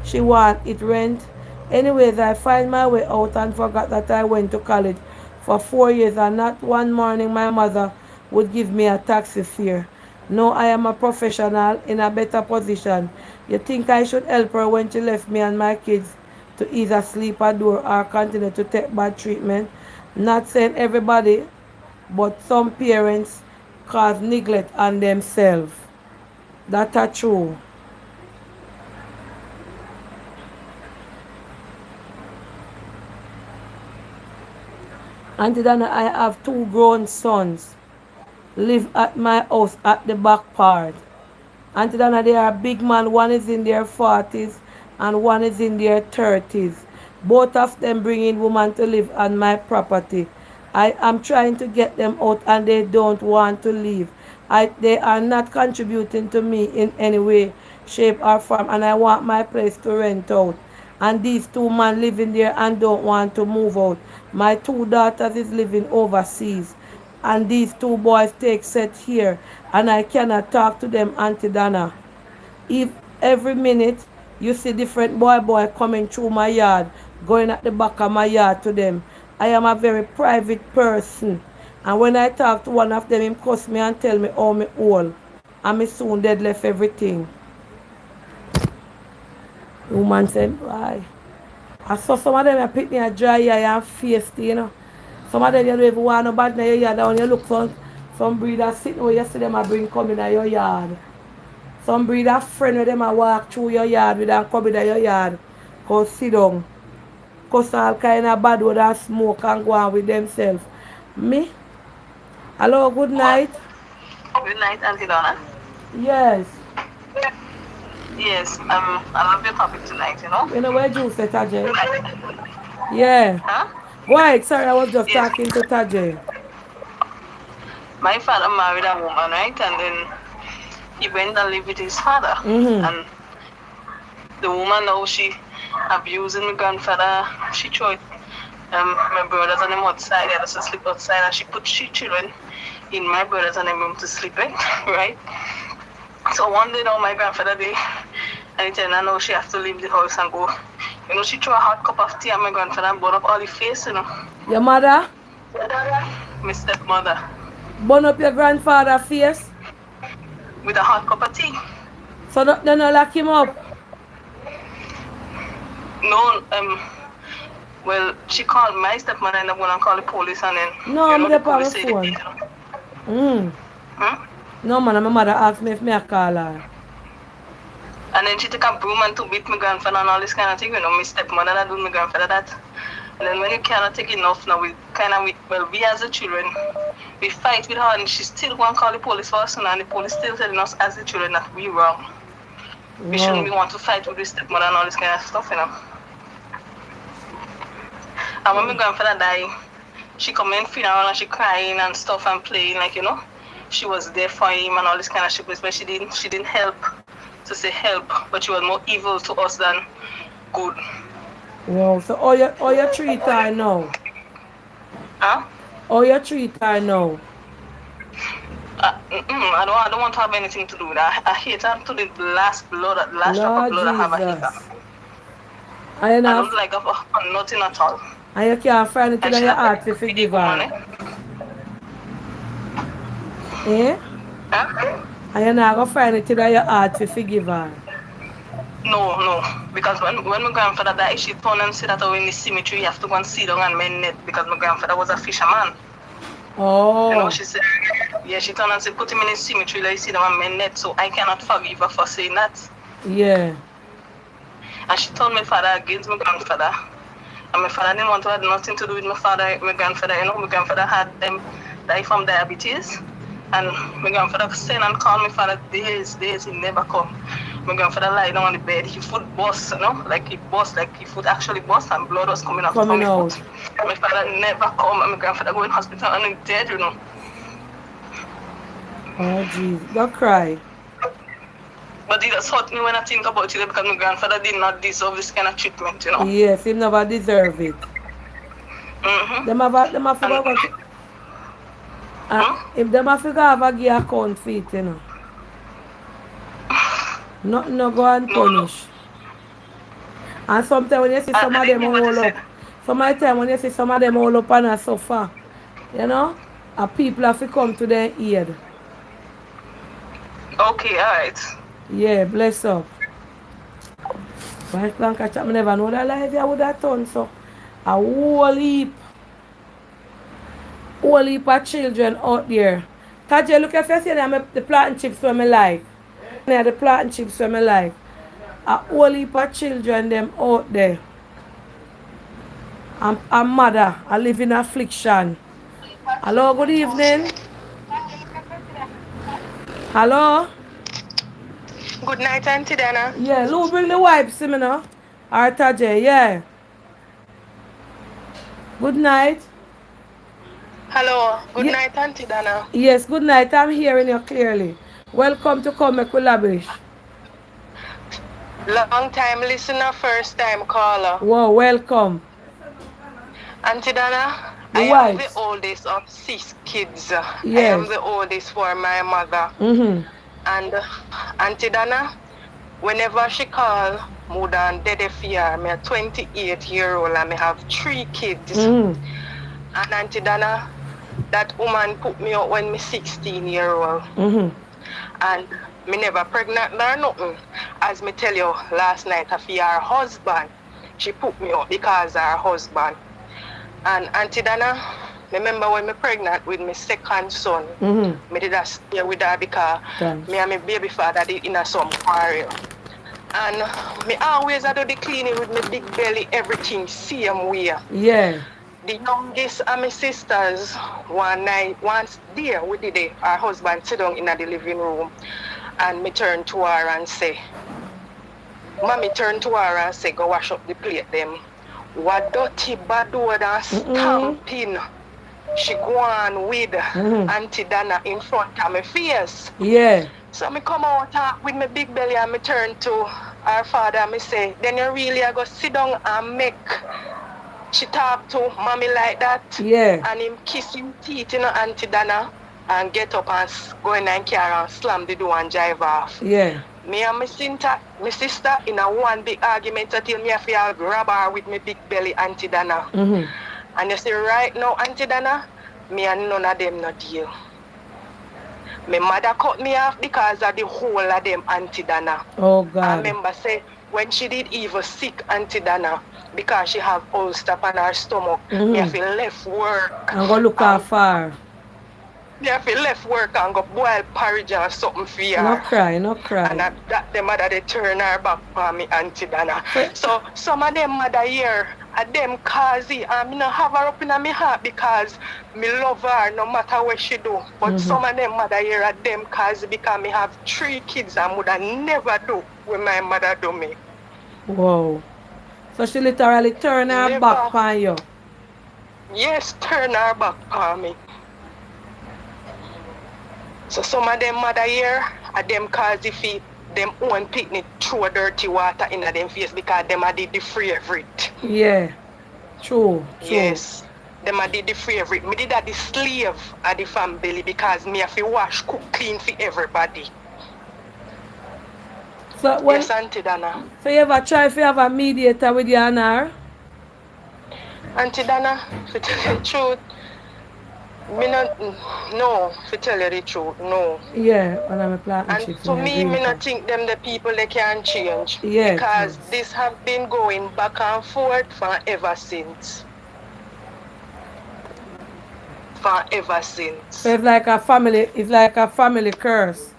Speaker 1: She want it rent. Anyways, I find my way out and forgot that I went to college for 4 years, and not one morning my mother would give me a taxi fare. Now I am a professional in a better position. You think I should help her when she left me and my kids to either sleep at door or continue to take bad treatment? Not saying everybody, but some parents cause neglect on themselves. That's true. Auntie Donna, I have 2 grown sons live at my house at the back part. Auntie Donna, they are big man. One is in their 40s and one is in their 30s. Both of them bring in women to live on my property. I am trying to get them out and they don't want to leave. They are not contributing to me in any way, shape or form, and I want my place to rent out. And these 2 men living there and don't want to move out. My 2 daughters is living overseas. And these 2 boys take set here. And I cannot talk to them, Auntie Donna. If every minute you see different boy coming through my yard, going at the back of my yard to them. I am a very private person. And when I talk to one of them, he cuss me and tell me how me old. And me soon dead left everything. The woman said, why? I saw some of them pick me a dry eye and face, you know. Some of them you don't even want no bad in your yard. When you look for some breeder sitting where you see them bring come in your yard. Some breeder friend with them walk through your yard with them come in your yard. Go sit down. Cause all kind of bad with that smoke and go on with themselves. Me? Hello, good night.
Speaker 8: Good night, Auntie Donna.
Speaker 1: Yes.
Speaker 8: Yes, I love your topic tonight, you know.
Speaker 1: You know where you say, Tajay? Yeah.
Speaker 8: Huh?
Speaker 1: Why? Sorry, I was just talking to Tajay.
Speaker 8: My father married a woman, right? And then he went and lived with his father. And the woman now, she abusing my grandfather. She tried my brothers and them outside. They had to sleep outside, and she put 3 children in my brothers and them room to sleep in, right? So one day now my grandfather day, and then I know she has to leave the house and go. You know, she threw a hot cup of tea at my grandfather and burned up all the face, you know.
Speaker 1: Your mother?
Speaker 8: My stepmother.
Speaker 1: burn up your grandfather's face?
Speaker 8: with a hot cup of tea.
Speaker 1: So they no lock him up?
Speaker 8: No, well, she called my stepmother and I'm gonna call the police and then
Speaker 1: No, I'm
Speaker 8: the
Speaker 1: the on
Speaker 8: police
Speaker 1: my
Speaker 8: say
Speaker 1: phone.
Speaker 8: they
Speaker 1: Hmm? No man, my mother asked me if me a call her.
Speaker 8: And then she took a broom and to beat my grandfather and all this kind of thing, my stepmother that do my grandfather that. And then when you cannot take enough now, we as the children, we fight with her and she still want to call the police for us and the police still telling us as the children that we wrong. We shouldn't be want to fight with the stepmother and all this kind of stuff, And when my grandfather died, she come in funeral and she crying and stuff and playing she was there for him and all this kind of shit, but she didn't help to say help, but she was more evil to us than good.
Speaker 1: Wow, so all you treat her now?
Speaker 8: Huh?
Speaker 1: All you treat her now?
Speaker 8: I don't want to have anything to do with that. I hate her to the last drop of blood I have. I hate her. I don't like her for nothing at all.
Speaker 1: And you can't find it in your heart to forgive her? Eh?
Speaker 8: Huh?
Speaker 1: And you're not going to find it in your heart to forgive her?
Speaker 8: No. Because when my grandfather died, she told and said that in the cemetery you have to go and sit down and mend net because my grandfather was a fisherman.
Speaker 1: Oh.
Speaker 8: She said, she told and said, put him in the cemetery, let you sit down and mend net, so I cannot forgive her for saying that.
Speaker 1: Yeah.
Speaker 8: And she told my father against my grandfather. And my father didn't want to have nothing to do with my grandfather. My grandfather had them die from diabetes. And my grandfather sent and called my father days, he never come. My grandfather lied down on the bed, his foot bust, his foot actually bust and blood was coming out from his foot. And my father never come and my grandfather go in hospital and he's dead,
Speaker 1: Oh jeez, don't cry.
Speaker 8: But it just hurt me when I think about it because my grandfather did not deserve this kind of treatment,
Speaker 1: Yes, he never deserved it. Them have to if them have to have a give account for it, Nothing no go and punish. And sometimes when you see some of them all up, when you see some of them all up and suffer, and people have to come to their aid.
Speaker 8: Okay, alright.
Speaker 1: Yeah, bless up. But I never know that life I would have done so. A whole heap of children out there. Kaja, look if you see the plantain chips for my life. Yeah, the plantain chips for my life. A whole heap of children them out there. A mother, I live in affliction. Hello, good evening. Hello?
Speaker 11: Good night, Auntie Dana.
Speaker 1: Yeah, Lou, bring the wipes, or Taje, yeah. Good night.
Speaker 11: Hello, good night, Auntie Dana.
Speaker 1: Yes, good night. I'm hearing you clearly. Welcome to Come Make We Lavish.
Speaker 11: Long time listener, first time caller.
Speaker 1: Wow, welcome.
Speaker 11: Auntie Dana, I am the oldest of 6 kids. Yes. I am the oldest for my mother. And Auntie Dana, whenever she call, more than dead fear, I'm a 28-year-old and I have 3 kids. And Auntie Dana, that woman put me out when me 16-year-old. And me never pregnant or nothing. As me tell you last night, of her husband, she put me out because of her husband. And Auntie Dana, remember when me pregnant with my second son, me did stay with her because me and my baby father did in some quarrel. And me always do the cleaning with my big belly, everything same way.
Speaker 1: Yeah.
Speaker 11: The youngest of my sisters, once there, we did it, her husband sit down in the living room and me turn to her and say, Mommy turn to her and say, go wash up the plate them. What dirty bad word and stamping she go on with Auntie Dana in front of my face.
Speaker 1: Yeah.
Speaker 11: So me come out with my big belly and me turn to her father and me say, then you really are go sit down and make she talk to mommy like that.
Speaker 1: Yeah.
Speaker 11: And him kiss him teeth, Auntie Dana, and get up and go in and car and slam the door and drive off.
Speaker 1: Yeah.
Speaker 11: Me and my sister in a one big argument until me have to grab her with my big belly, Auntie Dana. And you see right now, Auntie Dana, me and none of them not deal. My mother cut me off because of the whole of them, Auntie Dana.
Speaker 1: Oh God.
Speaker 11: I remember say when she did even sick, Auntie Dana, because she have ulcer on her stomach, me have to left work.
Speaker 1: I'm gonna look afar.
Speaker 11: Me have to left work and go boil porridge or something for her.
Speaker 1: No cry, no cry.
Speaker 11: And that the mother they turn her back for me, Auntie Dana. So some of them mother here, them crazy, and me not have her up in my heart because me love her no matter what she do. But some of them mother here are them crazy because me have 3 kids and would never do what my mother do me.
Speaker 1: Whoa. So she literally turn her back on you?
Speaker 11: Yes, turn her back on me. So some of them mother here are them crazy feet. Them own picnic throw dirty water in them face because them are the favorite.
Speaker 1: Yeah, true.
Speaker 11: Yes, them are the favorite. Me did that the slave of the family because me have to wash, cook, clean for everybody.
Speaker 1: So when,
Speaker 11: yes, Auntie Dana.
Speaker 1: So you ever try if you have a mediator with you and her?
Speaker 11: Auntie Dana, to tell you the truth, me not, no, to tell you the truth, no.
Speaker 1: Yeah, when I'm a plant.
Speaker 11: And to me not think them the people they can change.
Speaker 1: Yeah.
Speaker 11: Because this have been going back and forth for ever since. Forever since.
Speaker 1: So it's like a family curse.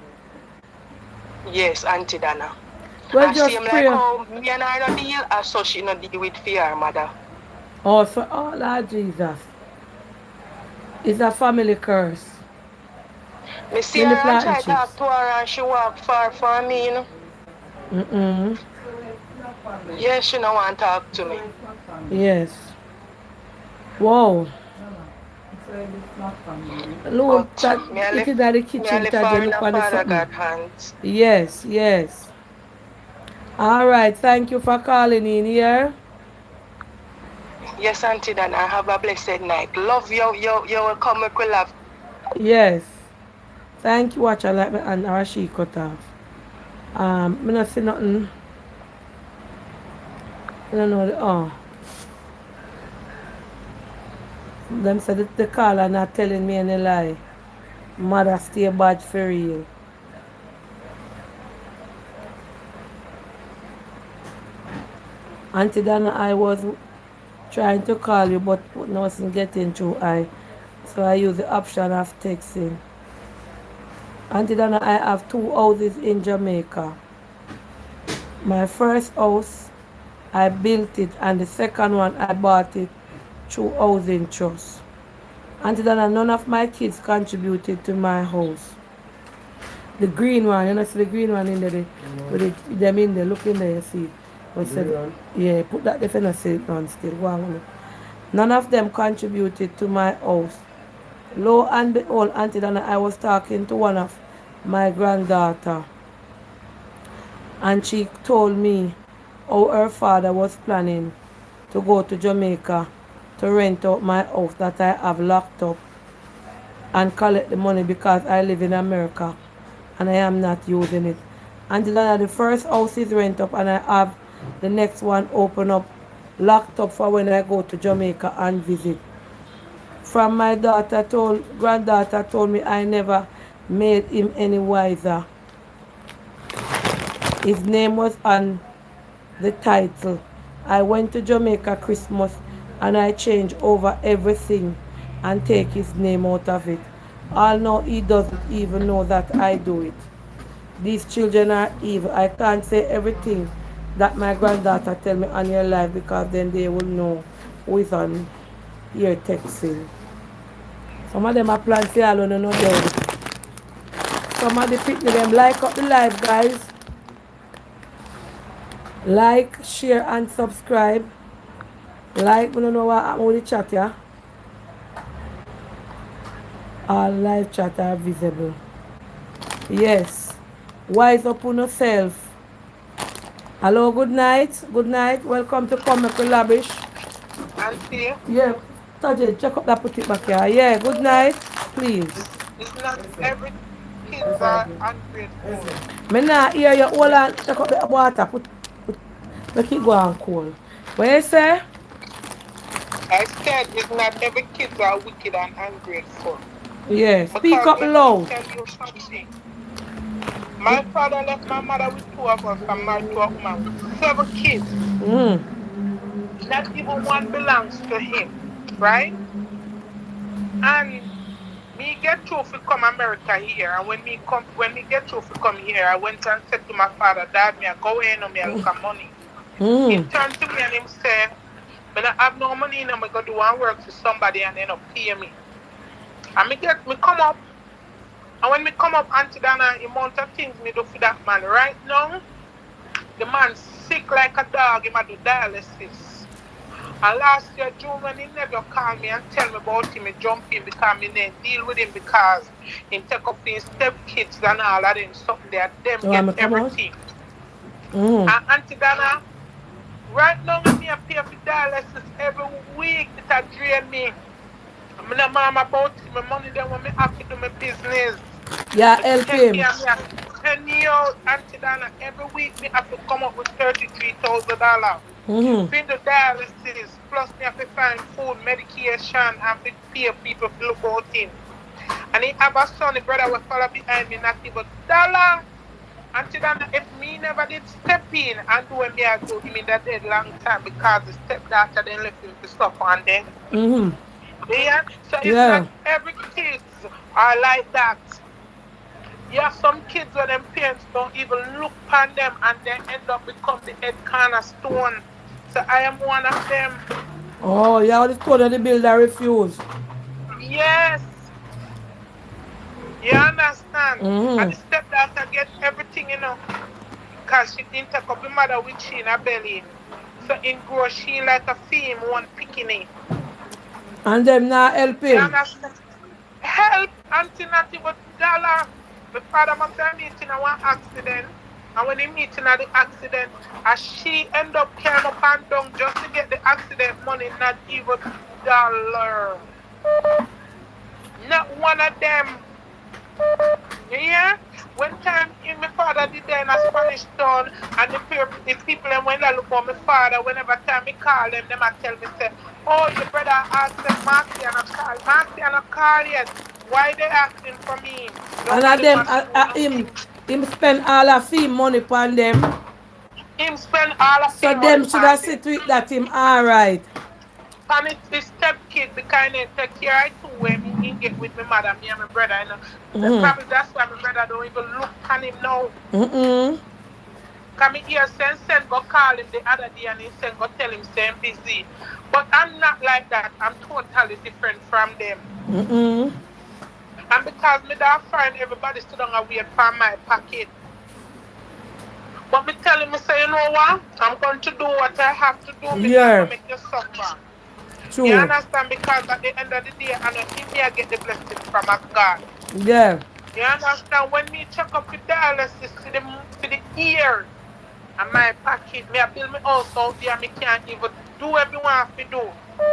Speaker 11: Yes, Auntie Dana.
Speaker 1: Well, just
Speaker 11: same
Speaker 1: pray.
Speaker 11: Like how me and her no deal, as so she no deal with fear, mother.
Speaker 1: Oh, so, oh Lord Jesus. It's a family curse.
Speaker 11: Me see her and try to talk to her and she walk far from me, you know. Yes, she no want to talk to me.
Speaker 1: Yes. Whoa. Look, that it is at the kitchen that they look on the something. Yes, yes. All right, thank you for calling in here.
Speaker 11: Yes, Auntie Dana, have a blessed night. Love you, you will come with love.
Speaker 1: Yes. Thank you, watch. I like me and our she cut off. I not see nothing. I don't know them said the caller not telling me any lie. Mother stay bad for real. Auntie Dana, I was trying to call you but wasn't getting through. So I use the option of texting. Auntie Dana, I have 2 houses in Jamaica. My first house, I built it, and the second one, I bought it through housing trust. Auntie Dana, none of my kids contributed to my house. The green one, you know, see the green one in there, with them in there, look in there, you see. Yeah, put that there, you see it on still. Wow. None of them contributed to my house. Lo and behold, Auntie Dana, I was talking to one of my granddaughter, and she told me how her father was planning to go to Jamaica to rent out my house that I have locked up and collect the money because I live in America and I am not using it. Auntie Dana, the first house is rent up and I have the next one open up, locked up for when I go to Jamaica and visit. From my granddaughter told me I never made him any wiser. His name was on the title. I went to Jamaica Christmas and I changed over everything and take his name out of it. Although he doesn't even know that I do it. These children are evil. I can't say everything that my granddaughter tell me on your life because then they will know who is on here texting. Some of them are planned to all know them. Some of the people them like up the live, guys. Like, share and subscribe. Like, we don't know what happened with the chat, yeah? All live chat are visible. Yes. Wise up on yourself. Hello, good night. Good night. Welcome to Come Make We Lavish.
Speaker 11: Auntie?
Speaker 1: Yeah. Tajid, check up that, put it back here. Yeah, good night. Please.
Speaker 11: It's not every kids are ungrateful.
Speaker 1: Me not hear you. Hold on. Check up the water. Make it go on cold. What you say?
Speaker 11: I said it's not every kids are wicked and ungrateful.
Speaker 1: Yeah, speak up loud.
Speaker 2: Tell you something. My father left my mother with 2 of us and married to a woman with 7 kids. Not even one belongs to him, right? And me get through to come America here, and when me get through to come here, I went and said to my father, Dad, me I go in and me I look at money. He turned to me and him said, when I have no money, and I'm gonna do one work for somebody and end up pay me. And me come up, and when me come up, Auntie Dana, the amount of things me do for that man right now, the man sick like a dog, he might do dialysis. And last year, June, when he never called me and tell me about him, he jump in because me didn't deal with him because he take up his stepkids and all of them, something that them get everything. And Auntie Dana, right now, me I pay for dialysis every week, it drain me. I'm not mama about it, my money then when me have to do my business.
Speaker 1: Yeah, help him.
Speaker 2: 10 years, Auntie Dana, every week me have to come up with $33,000. Feed the dialysis, plus me have to find food, medication, and pay people to look out him. And he have a son, the brother will follow behind me, not even $1. Auntie Dana, if me never did step in and do what me I do, him in that dead long time because the stepdaughter then left him to suffer and then. Yeah? So it's not every kids are like that. You have some kids where them parents don't even look upon them and they end up become the head cornerstone. So I am one of them.
Speaker 1: Oh, yeah, the code of the builder refuse.
Speaker 2: Yes. You understand? And the stepdaughter gets everything, you know. Because she didn't take up the mother with she in her belly. So in grow she like a theme, one picking.
Speaker 1: And them not help him.
Speaker 2: You understand? Help Auntie not even $1. My father must have meeting at one accident. And when he meeting at the accident, as she end up carrying up and down just to get the accident money, not even $1. Not one of them. Yeah? When time my father did that in a Spanish town, and the people and when they look for my father, whenever time I call them, they might tell me, say, oh, your brother asked them, Marcy and a call. Marcy and a call yet. Why they asking for me?
Speaker 1: And at them, him spend all of his money upon them.
Speaker 2: Him spend all of his money.
Speaker 1: So them should have sit with that him alright.
Speaker 2: And it's the stepkid, the kind of take care I too when he get with my mother, me and my brother. You know. Probably that's why my brother don't even look at him now. Come here, send go call him the other day and he send go tell him say I'm busy. But I'm not like that. I'm totally different from them. And because me don't find everybody sit down and wait for my packet. But me tell him, say, you know what? I'm going to do what I have to do because I make you suffer.
Speaker 1: True.
Speaker 2: You understand? Because at the end of the day, I know if me I get the blessing from God.
Speaker 1: Yeah.
Speaker 2: You understand? When me check up the dialysis for the ear and my packet, me I build me house out there, me can't even do everyone have to do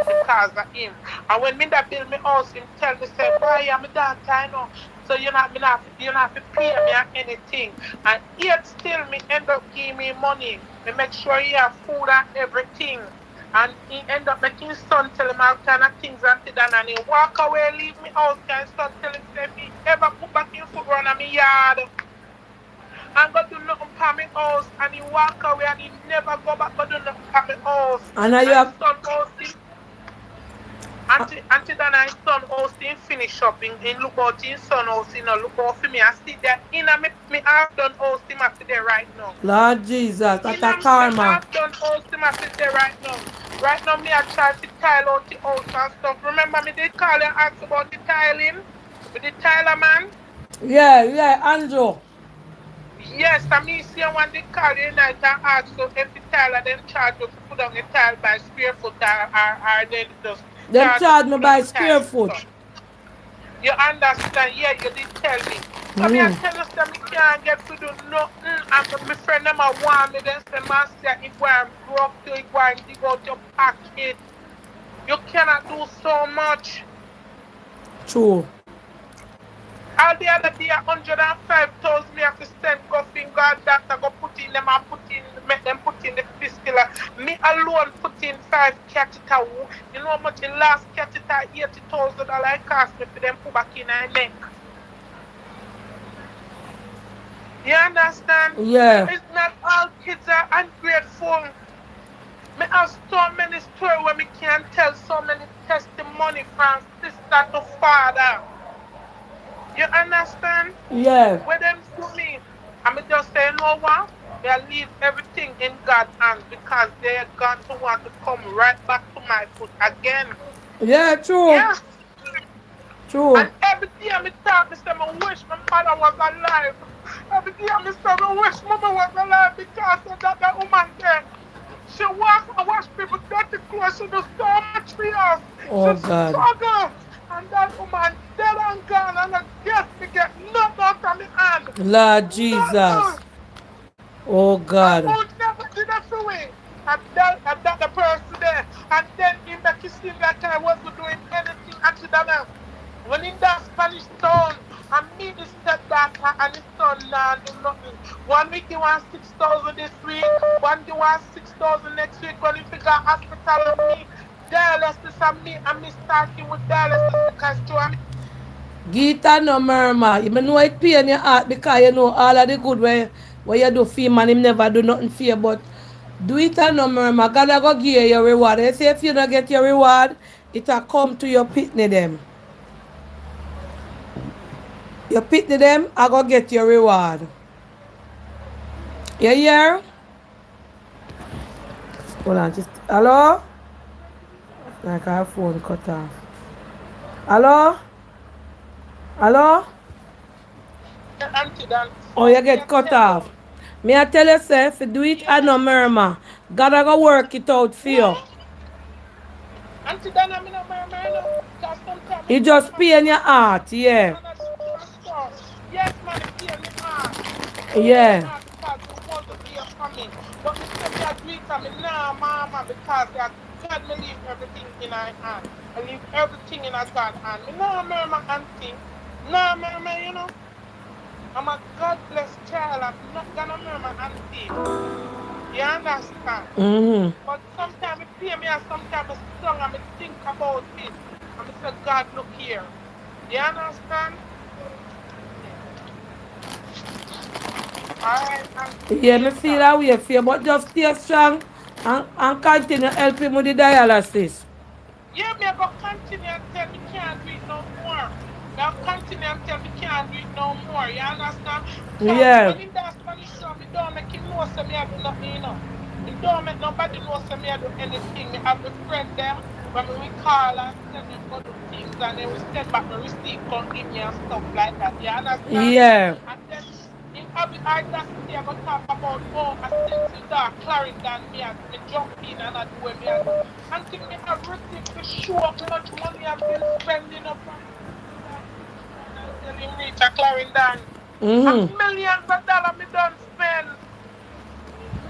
Speaker 2: because of him. And when me that build me house, him tell me, say, boy, I'm a daughter, I know. So you not have to pay me anything. And yet still me end up giving me money. Me make sure he have food and everything. And he end up making his son tell him all kind of things and he walk away, leave me out, and son tell him, say, me ever put back in food run on me yard. And go do nothing for me house. And he walk away and he never go back go do nothing for me house.
Speaker 1: And now you have...
Speaker 2: Auntie Dana's son Austin finish up in look about his son Austin, look out for me. I see that in me I've done Austin after there right now.
Speaker 1: Lord Jesus, that's a karma.
Speaker 2: I've done Austin after there right now. Right now me I try to tile out the house and stuff. Remember me did call and ask about the tiling? With the tiler man?
Speaker 1: Yeah, Andrew.
Speaker 2: Yes, I mean see one they call the night and ask so if the tiler then charge you to put on the tile by square foot or then just
Speaker 1: they charge me by square foot.
Speaker 2: You understand? Yeah, you did tell me. So me I tell you that me can't get to do nothing. And my friend them a want me then say, Master, if I'm broke to it, go and dig out your pocket. You cannot do so much.
Speaker 1: True.
Speaker 2: All the other day, 105,000 me have to send coffee God doctor go put in them and make them put in the fistula. Me alone put 18.5 catheter. You know how much the last catheter $80,000 cost me for them put back in my neck. You understand?
Speaker 1: Yeah.
Speaker 2: It's not all kids are ungrateful. Me have so many stories where me can tell so many testimony from sister to father. You understand?
Speaker 1: Yeah.
Speaker 2: When them to me, I'm just saying, you know what? They leave everything in God's hands because they are going to want to come right back to my foot again.
Speaker 1: Yeah, true.
Speaker 2: Yeah.
Speaker 1: True.
Speaker 2: And every day I talk, I say, I wish my mother was alive. Every day I say, I wish mama was alive because of that woman there. She walks and wash people dirty clothes. She does so much for us.
Speaker 1: Oh,
Speaker 2: she
Speaker 1: God.
Speaker 2: struggle. And that woman dead and gone. And I guess me get nothing out of my hand.
Speaker 1: Lord Jesus.
Speaker 2: Nothing.
Speaker 1: Oh, God.
Speaker 2: I would never do that for me. And that the person there. And then he make it seem like I wasn't doing anything accidental. When in that Spanish town, I meet his stepdaughter and his son now do nothing. 1 week he wants 6,000 this week, one he wants 6,000 next week. When he figure hospital with me, dialysis and me starting with dialysis because to
Speaker 1: Gita no murmur. You know it pain your heart because you know all of the good where you do for him and him never do nothing for you, but do it and no murmur. God will go give you your reward. They say if you don't get your reward, it will come to your pitney them. You pitney them, I go get your reward. You hear? Hold on, just hello? Like our phone cut off. Hello? Hello? Oh, you get cut off. Me I tell you, sir, if you do it and no murmur, God will go work it out for you.
Speaker 2: Auntie Dana, me no murmur, no.
Speaker 1: It just pain your heart, yeah.
Speaker 2: Yes, man, it pain my heart.
Speaker 1: Yeah.
Speaker 2: Because it wasn't here for me. But me say me agree to me, nah, mama, because God me leave everything in our hand. I leave everything in God's hand. Me no murmur, auntie. No murmur, you know. I'm a God-blessed child. I'm not gonna murmur, auntie. You understand?
Speaker 1: Mm-hmm.
Speaker 2: But sometimes it pain me and sometimes it's strong and I think about it. And I say, God, look here. You understand? Alright,
Speaker 1: yeah, me feel that way for you, but just stay strong and continue helping with the dialysis.
Speaker 2: Yeah, me go continue and tell me can't do it no more. I'll continue and tell me can't do it no more. You understand?
Speaker 1: Yeah.
Speaker 2: When in that Spanish show, me don't make him know so me I do nothing, you know. Me don't make nobody know so me I do anything. Me have a friend there when we call and tell me go do things and then we send back the receipt, come give me and stuff like that. You understand?
Speaker 1: Yeah.
Speaker 2: And then in every audacity I go talk about I sent to that Clarendon me and me jump in and I do what me I do. Until me have receipt to show how much money I've been spending up on until him reach a Clarendon. And millions of dollars me done spend.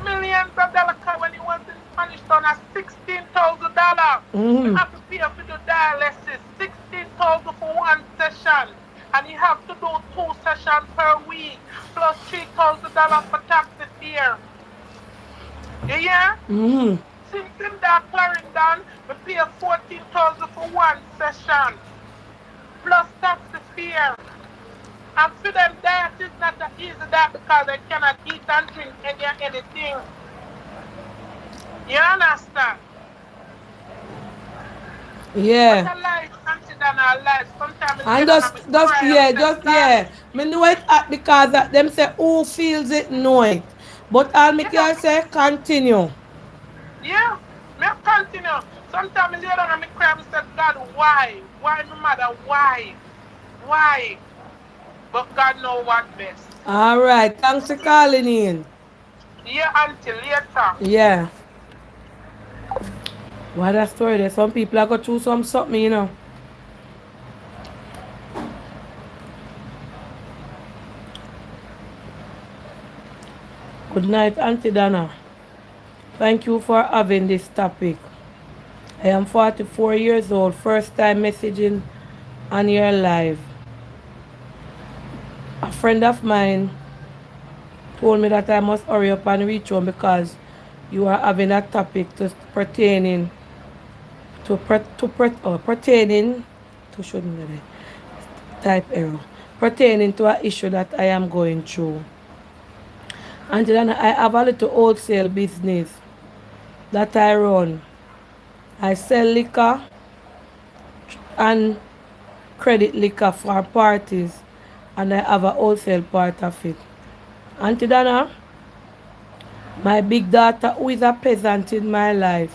Speaker 2: Millions of dollars when he was in Spanish town at $16,000. You have to pay for the dialysis, $16,000 for one session. And you have to do 2 sessions per week, plus $3,000 for taxi fare. You hear? Since in that Clarendon, we pay $14,000 for one session, plus taxi fare. And for them, that is not that easy that because they cannot eat and drink anything. You understand?
Speaker 1: Yeah.
Speaker 2: But a life, consider a life. Sometimes
Speaker 1: and just me know it because them say who feels it know it. But all me can say continue.
Speaker 2: Yeah, me continue. Sometimes I lay down and I cry and say, God, why? Why, my mother? Why? Why? But God knows what best.
Speaker 1: All right, thanks for calling in.
Speaker 2: Yeah, until later.
Speaker 1: Yeah. What a story there. Some people are going through something, you know. Good night, Auntie Dana. Thank you for having this topic. I am 44 years old, first time messaging on your live. A friend of mine told me that I must hurry up and reach home because you are having a topic pertaining pertaining to shouldn't type error pertaining to an issue that I am going through. And then I have a little wholesale business that I run. I sell liquor and credit liquor for parties, and I have a wholesale part of it. Auntie Dana, my big daughter, who is a peasant in my life,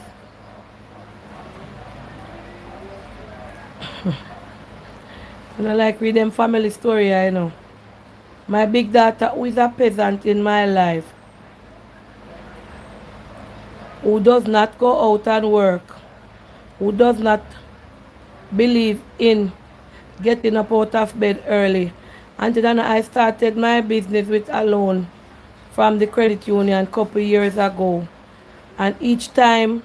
Speaker 1: and I like read them family story, I know. My big daughter, who is a peasant in my life, who does not go out and work, who does not believe in getting up out of bed early. Auntie Dana, I started my business with a loan from the credit union a couple years ago. And each time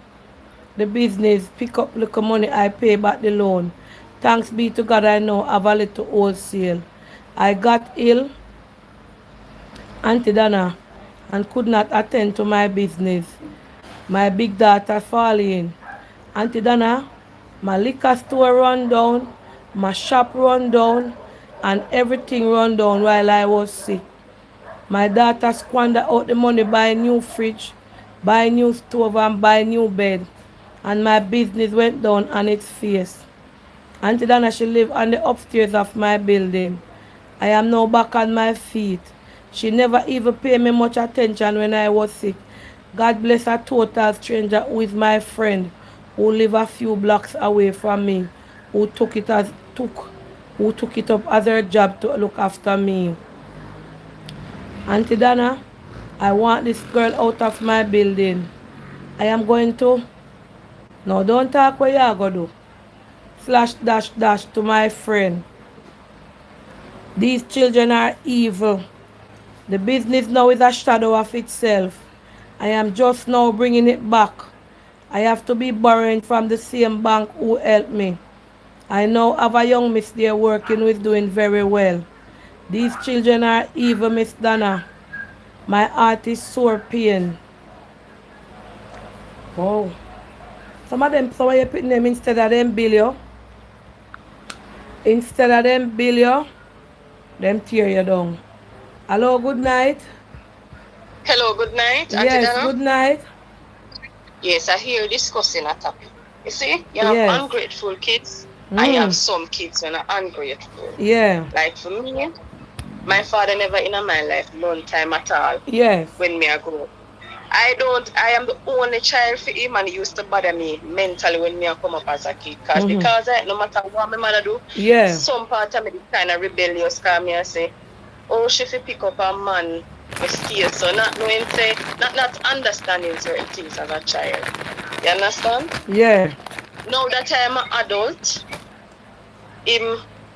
Speaker 1: the business pick up little money, I pay back the loan. Thanks be to God, I now have a little wholesale. I got ill, Auntie Dana, and could not attend to my business. My big daughter fall in. Auntie Dana, my liquor store run down, my shop run down, and everything run down while I was sick. My daughter squandered out the money, buy a new fridge, buy a new stove, and buy a new bed. And my business went down on its face. Auntie Dana, she lived on the upstairs of my building. I am now back on my feet. She never even paid me much attention when I was sick. God bless a total stranger who is my friend, who live a few blocks away from me, who took it up as her job to look after me. Auntie Dana, I want this girl out of my building. I am going to... No, don't talk what you are going to do. / to my friend. These children are evil. The business now is a shadow of itself. I am just now bringing it back. I have to be borrowing from the same bank who helped me. I now have a young miss there working with doing very well. These children are evil, Miss Dana. My heart is sore pain. Oh. Some of you put them instead of them bill you. Instead of them bill you, them tear you down. Hello, good night.
Speaker 11: Hello, good night.
Speaker 1: Yes, good night.
Speaker 11: Yes, I hear you discussing a topic. You see, you have ungrateful kids. I have some kids when are ungrateful.
Speaker 1: Yeah.
Speaker 11: Like for me, my father never in my life long time at all.
Speaker 1: Yes.
Speaker 11: When me I grow up. I am the only child for him, and he used to bother me mentally when me I come up as a kid. Because no matter what my mother do, some part of me is kind of rebellious. Because me I say, oh, she fi pick up a man, stay. So not knowing, say, not understanding certain things as a child. You understand?
Speaker 1: Yeah.
Speaker 11: Now that I'm an adult,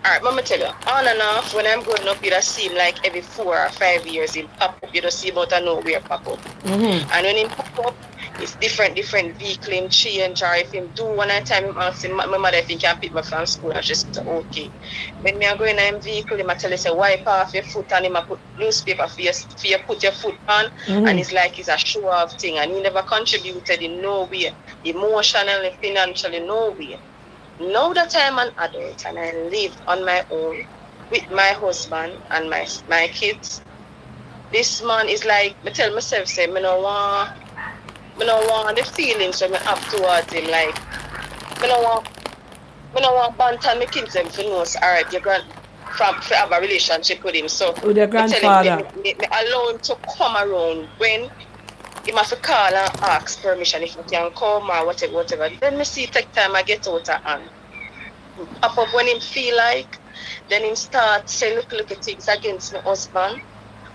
Speaker 11: alright, let me tell you, on and off, when I'm growing up, you just seem like every 4 or 5 years him pop up, you just see about a nowhere pop up. And when him pop up, it's different vehicle him change, or if him do one at a time, him ask him, my mother if he can pick me from school, and she said, okay. When me I go in him vehicle, him I tell you, say, wipe off your foot, and him I put newspaper for you put your foot on, and it's like it's a show-off thing, and he never contributed in no way, emotionally, financially, no way. Now that I'm an adult and I live on my own with my husband and my kids, this man is like, I tell myself, say, I don't want the feelings that I have towards him. Like, I don't want banter my kids them for know, alright, you're going to have a relationship with him. So,
Speaker 1: with your grandfather.
Speaker 11: Me allow him to come around when he must call and ask permission if he can come or whatever. Then me see take time I get out of hand. Pop up when him feel like, then him start say little things against my husband,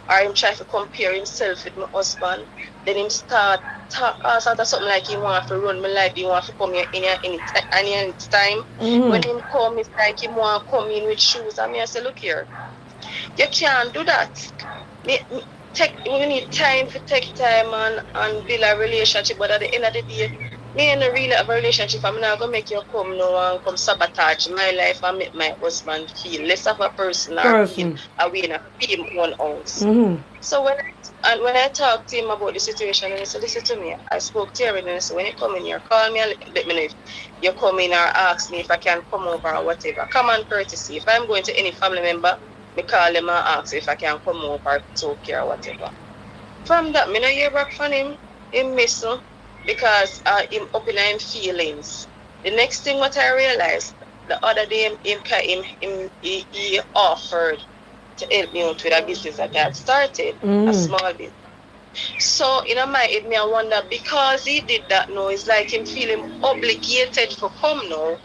Speaker 11: or him try to compare himself with my husband. Then him start talk all sort of something like he want to run my life, he want to come here any time. When him come, it's like he want to come in with shoes. And me I say, look here, you can't do that. We need time to take time and build a relationship, but at the end of the day, me and really have a relationship. I'm not gonna make you come now and come sabotage my life and make my husband feel less of a person or feel away in a him own house. So when I talk to him about the situation, and he said, listen to me, I spoke to him and I said, when you come in here, call me and let me know if you come in or ask me if I can come over or whatever. Common courtesy. If I'm going to any family member, me call them and ask if I can come over to talk or whatever. From that, me no hear back from him. Him miss me because him up in him feelings. The next thing what I realized, the other day he offered to help me out with a business that I had started, a small business. So in my head, me I wonder, because he did that now, it's like him feeling obligated to come now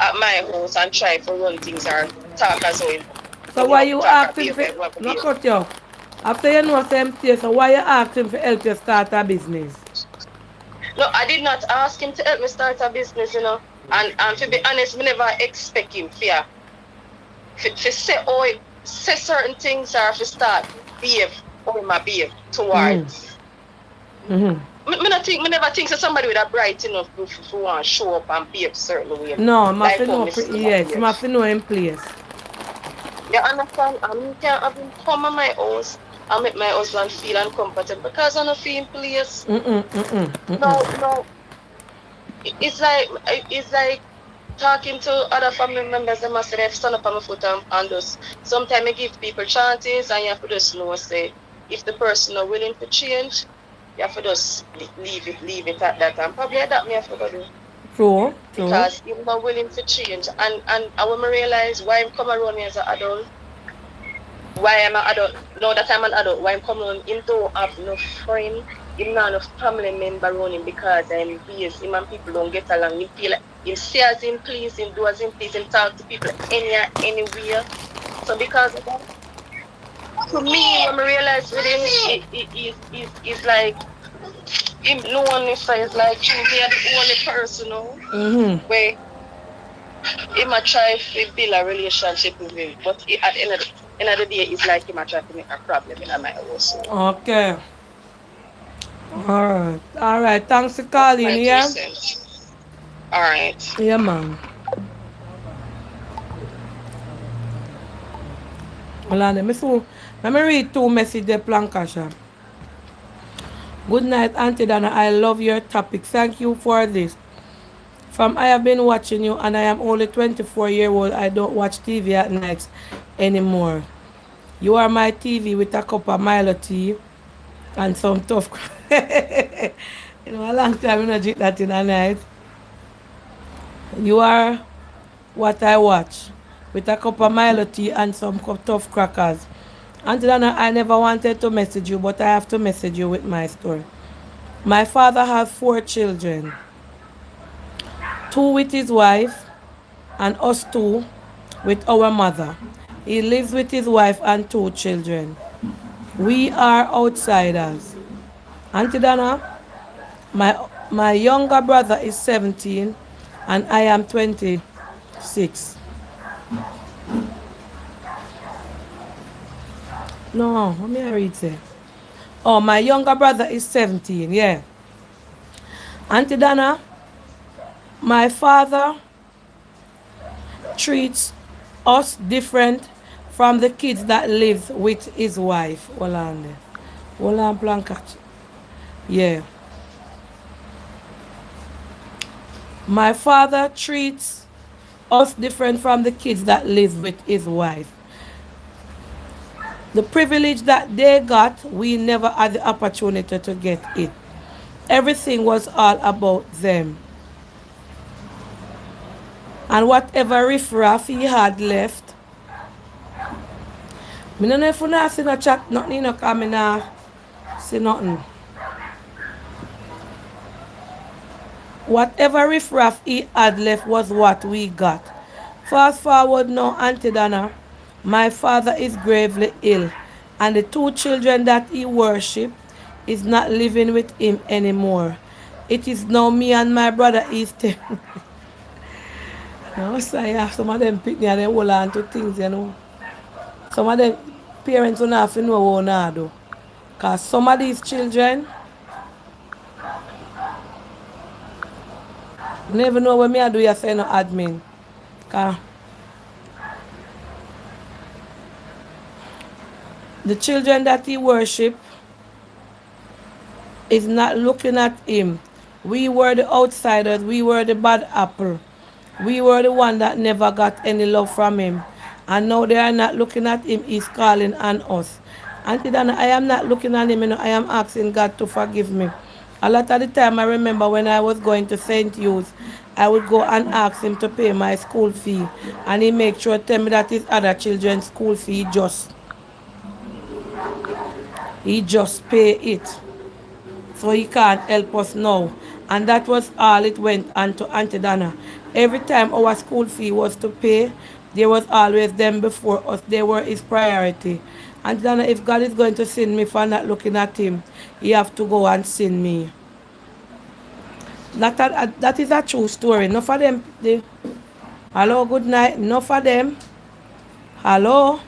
Speaker 11: at my house and try to run things or talk as well.
Speaker 1: So why you asking for not cut you? After you know same so why you asking for help you start a business?
Speaker 11: No, I did not ask him to help me start a business, you know. And to be honest, me never expect him to say certain things or to start behave or my behave towards. Me never think that somebody with a bright enough to want to show up and behave certain way.
Speaker 1: No, must know yes, must know in place.
Speaker 11: You understand? I can't have him come at my house and make my husband feel uncomfortable because I don't feel in place. No. It's like talking to other family members. They must say they've stand up on my foot and just sometimes I give people chances and you have to just know say if the person is willing to change, you have to just leave it at that, and probably that me have to do.
Speaker 1: True.
Speaker 11: Because you're not willing to change. And I want to realize why I'm coming around me as an adult. Why I'm an adult. Now that I'm an adult, why I'm coming around him don't have no friend, him not enough family member around him because I'm busy. Him and people don't get along. He feel like him see as him please, him do as him please, him talk to people anywhere. So because of that, to me, when I realize with him, it's like him lonely, so it's like me are the only person where he might try to build a relationship with me, but at the end of the day, it's like he might try to make a problem in my house.
Speaker 1: Okay. Alright. Thanks for calling, yeah?
Speaker 11: Alright.
Speaker 1: Yeah, man. Hold on, let me read 2 messages, Plankasha. Good night, Auntie Dana. I love your topic. Thank you for this. I have been watching you and I am only 24-year-old. I don't watch TV at night anymore. You are my TV with a cup of Milo tea and some tough a long time I don't drink that in the night. You are what I watch with a cup of Milo tea and some tough crackers. Auntie Dana, I never wanted to message you, but I have to message you with my story. My father has 4 children. 2 with his wife and us 2 with our mother. He lives with his wife and 2 children. We are outsiders. Auntie Dana, my younger brother is 17 and I am 26. No, let me read it. Oh, my younger brother is 17, yeah. Auntie Dana, my father treats us different from the kids that live with his wife. Hold on, Blanca. Yeah. My father treats us different from the kids that live with his wife. The privilege that they got, we never had the opportunity to get it. Everything was all about them. And whatever riffraff he had left, I don't know if you not see no chat, nothing, because I not see nothing. Whatever riffraff he had left was what we got. Fast forward now, Auntie Dana, my father is gravely ill, and the 2 children that he worshipped is not living with him anymore. It is now me and my brother Easton. No, so some of them pick me and they hold on to things, you know. Some of them parents don't have to know what to do. Because some of these children, Never know when me I do you say no admin. The children that he worship is not looking at him. We were the outsiders. We were the bad apple. We were the one that never got any love from him. And now they are not looking at him. He's calling on us. Auntie Dana, I am not looking at him. You know, I am asking God to forgive me. A lot of the time I remember when I was going to St. Hugh's, I would go and ask him to pay my school fee. And he make sure to tell me that his other children's school fee he just pay it. So he can't help us now. And that was all it went on to Auntie Dana. Every time our school fee was to pay, there was always them before us. They were his priority. Auntie Dana, if God is going to sin me for not looking at him, he have to go and sin me. That is a true story. Enough of them. Hello, good night. Enough of them. Hello.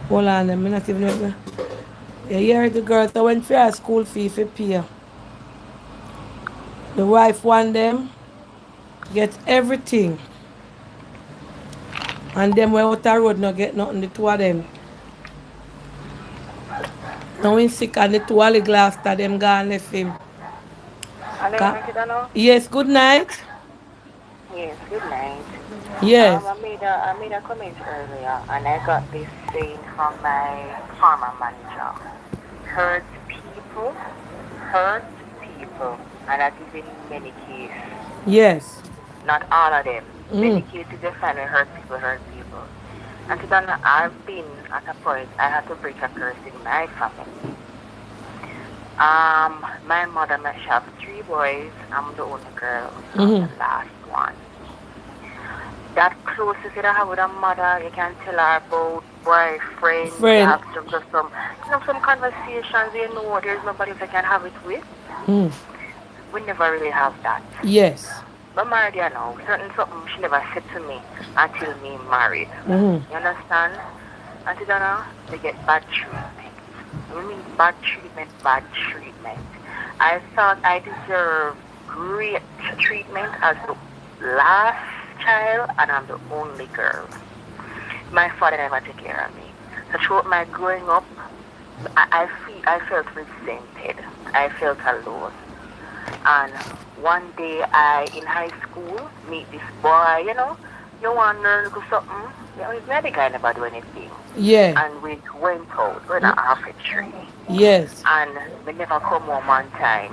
Speaker 1: Hold on, I'm not even... You hear the girls that went for a school fee for pay. The wife want them get everything. And them way out the road not get nothing, the two of them. Now he's sick and the two of the glass that them gone left him.
Speaker 12: Hello,
Speaker 1: yes, good night.
Speaker 12: Yes, good night.
Speaker 1: Yes.
Speaker 12: I made a comment earlier and I got this saying from my farmer manager. Hurt people, and that is in many cases.
Speaker 1: Yes.
Speaker 12: Not all of them. Many cases they find hurt people. And then I've been at a point I had to break a curse in my family. My mother, she have 3 boys. I'm the only girl. I'm the last one. That closest that I have with a mother, you can tell her about boyfriend. You have some conversations, you know, there's nobody else I can have it with. We never really have that.
Speaker 1: Yes.
Speaker 12: But married, you know, something she never said to me until me married. You understand? Until Dana, they get bad treatment. I mean bad treatment. I thought I deserved great treatment as the last child, and I'm the only girl. My father never took care of me. So throughout my growing up, I felt resented. I felt alone. And one day in high school, meet this boy, you know, you want to learn something. You know, he's not the guy never do anything.
Speaker 1: Yeah.
Speaker 12: And we went out, we're not half a tree.
Speaker 1: Yes.
Speaker 12: And we never come home on time.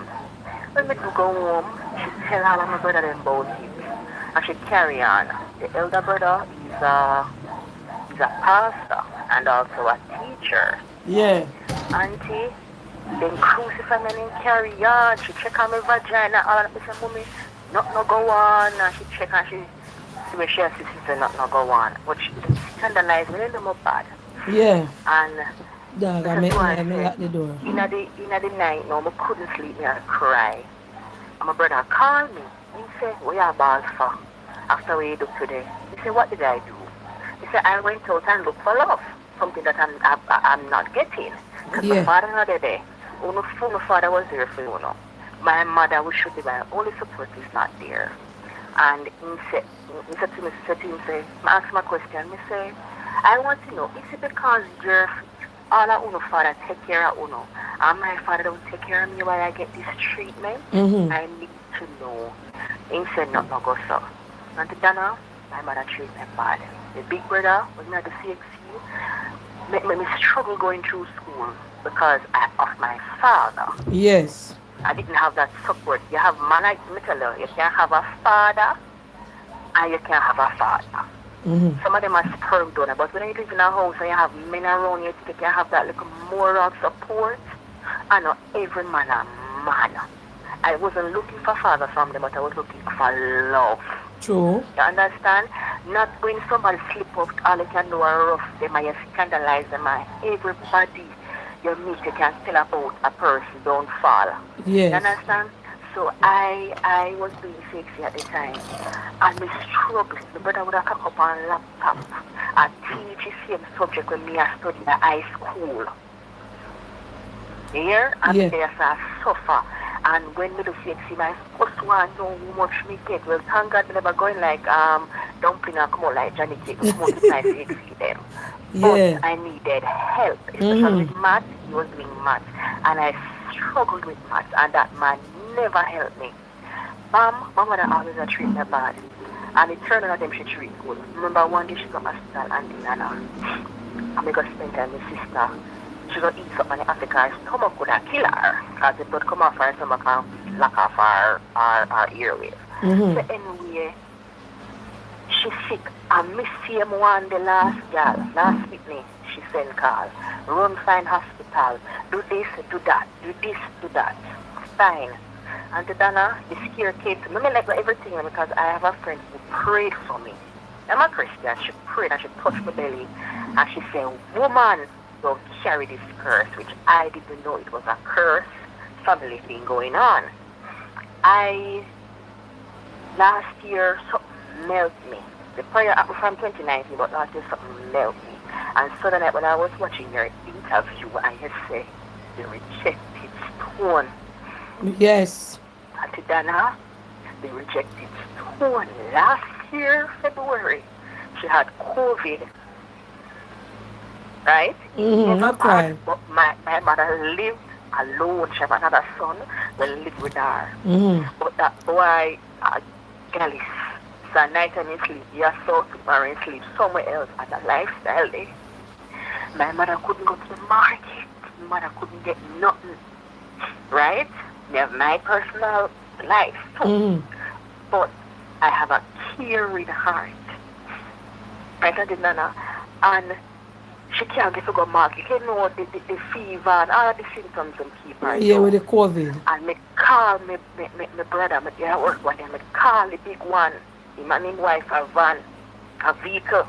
Speaker 12: When we do go home, she tell all of my brother about it. And she carry on. The elder brother is a pastor and also a teacher.
Speaker 1: Yeah.
Speaker 12: Auntie, then crucify me and carry on. She check on my vagina. All of that. Mommy, not go on. And she check and she see where she has to say not go on. But she scandalized me in the bad.
Speaker 1: Yeah.
Speaker 12: And
Speaker 1: dog, I lock the door.
Speaker 12: In the night, no, I couldn't sleep. I cry. And my brother called me. He said, what are you balls for? After what you do today. He said, what did I do? He said, I went out and looked for love. Something that I'm not getting. Because my father not there. My father was there for you know. My mother, which should be my only support, is not there. And he said to me, I asked my question, he said, I want to know, is it because all of Uno father take care of Uno, and my father don't take care of me while I get this treatment? I need to know. He said, no, go so. And to Dana, my mother treated me bad. The big brother was not the CXU, made me struggle going through school because of my father.
Speaker 1: Yes.
Speaker 12: I didn't have that support. You have man like me tell you can't have a father and you can't have a father. Some of them are sperm donor, but when you live in a house and you have men around you, you can have that little moral support. I know every man a man. I wasn't looking for father from them, but I was looking for love.
Speaker 1: True.
Speaker 12: You understand? Not when somebody slip up, all you can do are rough them and you scandalize them and everybody you meet, you can tell about a person don't fall.
Speaker 1: Yes.
Speaker 12: You understand? So I was being sexy at the time. And me struggling. The brother would have come up on laptop and teach the same subject when me I studied in high school. You hear? And there I suffer. And when me do CXC, my first one know how much me get. Well, thank God me never going like dumpling and come out like Johnny Cake. Come out with my CXC them.
Speaker 1: Yeah.
Speaker 12: But I needed help, especially with math. He was doing math, and I struggled with math, and that man never helped me. My mother always treat me bad, and it turned out them she treat good. Remember one day she got my sister and Nana, and we got spend time with sister. She got eat something in Africa, her stomach could have kill her, because the blood come off her stomach and lock off her airways. So anyway, she sick, and me see him one the last week, she sent call, run find hospital, do this, do that, do this, do that. Fine. And Dana, the scare came to me. I like everything because I have a friend who prayed for me. I'm a Christian. She prayed and she touched my belly and she said, woman, don't carry this curse, which I didn't know it was a curse family thing going on. Last year, something melted me. The prayer happened from 2019, but last year something melted me. And so the night when I was watching your interview, and you say, the rejected stone.
Speaker 1: Yes.
Speaker 12: Auntie Dana, the rejected stone. Last year, February, she had COVID. Right?
Speaker 1: Okay.
Speaker 12: But my mother lived alone. She had another son that lived with her. But that boy, Gallus, so night time in sleep, he saw tomorrow in sleep somewhere else at a lifestyle day. My mother couldn't go to the market. My mother couldn't get nothing. Right? I have my personal life too. But I have a caring heart. Right, Auntie Nana? And she can't get to go market. You know the fever and all the symptoms and keep her.
Speaker 1: Yeah, with the COVID.
Speaker 12: And me call my brother, I work with him, me call the big one. Him and his wife have a vehicle.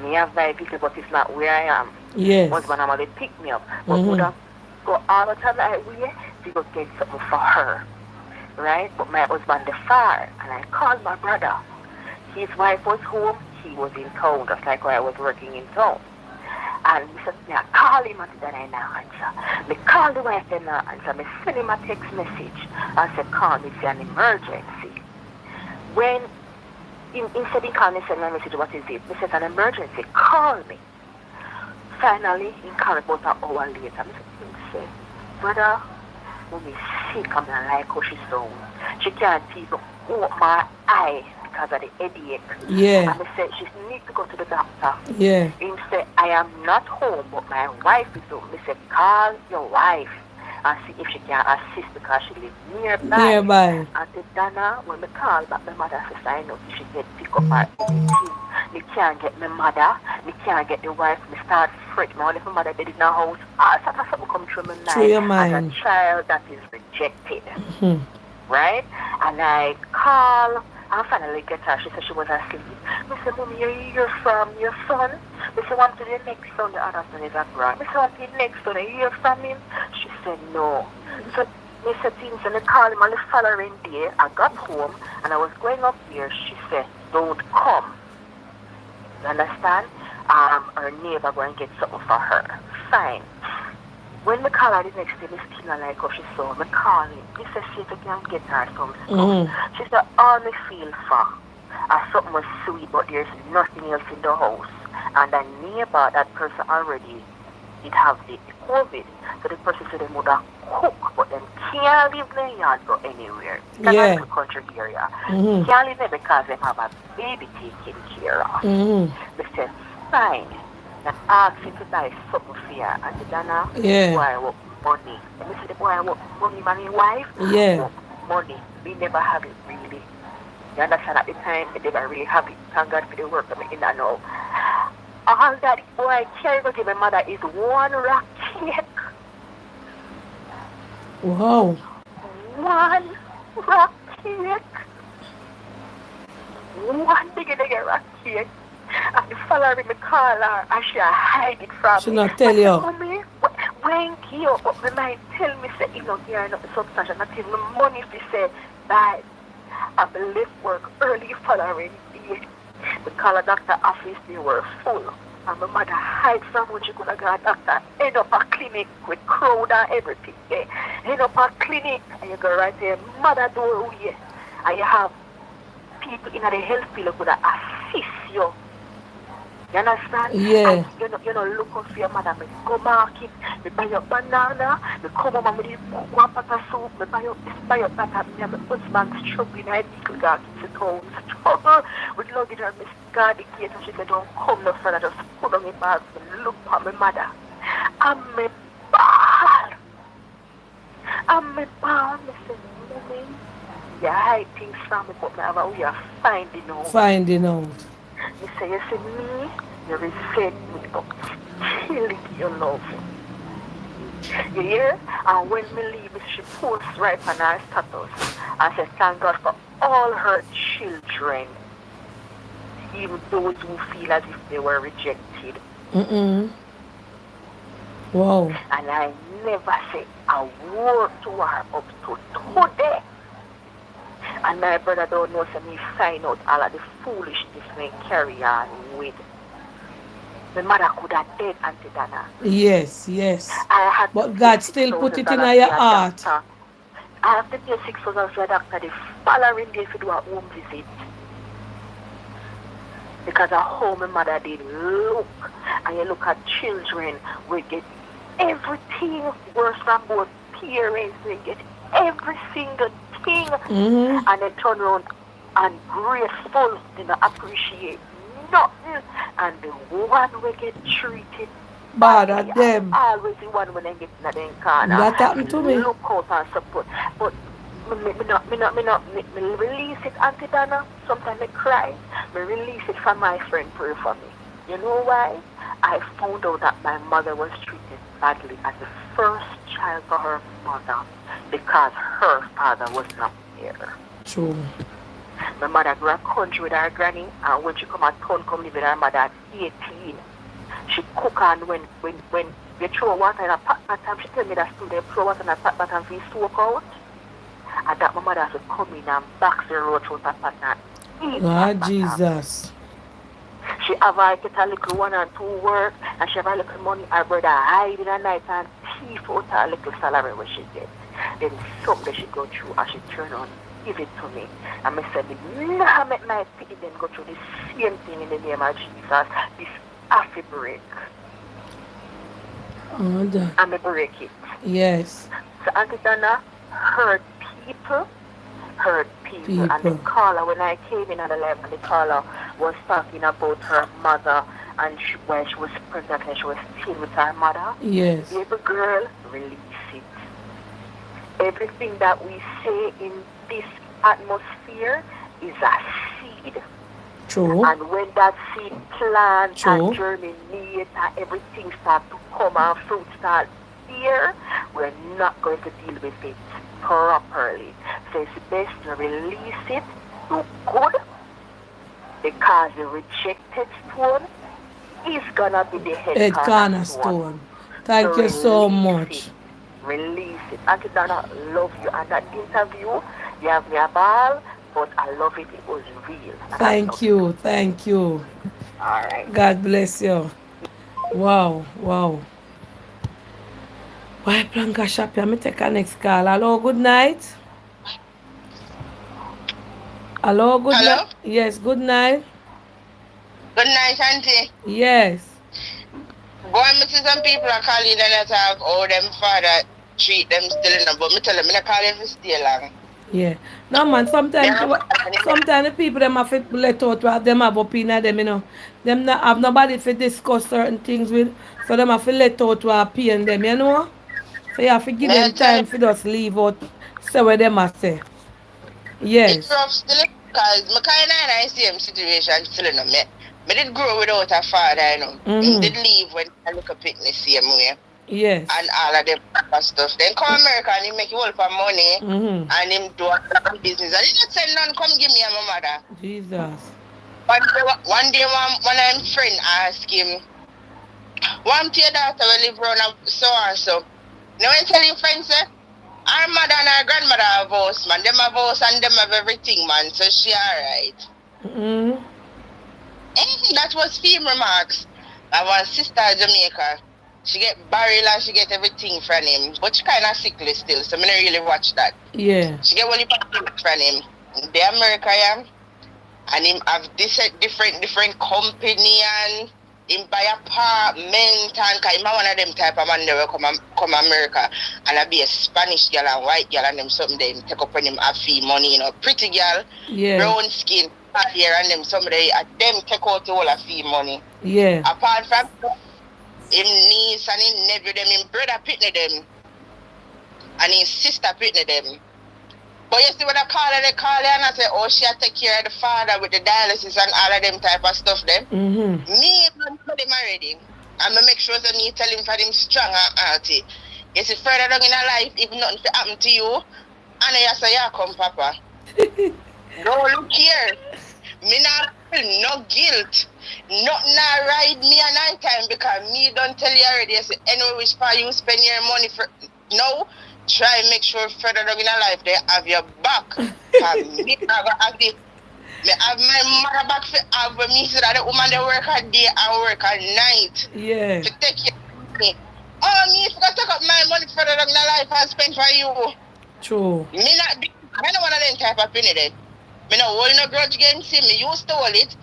Speaker 12: Me have my vehicle, but it's not where I am.
Speaker 1: Yes.
Speaker 12: Husband and mother pick me up. But would have go all the time that way to go get something for her. Right? But my husband is far. And I called my brother. His wife was home. He was in town, just like where I was working in town. And we said, I call him and then I now answer. Me call the wife and now answer. Me send him a text message. I said, call me, it's an emergency. When instead he called me, send me a message, what is it? He says, an emergency, call me. Finally, he called about an hour later. I said, brother, mommy sick, I'm not like how she's doing. She can't even open my eye because of the headache.
Speaker 1: Yeah.
Speaker 12: And I said, she needs to go to the doctor.
Speaker 1: Yeah.
Speaker 12: He said, I am not home, but my wife is home. He said, call your wife and see if she can assist because she lives nearby. And said, Dana, when we call back my mother, says, I know she get pick up her everything. Me can't get my mother, me can't get the wife, me start fretting. My only mother did in the house. Sort of something come through my mind. As a child that is rejected. Right? And I call. I finally get her. She said she was asleep. I said, Mommy, you hear from your son? I said, one to the next son, the other son is abroad. I said, one to the next son, you hear from him? She said, no. So I said, things, and I called him on the following day. I got home, and I was going up there. She said, don't come. You understand? Her neighbor going to get something for her. Fine. When I call her the next day, I still not like how she saw me. I call him. He said, see if I can get her some stuff. She said, all I feel for something was sweet, but there's nothing else in the house. And the neighbor, that person already did have the COVID. So the person said they would have cook, but then can't leave the yard go anywhere. That's the country area. Can't leave there because they have a baby taken care of. They said, fine. And asked him to buy something for her. And the Dana, the boy want money. And I said, the boy want money, my wife? Want money. We never have it really. You understand? At the time, they never really have it. Thank God for the work I'm in now. All that boy carry to my mother is one rock cake.
Speaker 1: Wow.
Speaker 12: One rock cake. One big rock cake. And the following me call her and she hide it from me.
Speaker 1: She not tell you.
Speaker 12: Mommy, when you but me might tell me say you know you're not substantial, not even money if you say bye. I believe work early following day. We call a doctor office, they were full. And my mother hide from when she could have got a doctor. End up a clinic with crowd and everything. Yeah. End up a clinic and you go right there, mother doorway. And you have people in the health field who could assist you. You understand?
Speaker 1: Yeah.
Speaker 12: And you know, look out for your mother. Me go market, me buy your banana, me come home and me cook one pot of soup, me buy your that. Me and my husband struggling, I nickel got to town, struggle with luggage and me guard the gate and she said, don't come no further, just put on my bag and look at my mother. And me ball. And me ball, me say, mommy, you hide things from me, but me have a way of finding out.
Speaker 1: Finding out.
Speaker 12: You say, you see me, you resent me, but still you love me. You hear? And when me leave, she posts right on her status and says, thank God for all her children, even those who feel as if they were rejected.
Speaker 1: Wow.
Speaker 12: And I never say a word to her up to today. And my brother don't know, so me find out all of the foolishness we carry on with. My mother could have dead, Auntie Dana.
Speaker 1: Yes, yes. But God still put it in your heart.
Speaker 12: I have to pay $6,000 for a doctor the following day to do a home visit. Because at home my mother did look. And you look at children, we get everything worse than both parents. We get every single thing. And they turn around and grateful, they don't appreciate nothing. And the one we get treated
Speaker 1: bad at them.
Speaker 12: Always the one when they get in the corner.
Speaker 1: That happened to me.
Speaker 12: Look out and support. But me release it, Auntie Dana. Sometimes I cry. Me release it from my friend pray for me. You know why? I found out that my mother was treated badly as the first child for her mother because her father was not there.
Speaker 1: True.
Speaker 12: My mother grew up country with her granny, and when she come at town, come live with her mother at 18. She cook and when you throw water in a pot time, she tell me that still they throw water in a pot and we soak out. And that my mother has to come in and box the road through that pot and eat.
Speaker 1: Lord Jesus.
Speaker 12: She have a little 1 and 2 work, and she have a little money. Her brother hide in the night and thief out her little salary when she get. Then something she go through and she turn on, give it to me. And I said, nah, make my pity them go through the same thing in the name of Jesus. This affy break. And I break it.
Speaker 1: Yes.
Speaker 12: So Auntie Dana hurt people. And the caller, when I came in at the live, and the caller was talking about her mother and when she was pregnant and she was still with her mother.
Speaker 1: Yes.
Speaker 12: Baby girl, release it. Everything that we say in this atmosphere is a seed.
Speaker 1: True.
Speaker 12: And when that seed plants and germinates and everything starts to come and fruit start here, we're not going to deal with it properly. So it's best to release it to good, because the rejected stone is gonna be the head cornerstone.
Speaker 1: Thank you so much.
Speaker 12: Release it. Auntie Dana, love you. And that interview, you have me a ball, but I love it. It was real.
Speaker 1: Thank you. Thank you.
Speaker 12: All right.
Speaker 1: God bless you. Wow. Why Planka Shop? Let me take a next call. Hello, good night. Hello, good night. Yes, good night.
Speaker 13: Good night, Auntie.
Speaker 1: Yes.
Speaker 13: Boy, I see some people are calling and talk, oh, them father treat them still in, but me tell them, I call them to stay long.
Speaker 1: Yeah. No, man, sometimes the people them have to let out what them have opinion them, you know. Them not have nobody to discuss certain things with, so them have to let out what opinion them, you know. So you have to give them time to just leave out, say what them have say. Yes.
Speaker 13: It's rough still, because I kind of in the same situation still, you know. I did grow without a father, you know. He did leave when I look up in the same way.
Speaker 1: Yes.
Speaker 13: And all of them stuff. Then come America and he make you all for money and him do a business. And he not say none come give me a my mother.
Speaker 1: Jesus.
Speaker 13: One day one of my friend asked him, one to your daughter will live around so and so. Now when tell your friend say, our mother and our grandmother have house, man. Them have house and them have everything, man. So she alright. That was Fame remarks. I have a sister in Jamaica. She get barrel and she get everything from him. But she kind of sickly still, so I don't really watch that.
Speaker 1: Yeah.
Speaker 13: She get one from him. The America, yeah. And him have this different company and him buy apartment and cause him one of them type of man that will come America and I be a Spanish girl and white girl and them something they take up on him have fee money, you know, pretty girl, brown skin, hair and them somebody them take out the whole of fee money.
Speaker 1: Yeah.
Speaker 13: Apart from him niece and him nephew them, him brother pitney them and his sister pitney them. But you see when I call her, they call her and I say, oh, she take care of the father with the dialysis and all of them type of stuff them. Me, I'm tell him already. And I make sure that me tell him for him strong and healthy. You see, further down in our life, if nothing happen to you, and I say, yeah, come, Papa. No, look here. Me not feel no guilt. Nothing not ride me a night time because me don't tell you already. I say, anyway, which part you spend your money for? No. Try and make sure further down in your life they have your back. Me have my mother back for have me so that the woman they work a day and work at night.
Speaker 1: Yeah.
Speaker 13: To take care of me. Oh, me if I take up my money further down in your life and spend for you.
Speaker 1: True.
Speaker 13: Me not I don't want to them type of penny then. Me not hold no grudge against him. Me used to hold it.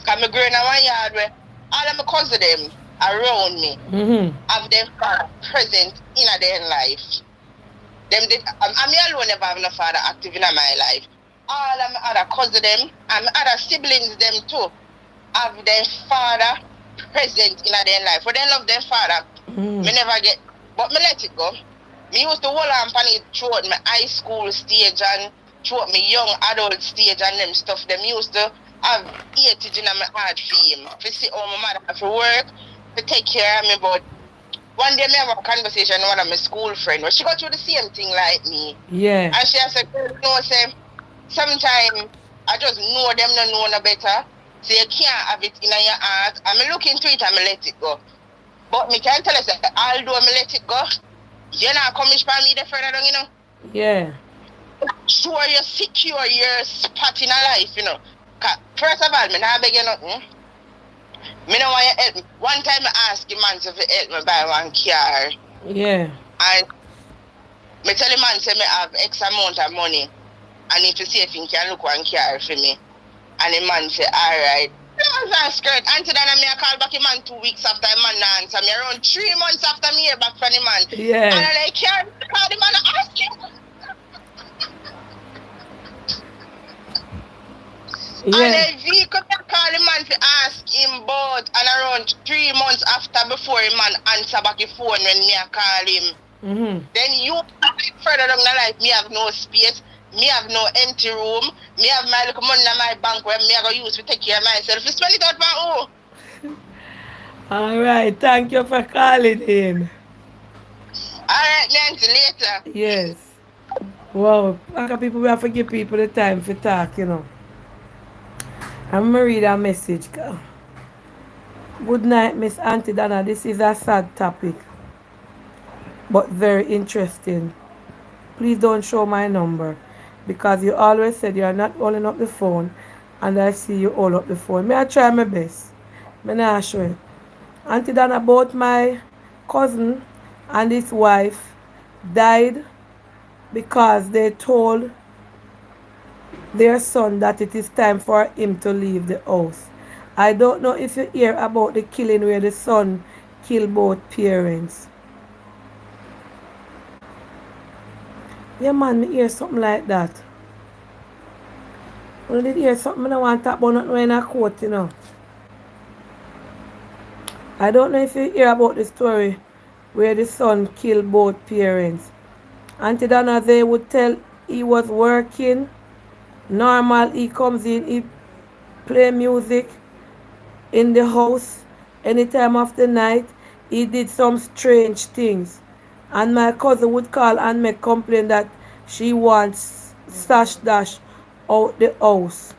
Speaker 13: Cause me grow in one yard where all of my cousins them around me have them present in their life. I'm alone never have no father active in my life. All of my other cousins them and my other siblings them too have their father present in their life. For they love their father. Me never get but me let it go. Me used to hold on for it throughout my high school stage and throughout my young adult stage and them stuff. Them used to have heritage in my heart for him. To see how my mother have to work to take care of me, but one day me have a conversation with one of my school friends where she got through the same thing like me.
Speaker 1: Yeah.
Speaker 13: And she said, sometimes I just know them no know no better. So you can't have it in your heart. And I look into it and I let it go. But me can tell you that although I let it go, you're not coming for me the further down, you know.
Speaker 1: Yeah.
Speaker 13: Sure you secure your spot in a life, you know. First of all, me not beg you nothing. Me no want you help me. One time I asked the man to help me buy one car.
Speaker 1: Yeah. And
Speaker 13: me tell the man say me have X amount of money. I need to see if he can look one car for me. And the man say, alright. I skirt. Until then I call back the man 2 weeks after the man answer me. Around 3 months after me hear back from the man.
Speaker 1: Yeah.
Speaker 13: And I can't call the man and ask him.
Speaker 1: Yeah.
Speaker 13: And the vehicle can call the man to ask him about and around 3 months after before the man answer back the phone when me I call him. Then you further down the life, me have no space, me have no empty room, me have my little money in my bank where me I go use to take care of myself. You spend it out for who?
Speaker 1: Alright, thank you for calling in.
Speaker 13: Alright, Nancy, later.
Speaker 1: Yes. Wow, people, we have to give people the time for talk, you know. I'm going to read a message, girl. Good night, Miss Auntie Donna. This is a sad topic, but very interesting. Please don't show my number because you always said you are not holding up the phone and I see you hold up the phone. May I try my best? May I show you? Auntie Donna, both my cousin and his wife died because they told their son that it is time for him to leave the house. I don't know if you hear about the killing where the son killed both parents. Yeah, man, me hear something like that. When I did hear something, I don't want to talk about nothing in a court, you know. I don't know if you hear about the story where the son killed both parents. Auntie Donna, they would tell he was working normal, he comes in, he play music in the house any time of the night. He did some strange things. And my cousin would call and make complaint that she wants Sash Dash out the house.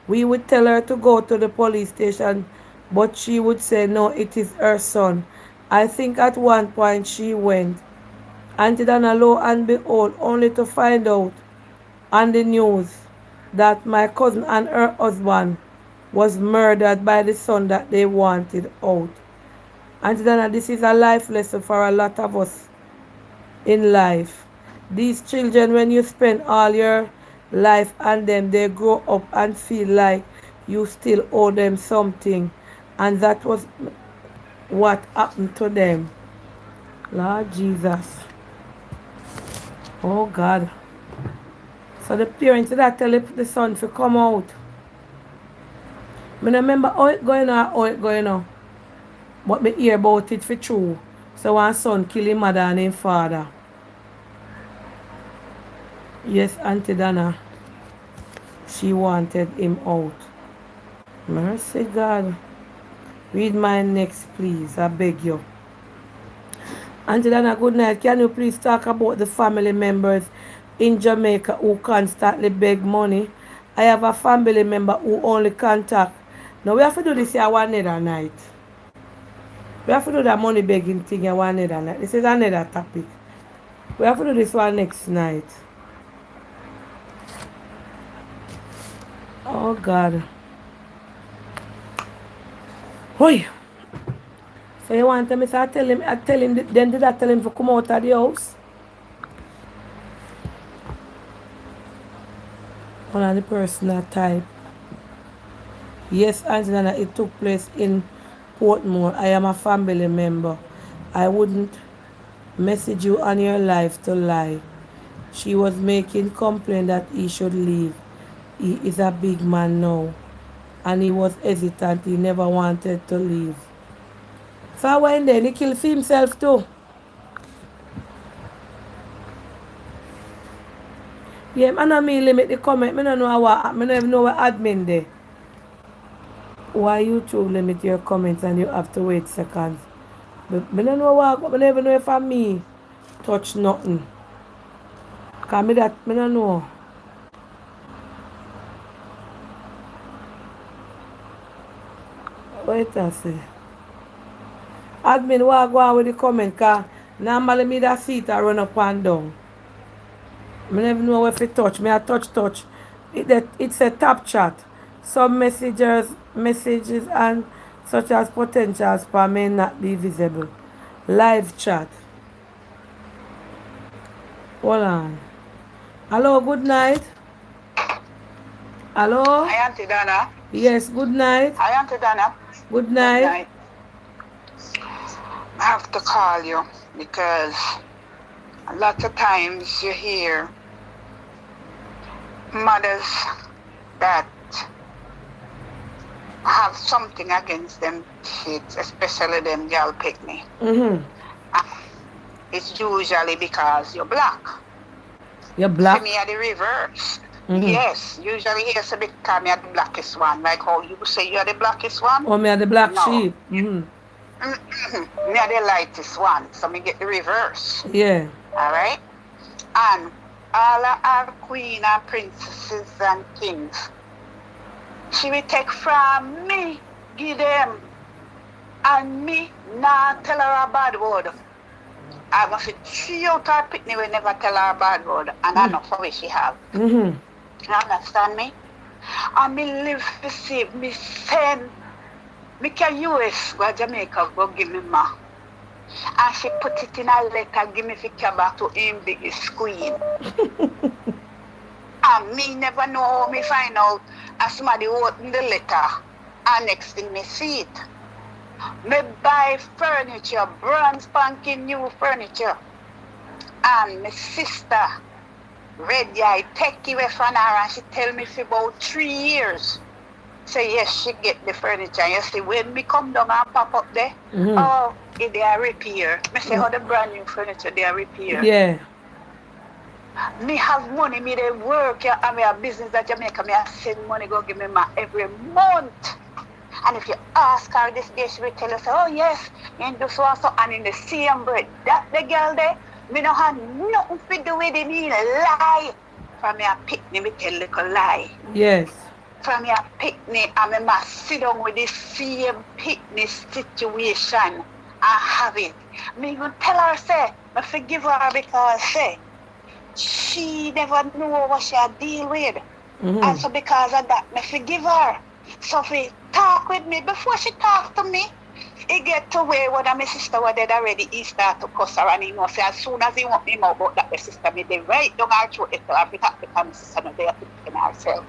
Speaker 1: We would tell her to go to the police station, but she would say no, it is her son. I think at one point she went. Auntie Donna, lo and behold, only to find out on the news that my cousin and her husband was murdered by the son that they wanted out. Auntie Dana, this is a life lesson for a lot of us in life. These children, when you spend all your life on them, they grow up and feel like you still owe them something. And that was what happened to them. Lord Jesus. Oh God. So the parents that tell the son to come out. I remember how it going on. But me hear about it for true. So one son kill his mother and his father. Yes, Auntie Dana. She wanted him out. Mercy God. Read mine next, please. I beg you. Auntie Dana, good night. Can you please talk about the family members in Jamaica who constantly beg money? I have a family member who only contact. Now we have to do this here one other night. We have to do that money begging thing here one other night. This is another topic. We have to do this one next night. Oh God. Oi. So you want me to tell him, then did I tell him to come out of the house? One of the personal type. Yes, Auntie Dana, it took place in Portmore. I am a family member. I wouldn't message you on your life to lie. She was making complaint that he should leave. He is a big man now. And he was hesitant. He never wanted to leave. So when then he killed himself too. Yeah, I don't mean limit the comment. I don't know what, I don't even know what admin there. Why YouTube limit your comments and you have to wait seconds? But I don't know what, I never know if I me touch nothing. Cause me that, I don't know. Wait a see. Admin, what go on with the comment? Cause normally me that see it I run up and down. I never know if it touch. Me I touch. It's a top chat. Some messages and such as potential spam may not be visible. Live chat. Hold on. Hello, good night. Hello?
Speaker 8: Hi, Auntie Dana.
Speaker 1: Yes, good night.
Speaker 8: Hi, Auntie Dana.
Speaker 1: Good night.
Speaker 8: Good night. I have to call you because a lot of times you hear mothers that have something against them kids, especially them girl picnic. It's usually because you're black.
Speaker 1: You're black?
Speaker 8: To me, are the reverse. Yes, usually it's because me are the blackest one. Like how you say you are the blackest one.
Speaker 1: Oh, me are the black sheep.
Speaker 8: Me are the lightest one. So me get the reverse.
Speaker 1: Yeah.
Speaker 8: Alright? And all of our queen and princesses and kings, she will take from me, give them, and me not tell her a bad word. I must see out her pitney will never tell her a bad word, and I know for what she have. You understand me? And me live to see me send me can US go Jamaica go give me ma. And she put it in a letter, give me the back to him biggest queen. And me never know how me find out as somebody opened the letter. And next thing me see it. Me buy furniture, brand spanking new furniture. And my sister, Red Eye, take away from her and she tell me for about 3 years. Say yes, she get the furniture. You see, when me come down and pop up there, oh, they are repair. Me say, how the brand new furniture, they are repair.
Speaker 1: Yeah.
Speaker 8: Me have money, me they work, yeah, and me have business that Jamaica, me I send money, go give me my every month. And if you ask her this day, she will tell you, say, oh yes, you do so and so, and in the same breath, that the girl there, me no have nothing to do with it, me lie. From me a picnic, me tell you a lie.
Speaker 1: Yes.
Speaker 8: From your picnic, I must sit down with the same picnic situation and have it. Me gonna tell her, say, I forgive her because, say, she never know what she deal with. And so because of that, I forgive her. So if he talk with me, before she talk to me, he get to where when my sister was dead already, he start to cuss her and he know say as soon as he want me know about that my sister me they right down her throat it have it because my sister no there thinking herself.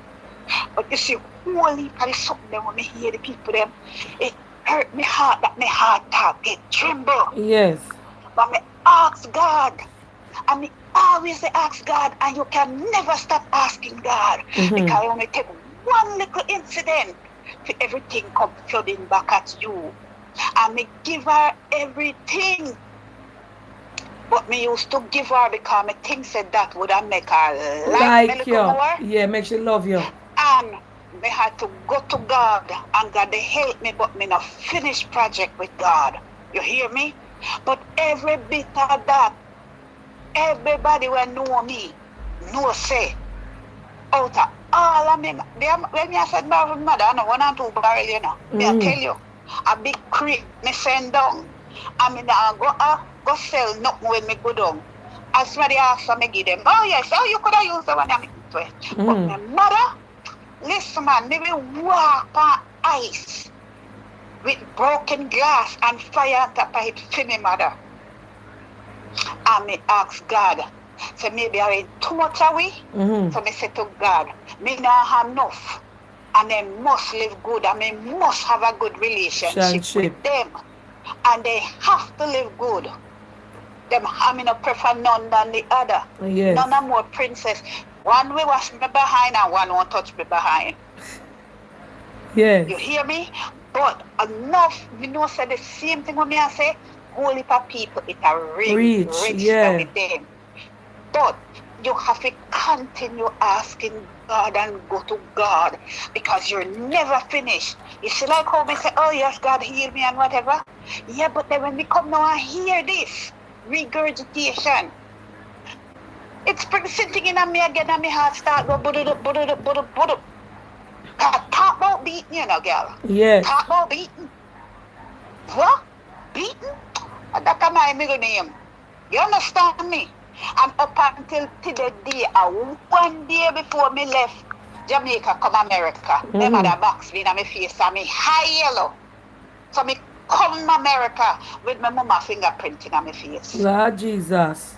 Speaker 8: But you see, holy for something them when me hear the people them, it hurt me heart that my heart talk get tremble.
Speaker 1: Yes.
Speaker 8: But me ask God. And me always ask God, and you can never stop asking God. Because when me take one little incident, for everything come flooding back at you. And me give her everything. But me used to give her because me think said that would make her like me more.
Speaker 1: Yeah, make she love you.
Speaker 8: And me had to go to God, and God they help me, but me not finish project with God. You hear me? But every bit of that, everybody will know me, know say, out of all of me, when me said my mother, I know 1 or 2 barrel, you know, me I tell you, a big crate me send down, and me now go sell nothing when me go down. As somebody asked me give them, oh yes, oh you could have used the one I make it. But my mother, listen man, me will walk on ice with broken glass and fire on top of it for my mother. And me ask God, so maybe I went too much away. So me say to God, me not have enough. And they must live good and me must have a good relationship with them. And they have to live good. Them I mean, I prefer none than the other.
Speaker 1: Yes.
Speaker 8: None are more princess. One will wash me behind and one won't touch me behind.
Speaker 1: Yes.
Speaker 8: You hear me? But enough, you know, say the same thing when me I say, whole heap of people, it a reach with them. But you have to continue asking God and go to God because you're never finished. You see, like how we say, oh yes, God heal me and whatever. Yeah, but then when we come now and hear this regurgitation, it's sitting in me again and my heart start go budu. Talk about beating, you know, girl.
Speaker 1: Yes.
Speaker 8: Talk about beating. What? Beating? That's my middle name. You understand me? And up until today, one day before me left Jamaica come America, my mother box me in my face and me high yellow. So me come America with my mama fingerprint in my face.
Speaker 1: Lord Jesus.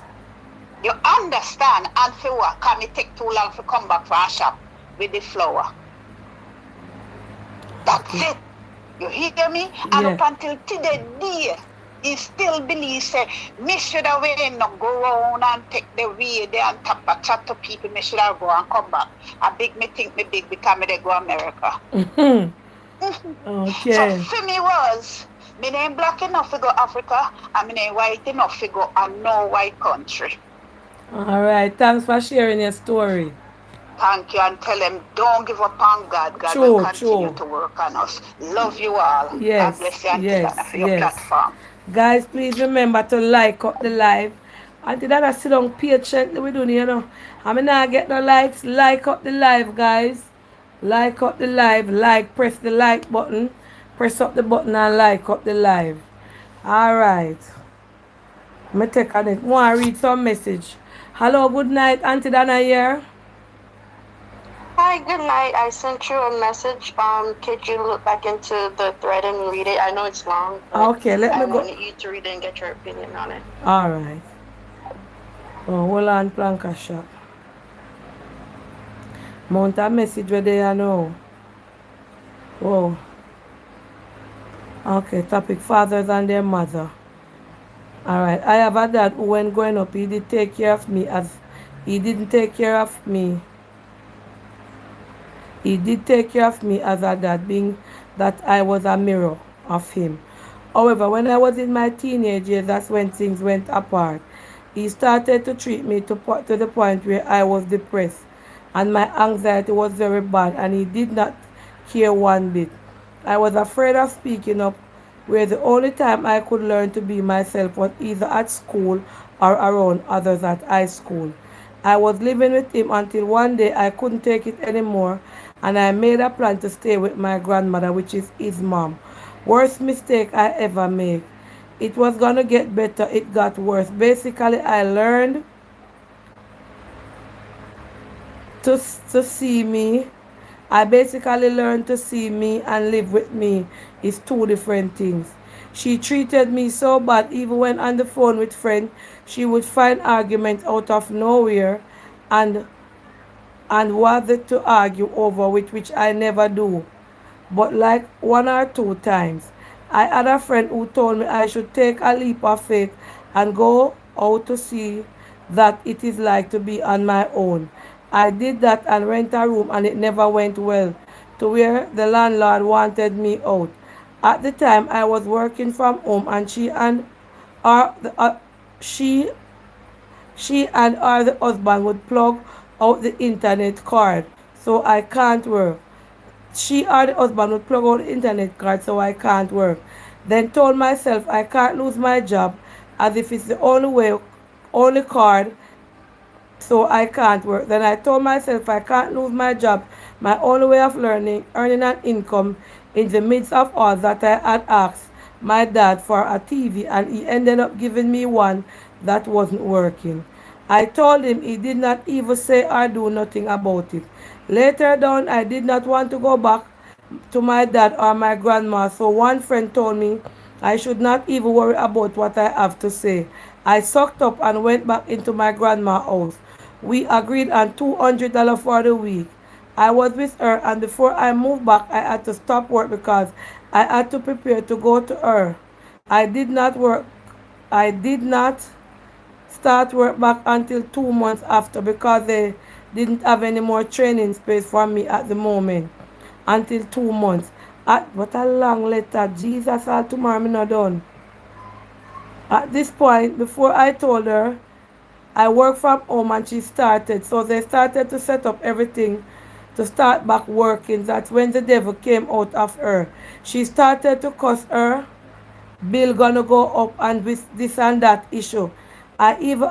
Speaker 8: You understand? And for what? Can me take too long to come back from a shop with the flour? That's it. You hear me? And up until today, he still believes say, me should have not go around and take the way there and chat to people, me should have go and come back. I big me think me big because me they go America.
Speaker 1: Okay.
Speaker 8: So for me was, me ain't black enough to go Africa and me ain't white enough to go a no white country.
Speaker 1: Alright, thanks for sharing your story.
Speaker 8: Thank you, and tell them don't give up on God. God will continue to work on us. Love you all.
Speaker 1: Yes.
Speaker 8: God bless you, Auntie Dana, for your platform.
Speaker 1: Guys, please remember to like up the live. Auntie Dana sit down patiently with you, you know. I mean, I get the likes. Like up the live, guys. Like up the live. Like, press the like button. Press up the button and like up the live. Alright. Let me take on it. Want to read some message. Hello, good night, Auntie Dana here.
Speaker 14: Hi, good night. I sent you a message. Could you look back into the thread and read it? I know it's long.
Speaker 1: Okay, let me go.
Speaker 14: I wanted you to read it and get your opinion on it.
Speaker 1: Alright. Oh, hold on, Planka shop. Mount a message where they are now. Whoa. Okay, topic fathers and their mother. Alright, I have a dad who when growing up, he did take care of me as he didn't take care of me. He did take care of me as a dad, being that I was a mirror of him. However, when I was in my teenage years, that's when things went apart. He started to treat me to the point where I was depressed and my anxiety was very bad, and he did not care one bit. I was afraid of speaking up, where the only time I could learn to be myself was either at school or around others at high school. I was living with him until one day I couldn't take it anymore, and I made a plan to stay with my grandmother, which is his mom. Worst mistake I ever made. It was gonna get better, it got worse. Basically, I learned to see me I basically learned to see me and live with me is two different things. She treated me so bad even when on the phone with friends, she would find arguments out of nowhere and wanted to argue over which I never do. But like one or two times, I had a friend who told me I should take a leap of faith and go out to see that it is like to be on my own. I did that and rent a room and it never went well to where the landlord wanted me out. At the time I was working from home and or the, she and or the husband would plug out the internet cord so I can't work. She or the husband would plug out the internet card so I can't work. Then told myself I can't lose my job as if it's the only card so I can't work. Then I told myself I can't lose my job. My only way of earning an income in the midst of all that I had asked my dad for a TV and he ended up giving me one that wasn't working. I told him he did not even say or do nothing about it. Later down, I did not want to go back to my dad or my grandma, so one friend told me I should not even worry about what I have to say. I sucked up and went back into my grandma's house. We agreed on $200 for the week. I was with her and before I moved back, I had to stop work because I had to prepare to go to her. I did not start work back until 2 months after because they didn't have any more training space for me at the moment. Until 2 months. What a long letter. Jesus, all tomorrow I'm not done. At this point, before I told her, I work from home and she started. So they started to set up everything to start back working. That's when the devil came out of her. She started to cuss her bill gonna go up and with this and that issue. I even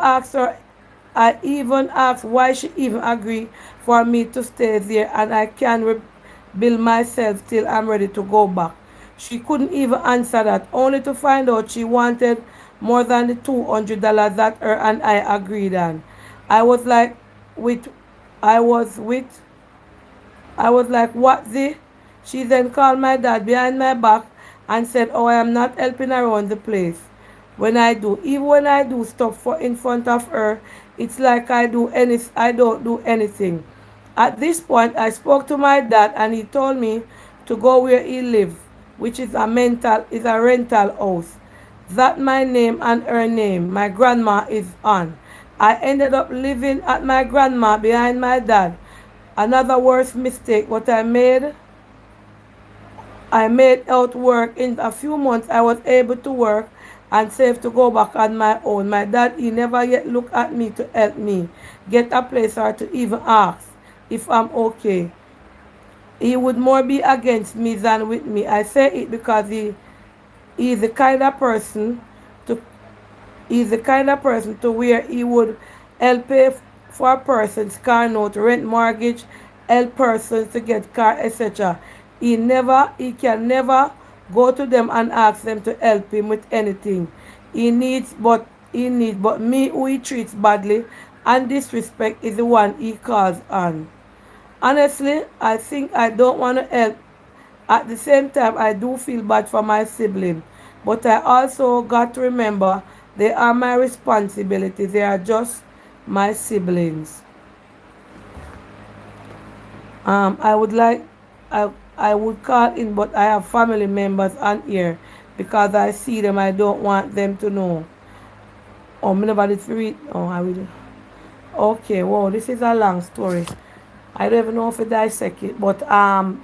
Speaker 1: asked why she even agreed for me to stay there and I can rebuild myself till I'm ready to go back. She couldn't even answer that, only to find out she wanted more than the $200 that her and I agreed on. I was like, what the? She then called my dad behind my back and said, oh, I am not helping around the place. Even when I do stuff in front of her, it's like I don't do anything. At this point, I spoke to my dad and he told me to go where he lives, which is a rental house. That my name and her name, my grandma, is on. I ended up living at my grandma behind my dad. Another worse mistake, what I made out work. In a few months, I was able to work and save to go back on my own. My dad, he never yet looked at me to help me get a place or to even ask if I'm okay. He would more be against me than with me. I say it because he's the kind of person to where he would help pay for a person's car note, rent, mortgage, help persons to get car, etc. He can never go to them and ask them to help him with anything. But me who he treats badly and disrespect is the one he calls on. Honestly, I think I don't want to help. At the same time, I do feel bad for my sibling. But I also got to remember they are my responsibility. They are just my siblings. I would call in, but I have family members on here because I see them. I don't want them to know. Oh, me nobody to read. Oh, I will. Okay, wow, this is a long story. I don't even know if I dissect it, but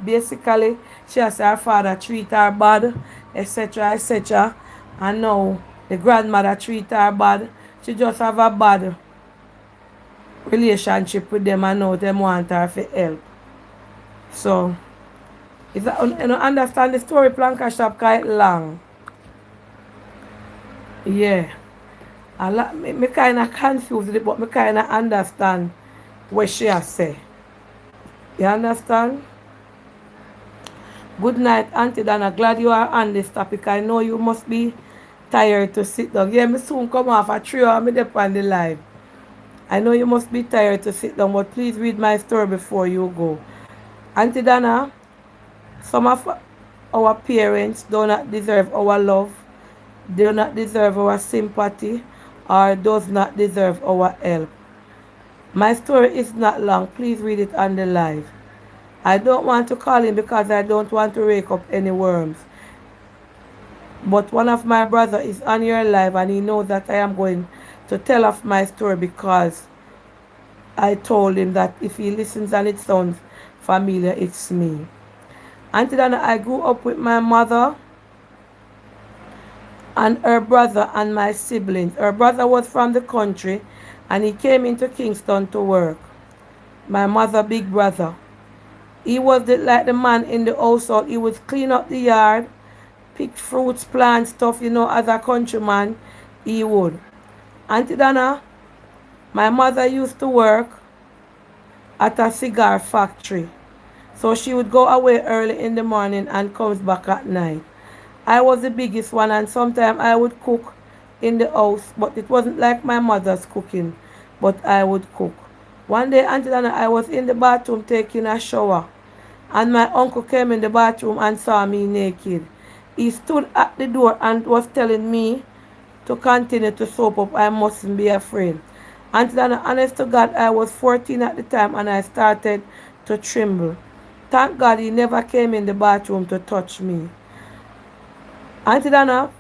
Speaker 1: basically, she has her father treat her bad, etc., etc. And now the grandmother treat her bad. She just have a bad relationship with them and now them want her for help. So, if I don't understand the story, Planka Shop quite long. Yeah. Me kind of confused with it, but me kind of understand what she has said. You understand? Good night, Auntie Dana. Glad you are on this topic. I know you must be tired to sit down. Yeah, me soon come off at 3 hours, me dep on the live. I know you must be tired to sit down, but please read my story before you go. Auntie Dana, some of our parents do not deserve our love, do not deserve our sympathy, or does not deserve our help. My story is not long. Please read it on the live. I don't want to call in because I don't want to rake up any worms. But one of my brother is on your live and he knows that I am going to tell of my story because I told him that if he listens and it sounds familiar, it's me. Auntie Dana, I grew up with my mother and her brother and my siblings. Her brother was from the country and he came into Kingston to work. My mother, big brother. He was like the man in the household. He would clean up the yard, pick fruits, plant stuff, as a countryman, he would. Auntie Dana, my mother used to work at a cigar factory. So she would go away early in the morning and comes back at night. I was the biggest one and sometimes I would cook in the house, but it wasn't like my mother's cooking, but I would cook. One day, Auntie Dana, I was in the bathroom taking a shower and my uncle came in the bathroom and saw me naked. He stood at the door and was telling me to continue to soap up. I mustn't be afraid. Auntie Dana, honest to God, I was 14 at the time and I started to tremble. Thank God he never came in the bathroom to touch me. Auntie Dana,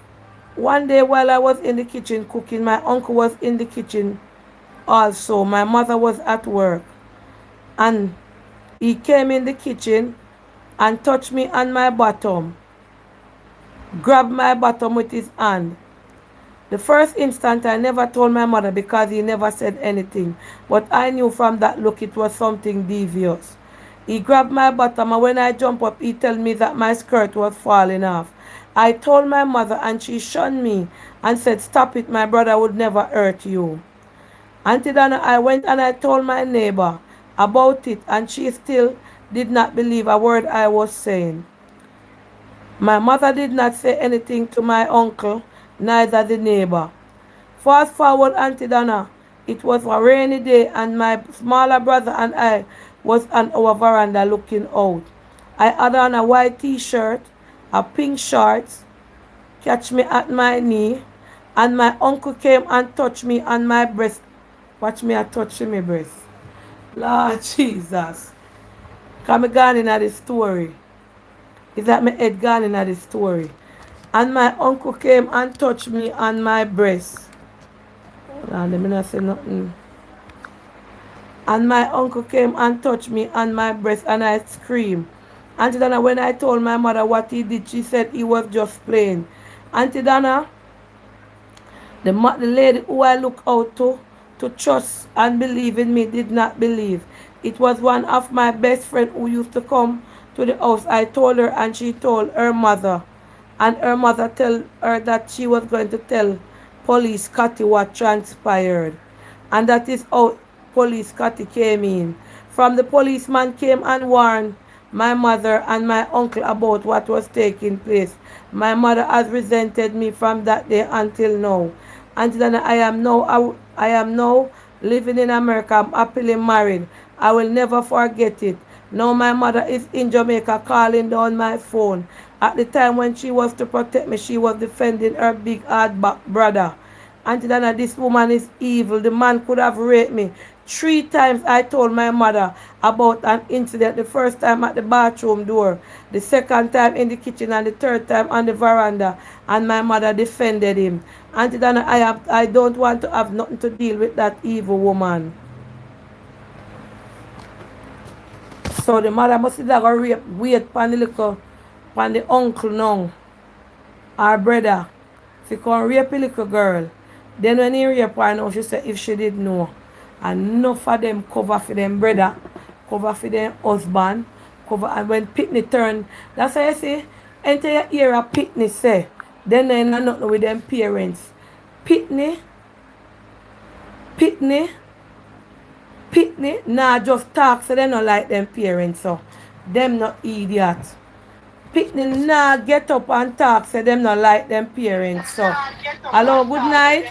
Speaker 1: one day while I was in the kitchen cooking, my uncle was in the kitchen also. My mother was at work. And he came in the kitchen and touched me on my bottom. Grabbed my bottom with his hand. The first instant I never told my mother because he never said anything. But I knew from that look it was something devious. He grabbed my bottom and when I jumped up, he told me that my skirt was falling off. I told my mother and she shunned me and said, "Stop it, my brother would never hurt you." Auntie Dana, I went and I told my neighbor about it and she still did not believe a word I was saying. My mother did not say anything to my uncle, neither the neighbor. Fast forward, Auntie Dana, it was a rainy day and my smaller brother and I was on our veranda looking out. I had on a white t-shirt, a pink shorts, catch me at my knee, and my uncle came and touched me on my breast. Watch me, I touch my breast. Lord Jesus. Come gone in the story. Is that my head gone in the story? And my uncle came and touched me on my breast. Let me not say nothing. And my uncle came and touched me on my breast and I screamed. Auntie Dana, when I told my mother what he did, she said he was just playing. Auntie Dana, the lady who I look out to trust and believe in me did not believe. It was one of my best friends who used to come to the house. I told her and she told her mother. And her mother told her that she was going to tell police Cathy what transpired. And that is how police Cathy came in. From the policeman came and warned my mother and my uncle about what was taking place. My mother has resented me from that day until now. And then I am now living in America. I'm happily married. I will never forget it. Now my mother is in Jamaica calling down my phone. At the time when she was to protect me, she was defending her big hard back brother. Auntie Dana, this woman is evil. The man could have raped me. 3 times I told my mother about an incident. The first time at the bathroom door, the second time in the kitchen, and the third time on the veranda. And my mother defended him. Auntie Dana, I don't want to have nothing to deal with that evil woman. So the mother must have rape, wait upon the uncle now, our brother, if he can rape a little girl. Then when he rape her now, she said if she did know. And enough of them cover for them brother, cover for them husband, cover. And when Pitney turn, that's why I say, enter your ear a Pitney say, then they not nothing with them parents. Pitney, nah just talk so they not like them parents, so them not idiot. Pitney nah get up and talk so them not like them parents, so hello, good night.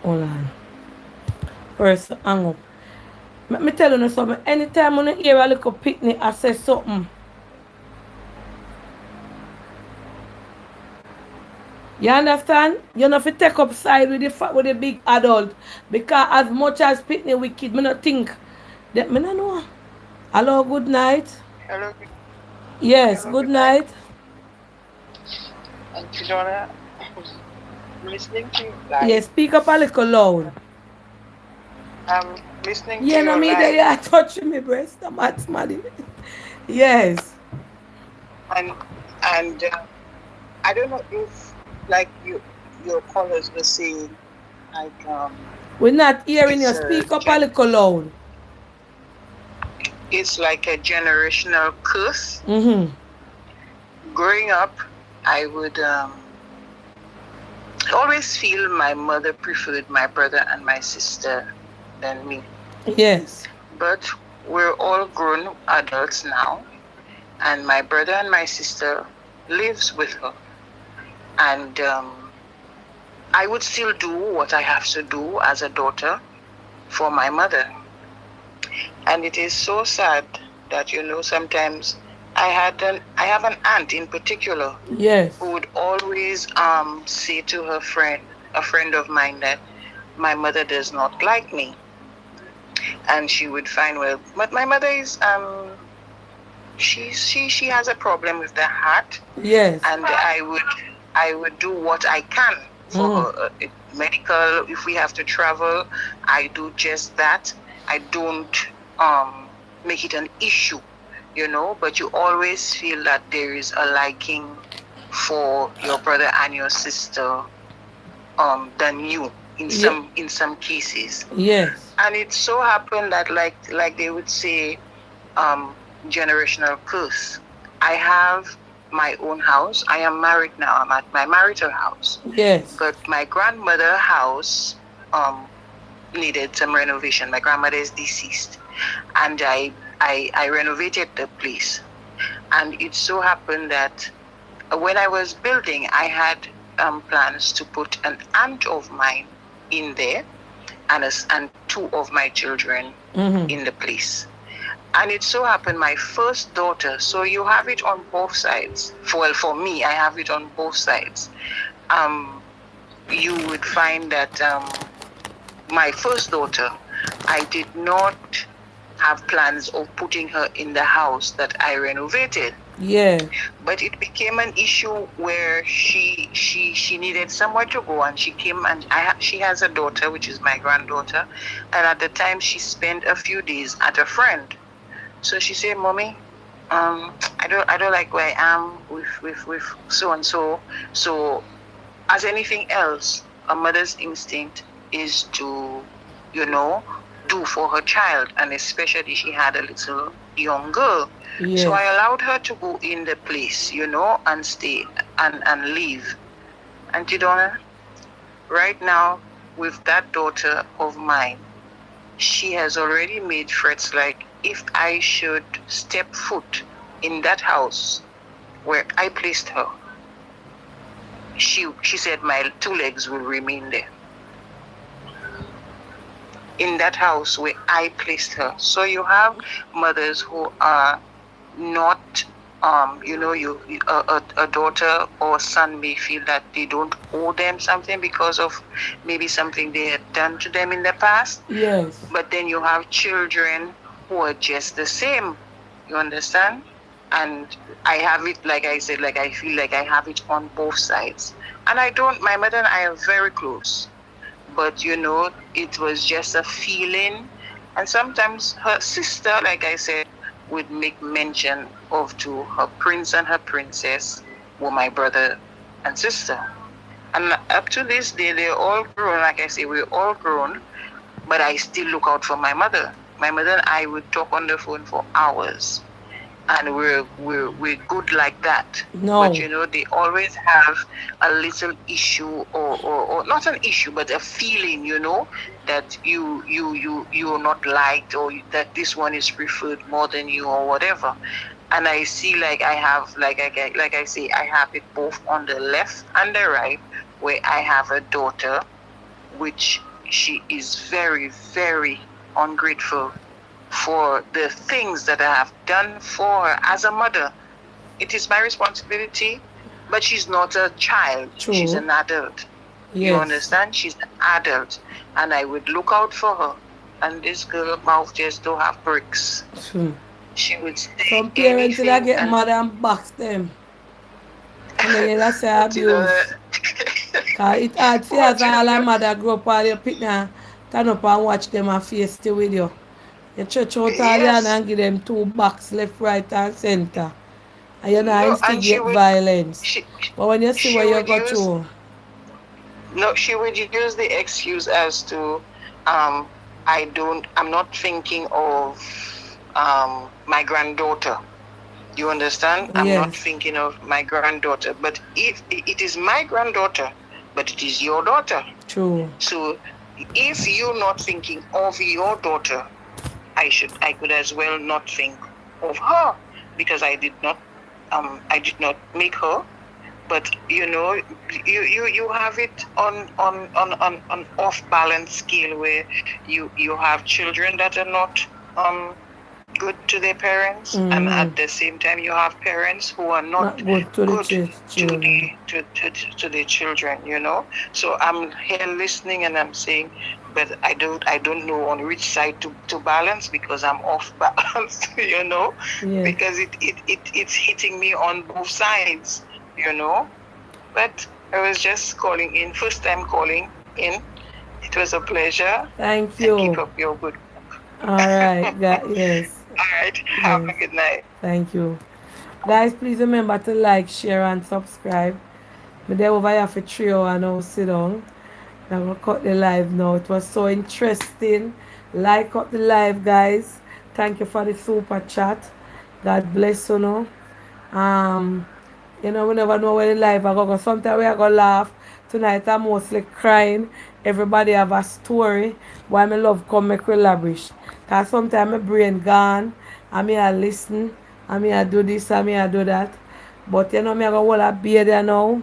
Speaker 1: Hold on. person hang up. Let me tell you something. Anytime when you hear a little picnic, I say something. You understand? You don't have to take up side with the big adult. Because as much as picnic with kids, I don't think that I don't know. Hello, good night.
Speaker 7: Hello.
Speaker 1: Yes, good night.
Speaker 7: Auntie Donna, I'm listening to you live.
Speaker 1: Yes, speak up a little loud.
Speaker 7: I'm listening to
Speaker 1: you.
Speaker 7: you
Speaker 1: Know me
Speaker 7: live.
Speaker 1: that you are touching me breast. I'm mad. Yes.
Speaker 7: And I don't know if like your callers were saying like
Speaker 1: we're not hearing you. Speak up a little loud.
Speaker 7: It's like a generational curse.
Speaker 1: Mm-hmm.
Speaker 7: Growing up, I would always feel my mother preferred my brother and my sister than me.
Speaker 1: Yes.
Speaker 7: But we're all grown adults now, and my brother and my sister lives with her. And I would still do what I have to do as a daughter for my mother. And it is so sad that, sometimes I have an aunt in particular,
Speaker 1: yes,
Speaker 7: who would always say to her friend, a friend of mine, that my mother does not like me. And she would find, well, but my mother is she has a problem with the heart.
Speaker 1: Yes.
Speaker 7: And I would do what I can for her. Medical, if we have to travel, I do just that. I don't make it an issue, but you always feel that there is a liking for your brother and your sister than you in some cases.
Speaker 1: Yes.
Speaker 7: And it so happened that like they would say, generational curse. I have my own house. I am married now. I'm at my marital house.
Speaker 1: Yes.
Speaker 7: But my grandmother's house needed some renovation. My grandmother is deceased, and I renovated the place. And it so happened that when I was building, I had plans to put an aunt of mine in there, and two of my children in the place. And it so happened my first daughter, so you have it on both sides. For me, I have it on both sides. You would find that my first daughter, I did not have plans of putting her in the house that I renovated.
Speaker 1: Yeah.
Speaker 7: But it became an issue where she needed somewhere to go, and she came, and she has a daughter, which is my granddaughter, and at the time she spent a few days at a friend. So she said, "Mommy, I don't like where I am with so and so. So, as anything else, a mother's instinct is to, do for her child, and especially she had a little young girl.
Speaker 1: Yes.
Speaker 7: So I allowed her to go in the place, and stay and leave. Auntie Donna, right now with that daughter of mine, she has already made threats like, if I should step foot in that house where I placed her, she said my two legs will remain there. In that house where I placed her. So you have mothers who are not, a daughter or son may feel that they don't owe them something because of maybe something they had done to them in the past.
Speaker 1: Yes.
Speaker 7: But then you have children who are just the same. You understand? And I have it, like I said, like I feel like I have it on both sides. And my mother and I are very close. But, it was just a feeling. And sometimes her sister, like I said, would make mention to her prince and her princess were my brother and sister. And up to this day, they're all grown. Like I say, we're all grown. But I still look out for my mother. My mother and I would talk on the phone for hours. And we're good like that.
Speaker 1: No.
Speaker 7: But they always have a little issue or not an issue, but a feeling, that you're not liked, or that this one is preferred more than you, or whatever. And I see like I have like I say, I have it both on the left and the right, where I have a daughter which
Speaker 6: she is very, very ungrateful for the things that I have done for her as a mother. It is my responsibility, but she's not a child.
Speaker 1: True.
Speaker 6: She's an adult.
Speaker 1: Yes.
Speaker 6: You understand? She's an adult, and I would look out for her. And this girl mouth just don't have bricks.
Speaker 1: True.
Speaker 6: She would say
Speaker 1: some parents
Speaker 6: anything
Speaker 1: that get
Speaker 6: and
Speaker 1: mad and box them. And then that's say abuse. Cause it hard for us all our mother grow up all your picnic, turn up and watch them and face stay with you. You church out all
Speaker 6: Yes.
Speaker 1: and give them 2 box left, right and center. And you know
Speaker 6: No, and
Speaker 1: instigate violence.
Speaker 6: She,
Speaker 1: But when you see
Speaker 6: she
Speaker 1: what you
Speaker 6: would
Speaker 1: go
Speaker 6: use-
Speaker 1: through.
Speaker 6: No, she would use the excuse as to, I'm not thinking of my granddaughter. You understand? I'm not
Speaker 1: Yes.
Speaker 6: thinking of my granddaughter. But if it is my granddaughter, but it is your daughter.
Speaker 1: True.
Speaker 6: So if you're not thinking of your daughter, I could as well not think of her, because I did not make her. But you know, you have it on off balance scale where you have children that are not good to their parents, and at the same time you have parents who are not
Speaker 1: good to
Speaker 6: good
Speaker 1: the children.
Speaker 6: to their children, you know. So I'm here listening and I'm saying, but I don't know on which side to balance, because I'm off balance, you know.
Speaker 1: Yeah.
Speaker 6: Because it's hitting me on both sides, you know. But I was just calling in, first time calling in. It was a pleasure.
Speaker 1: Thank you.
Speaker 6: And keep up your good work.
Speaker 1: All right. Yes.
Speaker 6: All right. Have a good night.
Speaker 1: Thank you. Guys, please remember to like, share, and subscribe. I'm there over here for 3 hours now, sit down. I'm going to cut the live now. It was so interesting. Like up the live, guys. Thank you for the super chat. God bless you know. You know, we never know where the live are going to go. Sometimes we are going to laugh. Tonight I'm mostly crying. Everybody have a story. Why my love come make we lavish. Because sometimes my brain gone. I mean I listen. I mean I do this. I mean I do that. But you know me I go hold a beer there now.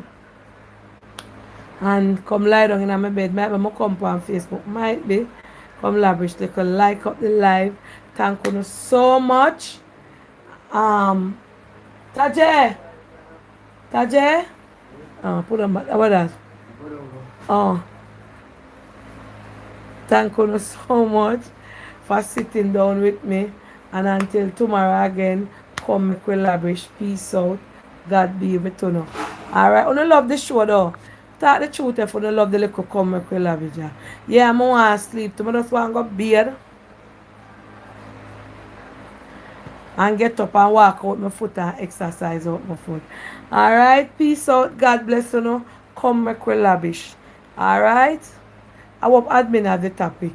Speaker 1: And come lie down in my bed. Might be my come on Facebook. Might be. Come lavish. They can like up the live. Thank you so much. Taje. Oh, put them back. What that? Oh. Thank you so much for sitting down with me. And until tomorrow again, come make we lavish. Peace out. God be with you. Alright, I love the show though. Talk the truth if you love the little come make we lavish. Yeah, I want to sleep. I just want to go bed. And get up and walk out my foot and exercise out my foot. Alright, peace out. God bless you. Come make we lavish. Alright. I hope admin have the topic.